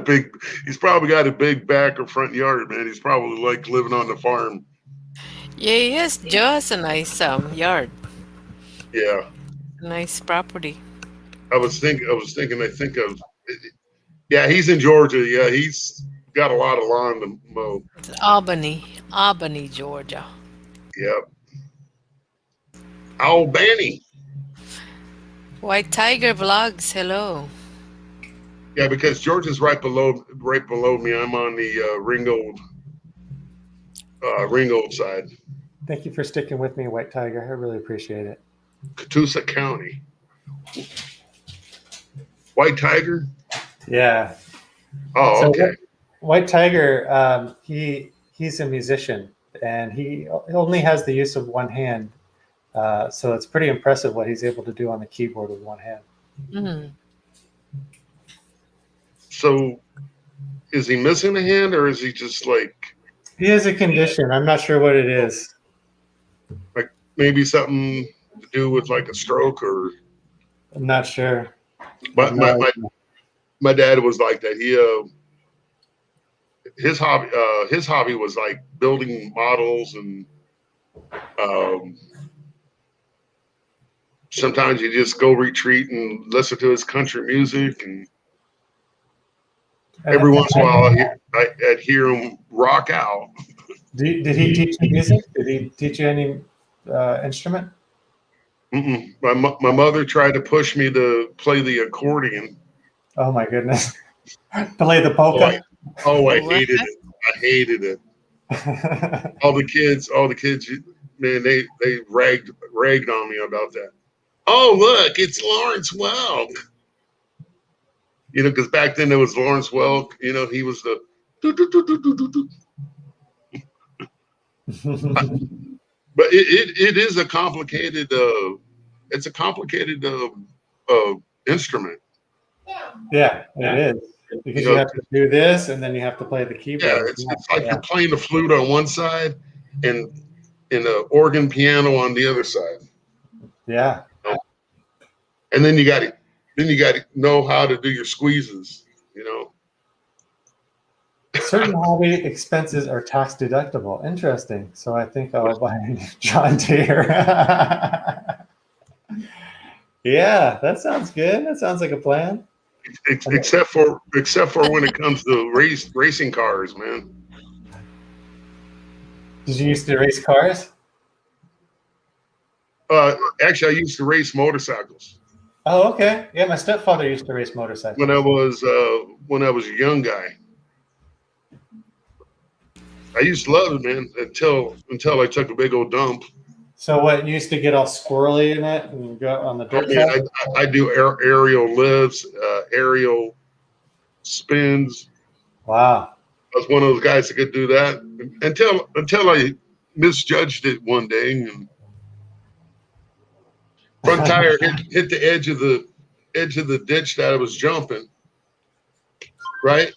a big back or front yard, man. He's probably like living on the farm. Yeah, yes, Joe has a nice yard. Yeah. Nice property. I think of yeah, he's in Georgia. Yeah, he's got a lot of lawn to mow. It's Albany, Georgia. Yep. Albany. White Tiger Vlogs, hello. Yeah, because Georgia's right below me. I'm on the Ringgold side. Thank you for sticking with me, White Tiger. I really appreciate it. Catoosa County. White Tiger? Yeah. Oh, So okay. White Tiger, he's a musician, and he only has the use of one hand. So it's pretty impressive what he's able to do on the keyboard with one hand. Mm. So is he missing a hand or is he just like He has a condition. I'm not sure what it is. maybe something to do with like a stroke or I'm not sure. but my dad was like that. He his hobby was like building models and sometimes you just go retreat and listen to his country music and every once in a while I'd hear him rock out. Did he teach you music? Did he teach you any instrument? Mm-mm. My mother tried to push me to play the accordion. Oh my goodness. Play the polka. I hated it. I hated it. All the kids, man, they ragged on me about that. Oh, look, it's Lawrence Welk. You know, because back then there was Lawrence Welk. You know, he was the. But it is a complicated. It's a complicated instrument. Yeah, it is. Because you have to do this, and then you have to play the keyboard. Yeah, it's like you're playing the flute on one side, and the organ piano on the other side. Yeah. And then you got to know how to do your squeezes. You know. Certain hobby expenses are tax deductible. Interesting. So I think I'll buy a new John Deere. Yeah, that sounds good. That sounds like a plan. Except for when it comes to racing cars, man. Did you used to race cars? Actually, I used to race motorcycles. Oh, okay. Yeah, my stepfather used to race motorcycles. When I was a young guy. I used to love it, man, until I took a big old dump. So what, you used to get all squirrely in it and go on the dirt track? I do aerial lifts, aerial spins. Wow. I was one of those guys that could do that until I misjudged it one day and Front tire hit the edge of the ditch that I was jumping, right?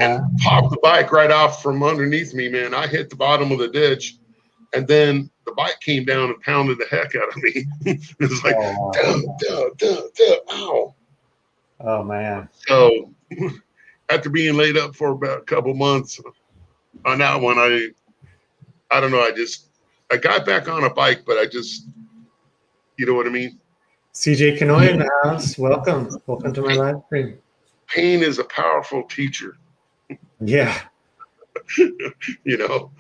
And popped the bike right off from underneath me, man. I hit the bottom of the ditch, and then the bike came down and pounded the heck out of me. It was like, ow. Oh man. So after being laid up for about a couple months on that one, I don't know. I got back on a bike, but you know what I mean? CJ Kanoy in the house. Welcome to my live stream. Pain is a powerful teacher. Yeah. You know.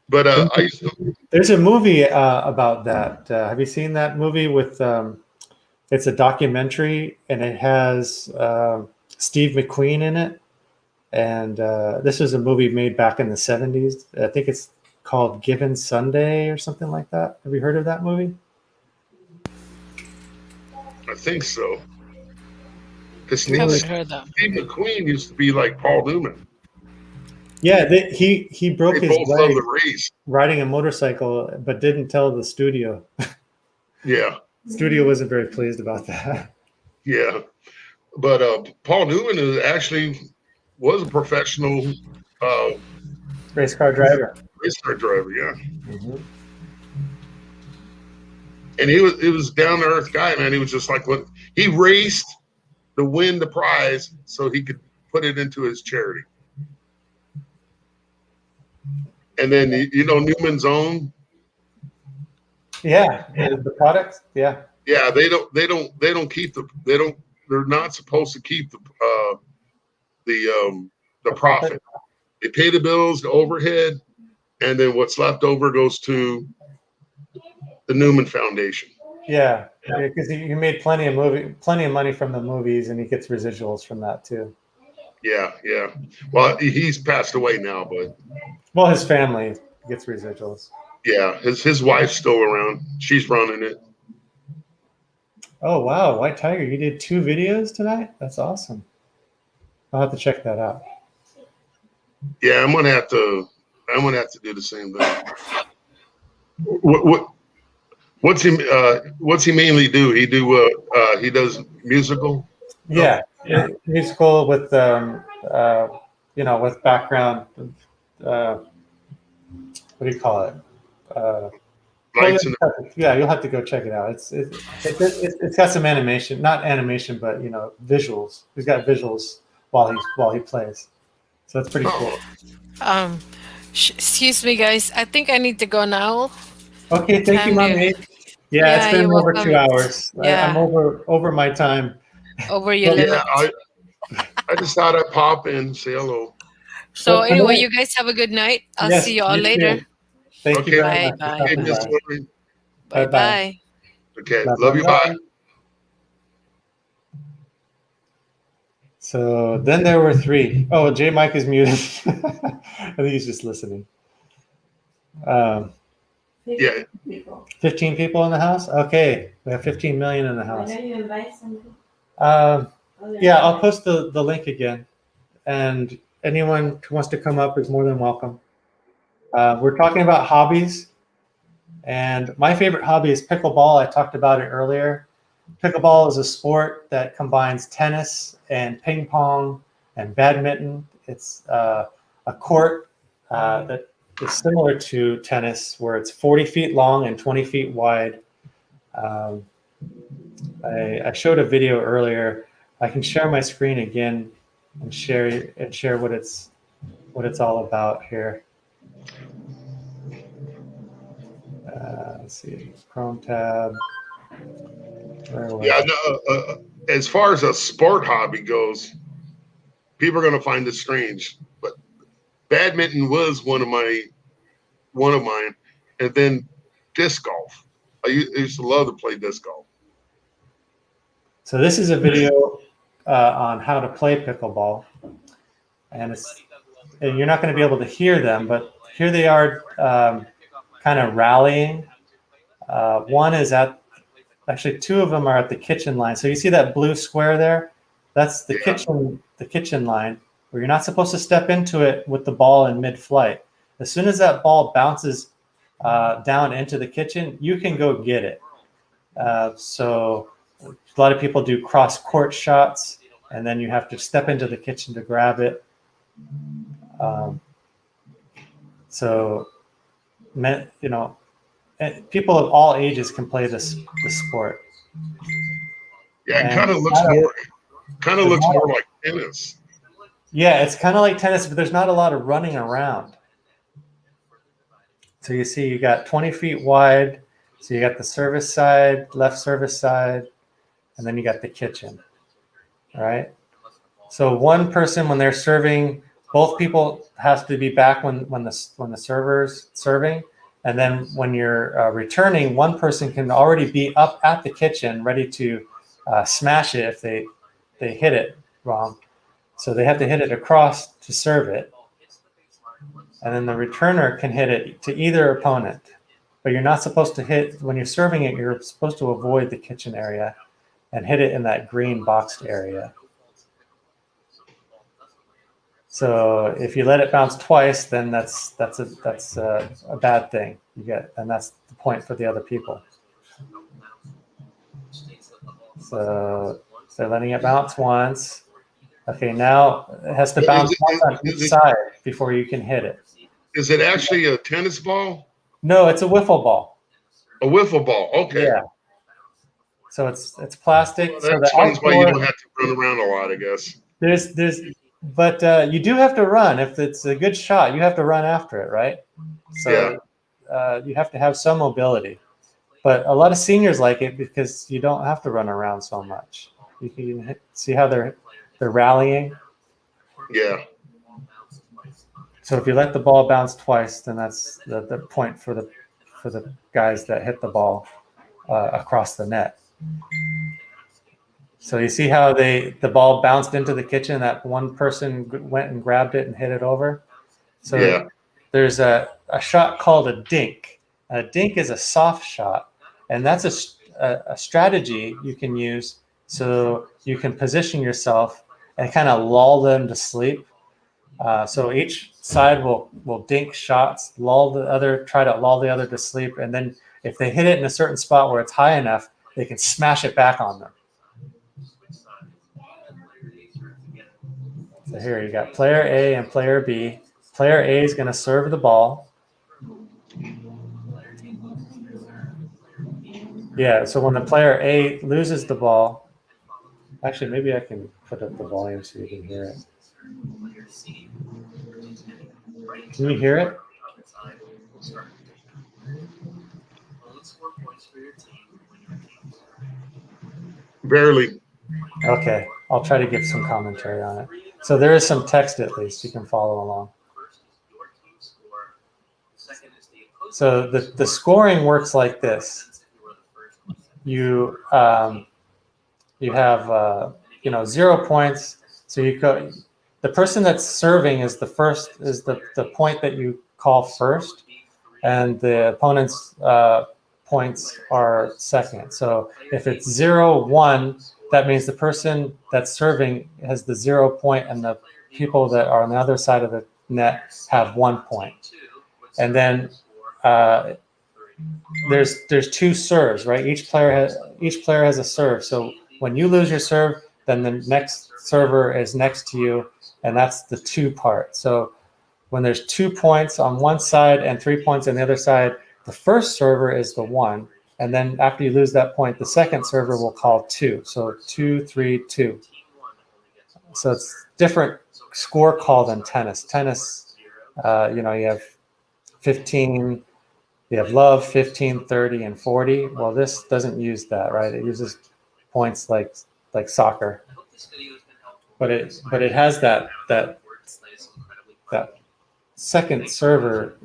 But there's a movie about that. Have you seen that movie with? It's a documentary, and it has Steve McQueen in it. And this was a movie made back in the 70s. I think it's called Given Sunday or something like that. Have you heard of that movie? I think so. I haven't heard that. Steve McQueen used to be like Paul Newman. Yeah, he broke his leg the race. riding a motorcycle, but didn't tell the studio. Yeah. The studio wasn't very pleased about that. Yeah. But Paul Newman was a professional race car driver. Yeah. Mm-hmm. And he was down to earth guy, man. He was just like, what he raced to win the prize so he could put it into his charity. And then Newman's Own. Yeah, the products. Yeah. Yeah, they're not supposed to keep the profit. They pay the bills, the overhead, and then what's left over goes to the Newman Foundation. Yeah, because he made plenty of money from the movies, and he gets residuals from that too. Yeah. Well, he's passed away now, but his family gets residuals. Yeah, his wife's still around. She's running it. Oh wow, White Tiger! You did 2 videos tonight. That's awesome. I'll have to check that out. Yeah, I'm gonna have to do the same thing. What's he mainly do? He does musical. Yeah, musical with with background. What do you call it? Lights you'll have to go check it out. It's got some animation, not animation, but visuals. He's got visuals while he plays, so it's pretty cool. Excuse me, guys. I think I need to go now. Okay, thank you, Mommy. Yeah, it's been over 2 hours. Yeah. I'm over my time. Over your limit. I just thought I'd pop in and say hello. So anyway, you guys have a good night. I'll see you all later. Too. Thank you very much. Bye. Okay, love you. Bye. So then there were 3. Oh, J Mike is muted. I think he's just listening. 15 people in the house. Okay, we have 15 million in the house. Yeah, I'll post the link again, and anyone who wants to come up is more than welcome. We're talking about hobbies, and my favorite hobby is pickleball. I talked about it earlier. Pickleball is a sport that combines tennis and ping pong and badminton. It's a court that is similar to tennis, where it's 40 feet long and 20 feet wide. I showed a video earlier. I can share my screen again and share what it's all about here. Let's see, Chrome tab. Yeah, no, as far as a sport hobby goes, people are going to find it strange, but badminton was one of mine, and then disc golf. I used to love to play disc golf. So this is a video on how to play pickleball, and you're not going to be able to hear them, but here they are, kind of rallying. One is actually 2 of them are at the kitchen line. So you see that blue square there? That's the kitchen line, where you're not supposed to step into it with the ball in mid-flight. As soon as that ball bounces down into the kitchen, you can go get it. So a lot of people do cross court shots, and then you have to step into the kitchen to grab it. People of all ages can play this sport. Yeah, it And kind of looks more like tennis. Yeah, it's kind of like tennis, but there's not a lot of running around. So you see, you got 20 feet wide. So you got the service side, left service side, and then you got the kitchen. All right. So one person, when they're serving, both people have to be back when the server's serving, and then when you're returning, one person can already be up at the kitchen, ready to smash it if they hit it wrong. So they have to hit it across to serve it. And then the returner can hit it to either opponent. But you're not supposed to hit, when you're serving it, you're supposed to avoid the kitchen area and hit it in that green boxed area. So if you let it bounce twice, then that's a bad thing. And that's the point for the other people. So they're letting it bounce once. Okay, now it has to bounce once on each side before you can hit it. Is it actually a tennis ball? No, it's a wiffle ball. A wiffle ball. Okay. Yeah. So it's plastic. Well, so that explains why you don't have to run around a lot, I guess. But you do have to run. If it's a good shot, you have to run after it, right? So you have to have some mobility. But a lot of seniors like it because you don't have to run around so much. You can see how they're rallying. Yeah. So if you let the ball bounce twice, then that's the point for the guys that hit the ball across the net. So you see how the ball bounced into the kitchen. That one person went and grabbed it and hit it over. So there's a shot called a dink. A dink is a soft shot, and that's a strategy you can use so you can position yourself and kind of lull them to sleep. So each side will dink shots, try to lull the other to sleep, and then if they hit it in a certain spot where it's high enough, they can smash it back on them. So here you got player A and player B. Player A is going to serve the ball. Yeah, so when the player A loses the ball, actually maybe I can put up the volume so you can hear it. Can you hear it? Barely. Okay, I'll try to give some commentary on it. So there is some text at least, you can follow along. So the scoring works like this. You have 0 points. So the person that's serving is the point that you call first, and the opponent's points are second. So if it's 0-1, that means the person that's serving has the 0 point, and the people that are on the other side of the net have 1 point. And then there's two serves, right? Each player has a serve. So when you lose your serve, then the next server is next to you, and that's the 2 part. So when there's 2 points on one side and 3 points on the other side, the first server is the 1. And then after you lose that point, the second server will call 2. So 2, 3, 2. So it's different score call than tennis. Tennis, you have 15, you have love, 15, 30, and 40. Well, this doesn't use that, right? It uses points like soccer. But it has that second server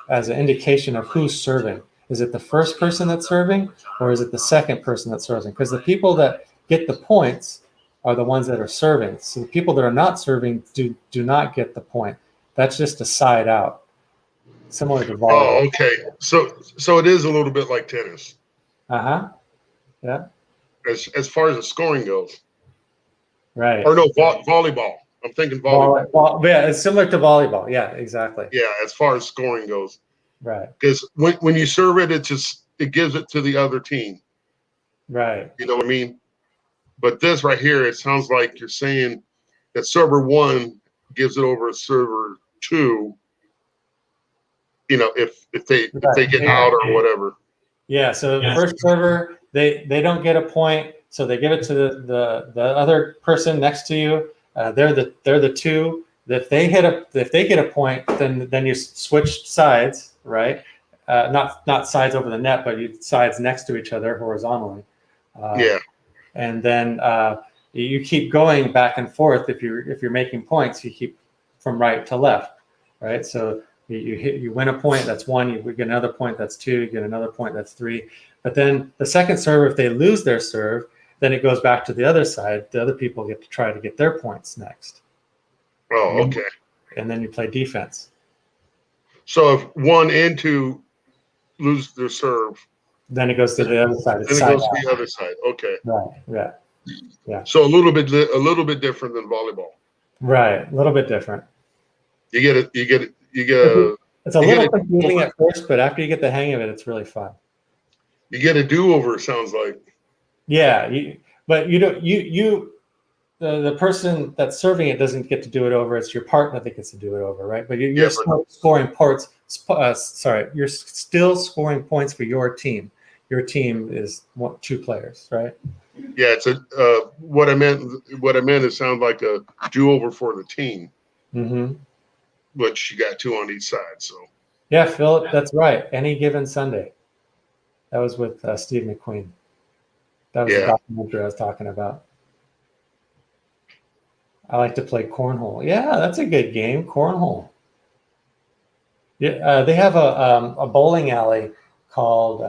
as an indication of who's serving. Is it the first person that's serving, or is it the second person that's serving? Because the people that get the points are the ones that are serving. So the people that are not serving do not get the point. That's just a side out, similar to volleyball. Oh, okay. So it is a little bit like tennis. Yeah. As far as the scoring goes. Right. Or no, volleyball. I'm thinking volleyball. Yeah, it's similar to volleyball. Yeah, exactly. Yeah, as far as scoring goes. Right. Because when you serve it, it gives it to the other team. Right. You know what I mean? But this right here, it sounds like you're saying that server 1 gives it over to server 2. You know, if they get out or whatever. Yeah. So first server, they don't get a point, so they give it to the other person next to you. They're the 2. If they get a point, then you switch sides, right? Not sides over the net, but you sides next to each other horizontally. Yeah. And then you keep going back and forth. If you're making points, you keep from right to left, right? So you win a point, that's 1. You get another point, that's 2. You get another point, that's 3. But then the second serve, if they lose their serve, then it goes back to the other side. The other people get to try to get their points next. Oh, okay. And then you play defense. So if 1 and 2 lose their serve, then it goes to the other side. Then it goes to the other side. Okay. Right. Yeah. So a little bit different than volleyball. Right. A little bit different. You get it. It's a little confusing at first, but after you get the hang of it, it's really fun. You get a do-over. Sounds like. Yeah, but you don't. The person that's serving it doesn't get to do it over. It's your partner that gets to do it over, right? But you're still scoring points. You're still scoring points for your team. Your team is 2 players, right? Yeah, it's what I meant. What I meant is sound like a do-over for the team. Mm-hmm. But you got 2 on each side, so. Yeah, Philip, that's right. Any Given Sunday. That was with Steve McQueen. That was the documentary I was talking about. I like to play cornhole. Yeah, that's a good game, cornhole. Yeah, they have a bowling alley called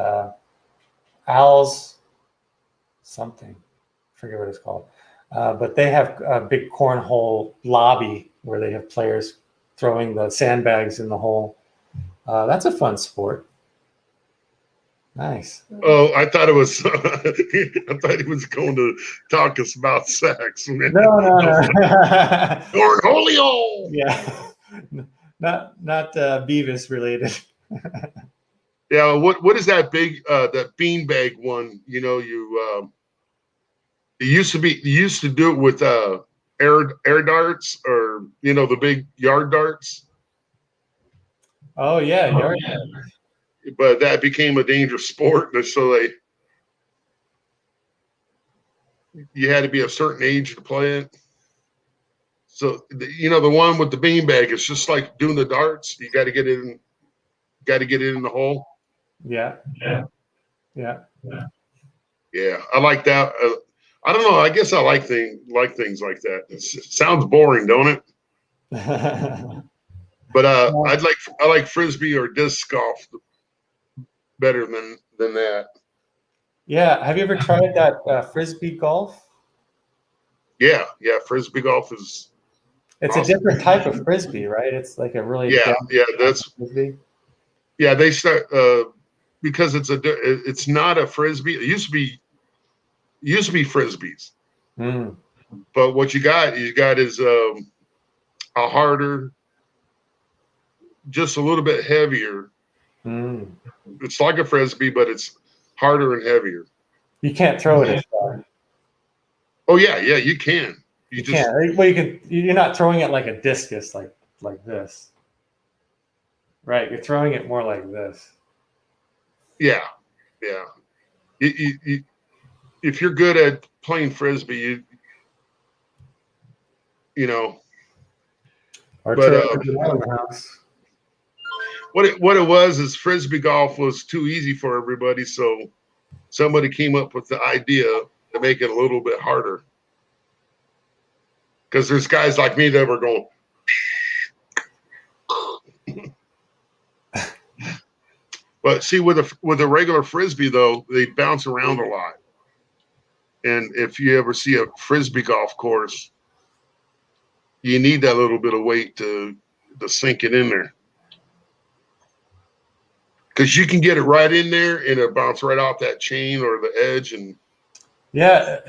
Al's something. I forget what it's called. But they have a big cornhole lobby where they have players throwing the sandbags in the hole. That's a fun sport. Nice. Oh, I thought it was. I thought he was going to talk us about sex. Man. No. Cornholio. Yeah, not Beavis related. Yeah. What is that big that beanbag one? You know, you used to do it with air darts, or the big yard darts. Oh yeah, yard darts. But that became a dangerous sport, so you had to be a certain age to play it. So the one with the beanbag, it's just like doing the darts. You got to get it in. Got to get it in the hole. Yeah. I like that. I don't know. I guess I like things like that. It sounds boring, don't it? But I like frisbee or disc golf better than that. Yeah. Have you ever tried that Frisbee Golf? Yeah. Frisbee golf is. It's awesome. a different type of frisbee, right? It's like a really that's frisbee. Yeah, they start because it's not a frisbee. It used to be frisbees, but what you got is a harder, just a little bit heavier. It's like a frisbee, but it's harder and heavier. You can't throw it as far. Oh yeah, you can. You can't. Well, you can. You're not throwing it like a discus, like this. Right, you're throwing it more like this. Yeah. You, if you're good at playing frisbee, you know. But what it was is frisbee golf was too easy for everybody, so somebody came up with the idea to make it a little bit harder. Because there's guys like me that were going. But see, with a regular frisbee though, they bounce around a lot. And if you ever see a frisbee golf course, you need that little bit of weight to sink it in there. Because you can get it right in there and it bounce right off that chain or the edge. And are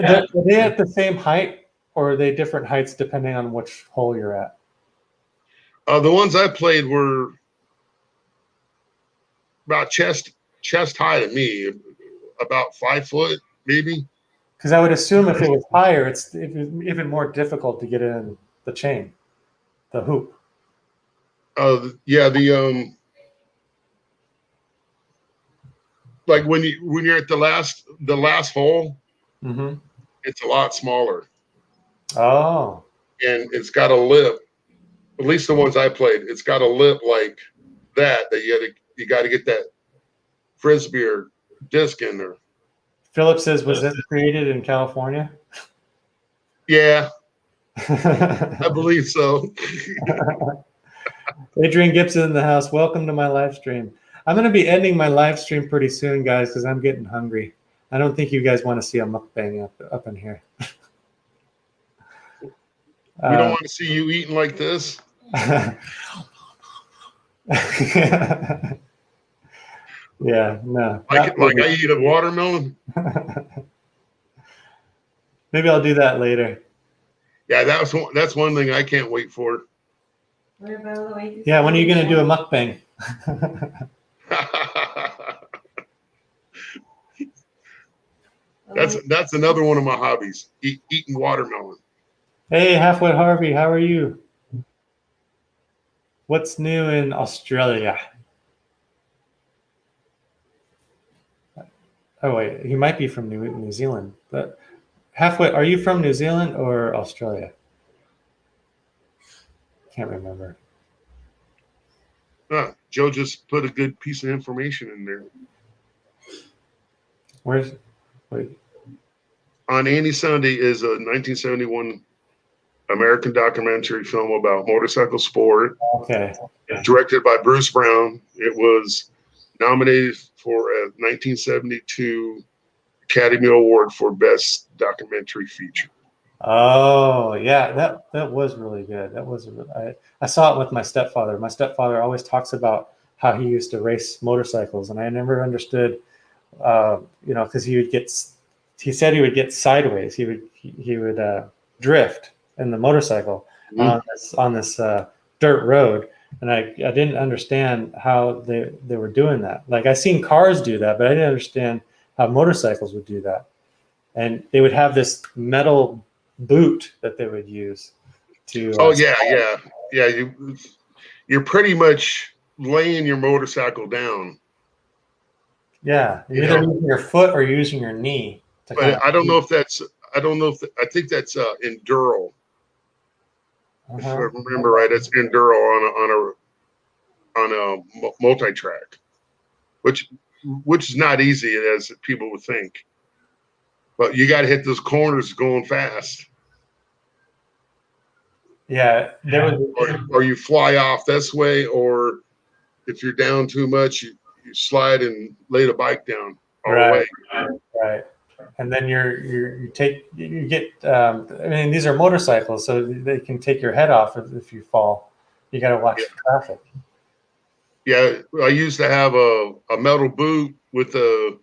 they at the same height, or are they different heights depending on which hole you're at? The ones I played were about chest high to me, about 5 foot maybe. Because I would assume if it was higher, it's even more difficult to get in the chain, the hoop. Yeah, the like when you're at the last hole, Mm-hmm. it's a lot smaller, Oh, and it's got a lip. At least the ones I played, it's got a lip like that you got to get that frisbee or disc in there. Philip says, was this created in California? Yeah, I believe so. Adrian Gibson in the house. Welcome to my live stream. I'm going to be ending my live stream pretty soon, guys, because I'm getting hungry. I don't think you guys want to see a mukbang up in here. We don't want to see you eating like this. Yeah, no. Like I eat a watermelon. Maybe I'll do that later. Yeah, that's one thing I can't wait for. What about the way Yeah, when are you going to do a mukbang? That's another one of my hobbies, eating watermelon. Hey, Halfway Harvey, how are you? What's new in Australia? Oh, wait, he might be from New Zealand. But Halfway, are you from New Zealand or Australia? Can't remember. Joe just put a good piece of information in there. Wait. On Any Sunday is a 1971 American documentary film about motorcycle sport. Okay. Directed by Bruce Brown. It was nominated for a 1972 Academy Award for Best Documentary Feature. Oh, yeah, that was really good. I saw it with my stepfather. My stepfather always talks about how he used to race motorcycles, and I never understood, because he said he would get sideways. He would drift in the motorcycle on this dirt road, and I didn't understand how they were doing that. Like I seen cars do that, but I didn't understand how motorcycles would do that. And they would have this metal boot that they would use to. You're pretty much laying your motorcycle down. Yeah, you're either using your foot or using your knee. But I don't know if that's. I think that's enduro. If I remember right, it's enduro on a multi-track, which is not easy as people would think. But you got to hit those corners going fast. Yeah, or you fly off this way, or if you're down too much, you slide and lay the bike down all the way. Right. And then you get. I mean, these are motorcycles, so they can take your head off if you fall. You got to watch traffic. Yeah, I used to have a metal boot with a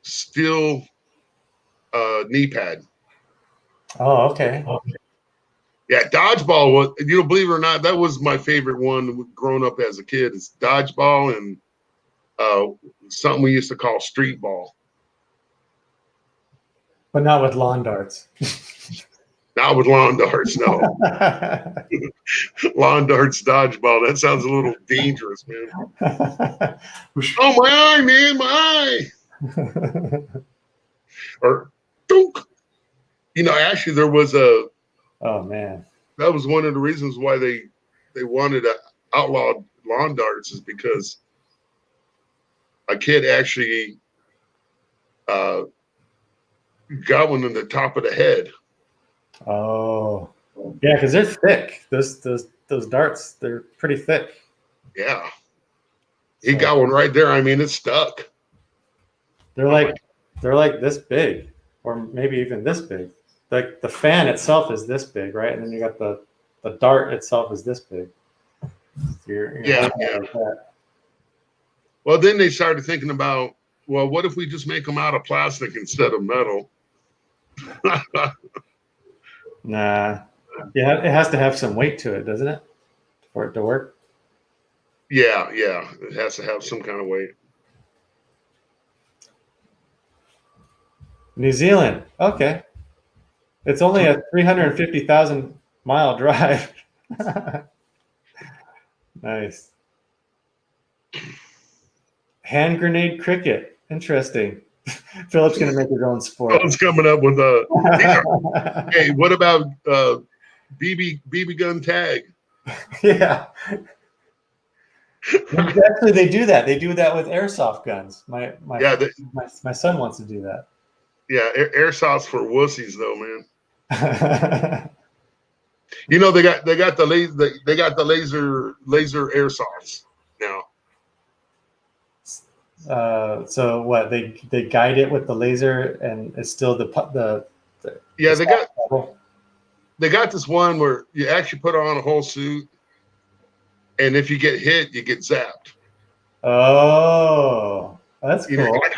steel knee pad. Oh, okay. Yeah, dodgeball was, believe it or not, that was my favorite one growing up as a kid. It's dodgeball and something we used to call street ball. But not with lawn darts. Not with lawn darts, no. Lawn darts, dodgeball. That sounds a little dangerous, man. Oh, my eye, man, my eye. Or, dunk. Actually, there was a. Oh, man. That was one of the reasons why they wanted to outlaw lawn darts, is because a kid actually got one in the top of the head. Oh, yeah, because they're thick. Those darts, they're pretty thick. Yeah, he got one right there. I mean, it's stuck. They're like this big, or maybe even this big. Like the fan itself is this big, right? And then you got the dart itself is this big. Yeah. Like that. Well, then they started thinking about, well, what if we just make them out of plastic instead of metal? Nah. Yeah, it has to have some weight to it, doesn't it? For it to work. Yeah, it has to have some kind of weight. New Zealand. Okay. It's only a 350,000 mile drive. Nice. Hand grenade cricket. Interesting. Philip's going to make his own sport. It's coming up with hey, what about BB gun tag? Yeah. Actually, they do that. They do that with airsoft guns. My son wants to do that. Yeah, airsoft's for wussies though, man. You know they got the laser airsofts now. So what they guide it with the laser, and it's still the yeah they got this one where you actually put on a whole suit, and if you get hit, you get zapped. Oh, that's cool. Like,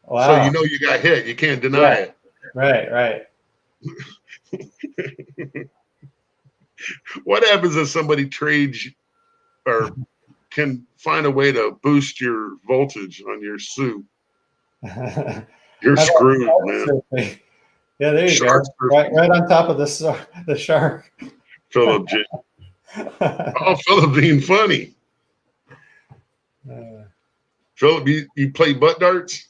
wow. So you know you got hit. You can't deny it. Right. What happens if somebody trades or can find a way to boost your voltage on your suit? You're screwed, man. Yeah, there you go. Right on top of the shark. Philip, Philip being funny. Philip, you play butt darts?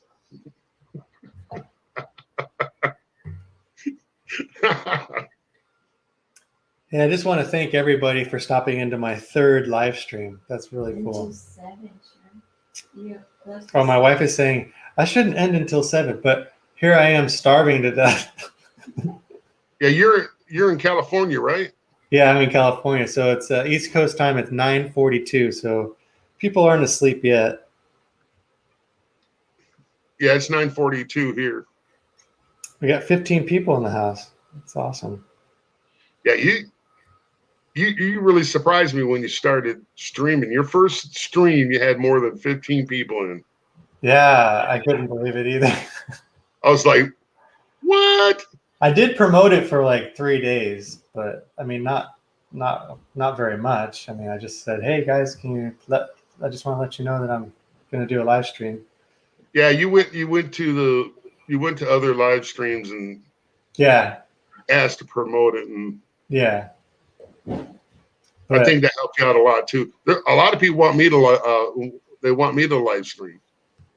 Yeah, I just want to thank everybody for stopping into my third live stream. That's really cool. Oh, my wife is saying I shouldn't end until 7, but here I am starving to death. Yeah, you're in California, right? Yeah, I'm in California, so it's East Coast time. It's 9:42, so people aren't asleep yet. Yeah, it's 9:42 here. We got 15 people in the house. That's awesome. Yeah, you really surprised me when you started streaming. Your first stream, you had more than 15 people in. Yeah, I couldn't believe it either. I was like, what? I did promote it for like 3 days, but I mean, not very much. I mean, I just said, hey guys, I just want to let you know that I'm going to do a live stream. Yeah, you went to other live streams and asked to promote it, and I think that helped you out a lot too. A lot of people want me to live stream.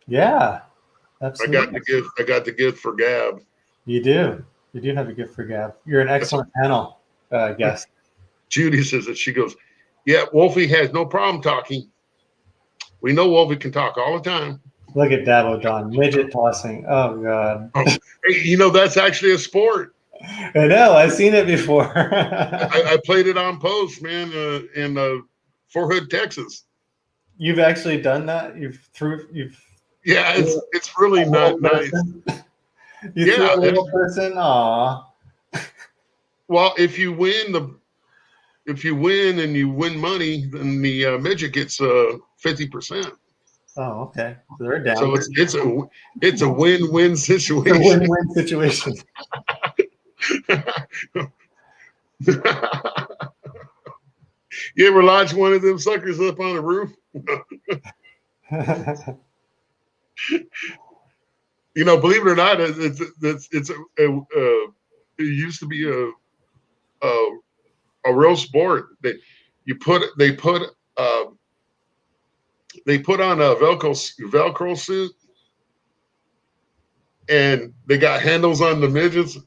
Yeah, absolutely. I got the gift for gab. You do have a gift for gab. You're an excellent panel guest. Judy says that, she goes, yeah, Wolfie has no problem talking. We know Wolfie can talk all the time. Look at Dabo Don, midget tossing. Oh God. Hey, that's actually a sport. I know. I've seen it before. I played it on post, man, in Fort Hood, Texas. You've actually done that? Yeah, it's really not nice. You threw a little person? Aw. Well, if you win and you win money, then the midget gets 50%. Oh, okay. So they're down. So it's a win-win situation. It's a win-win situation. You ever launch one of them suckers up on the roof? Believe it or not, it used to be a real sport. They put on a Velcro suit, and they got handles on the midgets,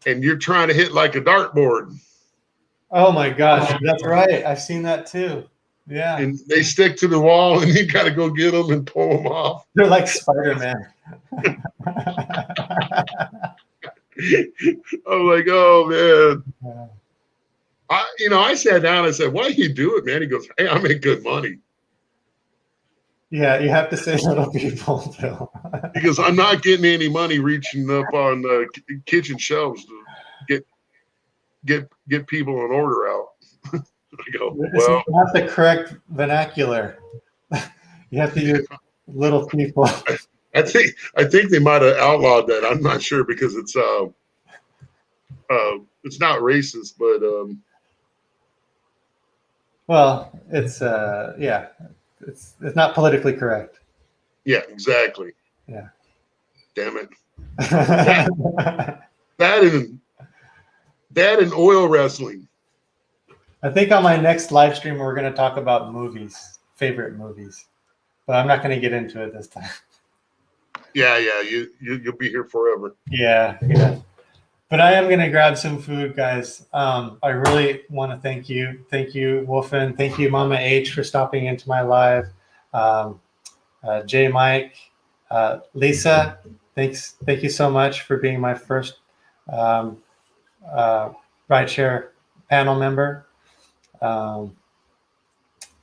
and you're trying to hit like a dartboard. Oh my gosh, that's right. I've seen that too. Yeah. And they stick to the wall, and you got to go get them and pull them off. They're like Spider-Man. I'm like, oh man. I sat down and I said, why do you do it, man? He goes, hey, I make good money. Yeah, you have to say little people, Phil. Because I'm not getting any money reaching up on the kitchen shelves to get people an order out. I go, well, you have the correct vernacular. You have to use little people. I think they might have outlawed that. I'm not sure, because it's not racist, but Well, it's yeah, it's not politically correct. Yeah, exactly. Yeah. Damn it. That and oil wrestling. I think on my next live stream we're going to talk about movies, favorite movies, but I'm not going to get into it this time. Yeah, you'll be here forever. Yeah. But I am going to grab some food, guys. I really want to thank you, Wolfen, thank you, Mama H, for stopping into my live. J Mike, Lisa, thank you so much for being my first rideshare panel member.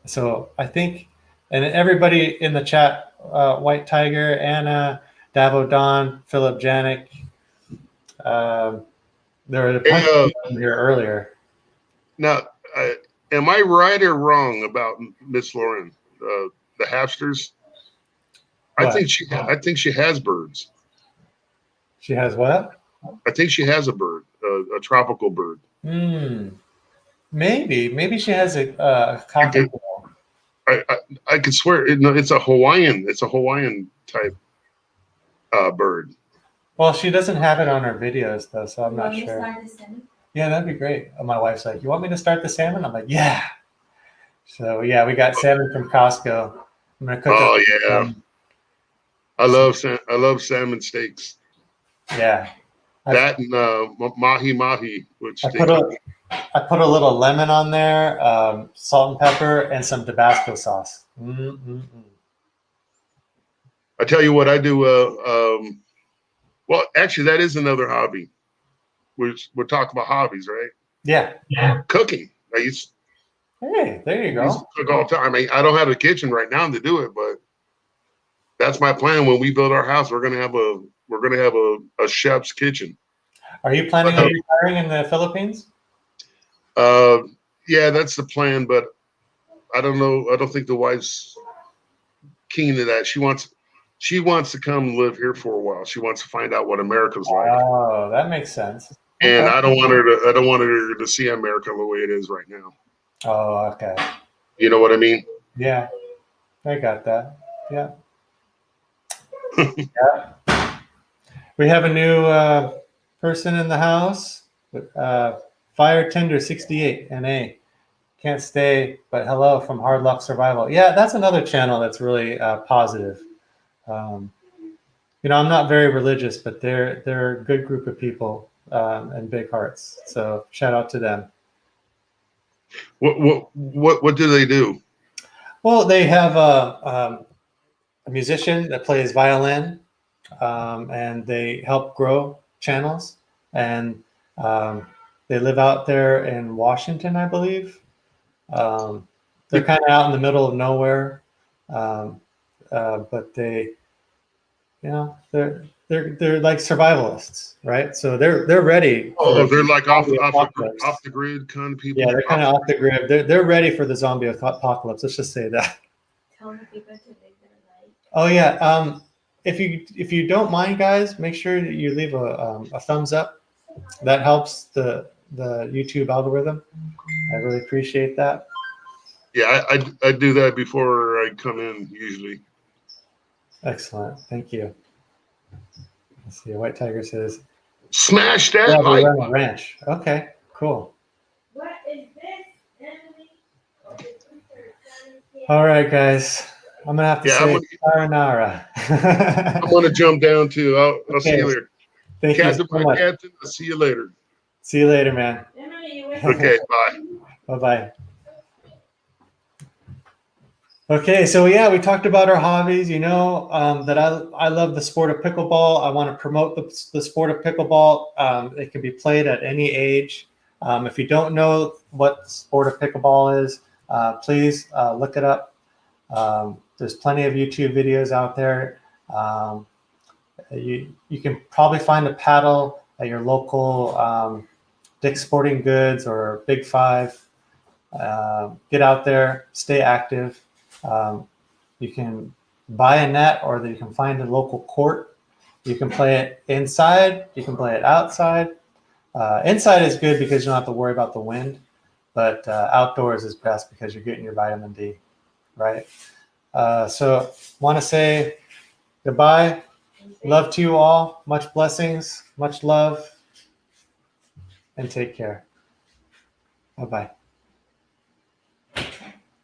So I think, and everybody in the chat, White Tiger, Anna, Davo Don, Philip Janik, there were a bunch of people here earlier. Now, am I right or wrong about Miss Lauren, the Hapsters? I think she has birds. She has what? I think she has a bird, a tropical bird. Maybe she has a cockatiel. I could swear it's a Hawaiian. It's a Hawaiian type bird. Well, she doesn't have it on her videos though, so I'm not sure. Yeah, that'd be great. My wife's like, "You want me to start the salmon?" I'm like, "Yeah." So yeah, we got salmon from Costco. I'm gonna cook. Oh yeah, I love salmon steaks. Yeah. That and mahi, which I put a little lemon on there, salt and pepper, and some Tabasco sauce. I tell you what, I do. Well, actually, that is another hobby. We're talking about hobbies, right? Yeah. Cooking. Hey, there you go. I used to cook all the time. I mean, I don't have a kitchen right now to do it, but that's my plan. When we build our house, we're gonna have a chef's kitchen. Are you planning on retiring in the Philippines? Yeah, that's the plan, but I don't know. I don't think the wife's keen to that. She wants to come live here for a while. She wants to find out what America's like. Oh, that makes sense. And okay. I don't want her to see America the way it is right now. Oh, okay. You know what I mean? Yeah, I got that. Yeah. Yeah. We have a new person in the house. Fire Tender 68 NA. Can't stay, but hello from Hard Luck Survival. Yeah, that's another channel that's really positive. I'm not very religious, but they're a good group of people and big hearts. So shout out to them. What do they do? Well, they have a musician that plays violin, and they help grow channels, and they live out there in Washington, I believe. They're kind of out in the middle of nowhere, but they're like survivalists, right? So they're ready. Oh, they're like off the grid kind of people. Yeah, they're kind of off the grid. They're ready for the zombie apocalypse. Let's just say that. Tell the people to live their life. Oh yeah. If you don't mind, guys, make sure that you leave a thumbs up. That helps the YouTube algorithm. I really appreciate that. Yeah, I do that before I come in usually. Excellent. Thank you. Let's see. White Tiger says, "Smash that like ranch." Okay, cool. What is this, Emily? Oh, All right, guys. I'm gonna have to say sayonara. I'm gonna jump down too. I'll see you later. Thank you so much. Captain, I'll see you later. See you later, man. Okay, bye. Bye-bye. Okay, so yeah, we talked about our hobbies. That I love the sport of pickleball. I want to promote the sport of pickleball. It can be played at any age. If you don't know what sport of pickleball is, please look it up. There's plenty of YouTube videos out there. You can probably find a paddle at your local Dick's Sporting Goods or Big Five. Get out there, stay active. You can buy a net, or you can find a local court. You can play it inside. You can play it outside. Inside is good because you don't have to worry about the wind. but outdoors is best because you're getting your vitamin D, right? So want to say goodbye. Love to you all. Much blessings, much love, and take care. Bye-bye.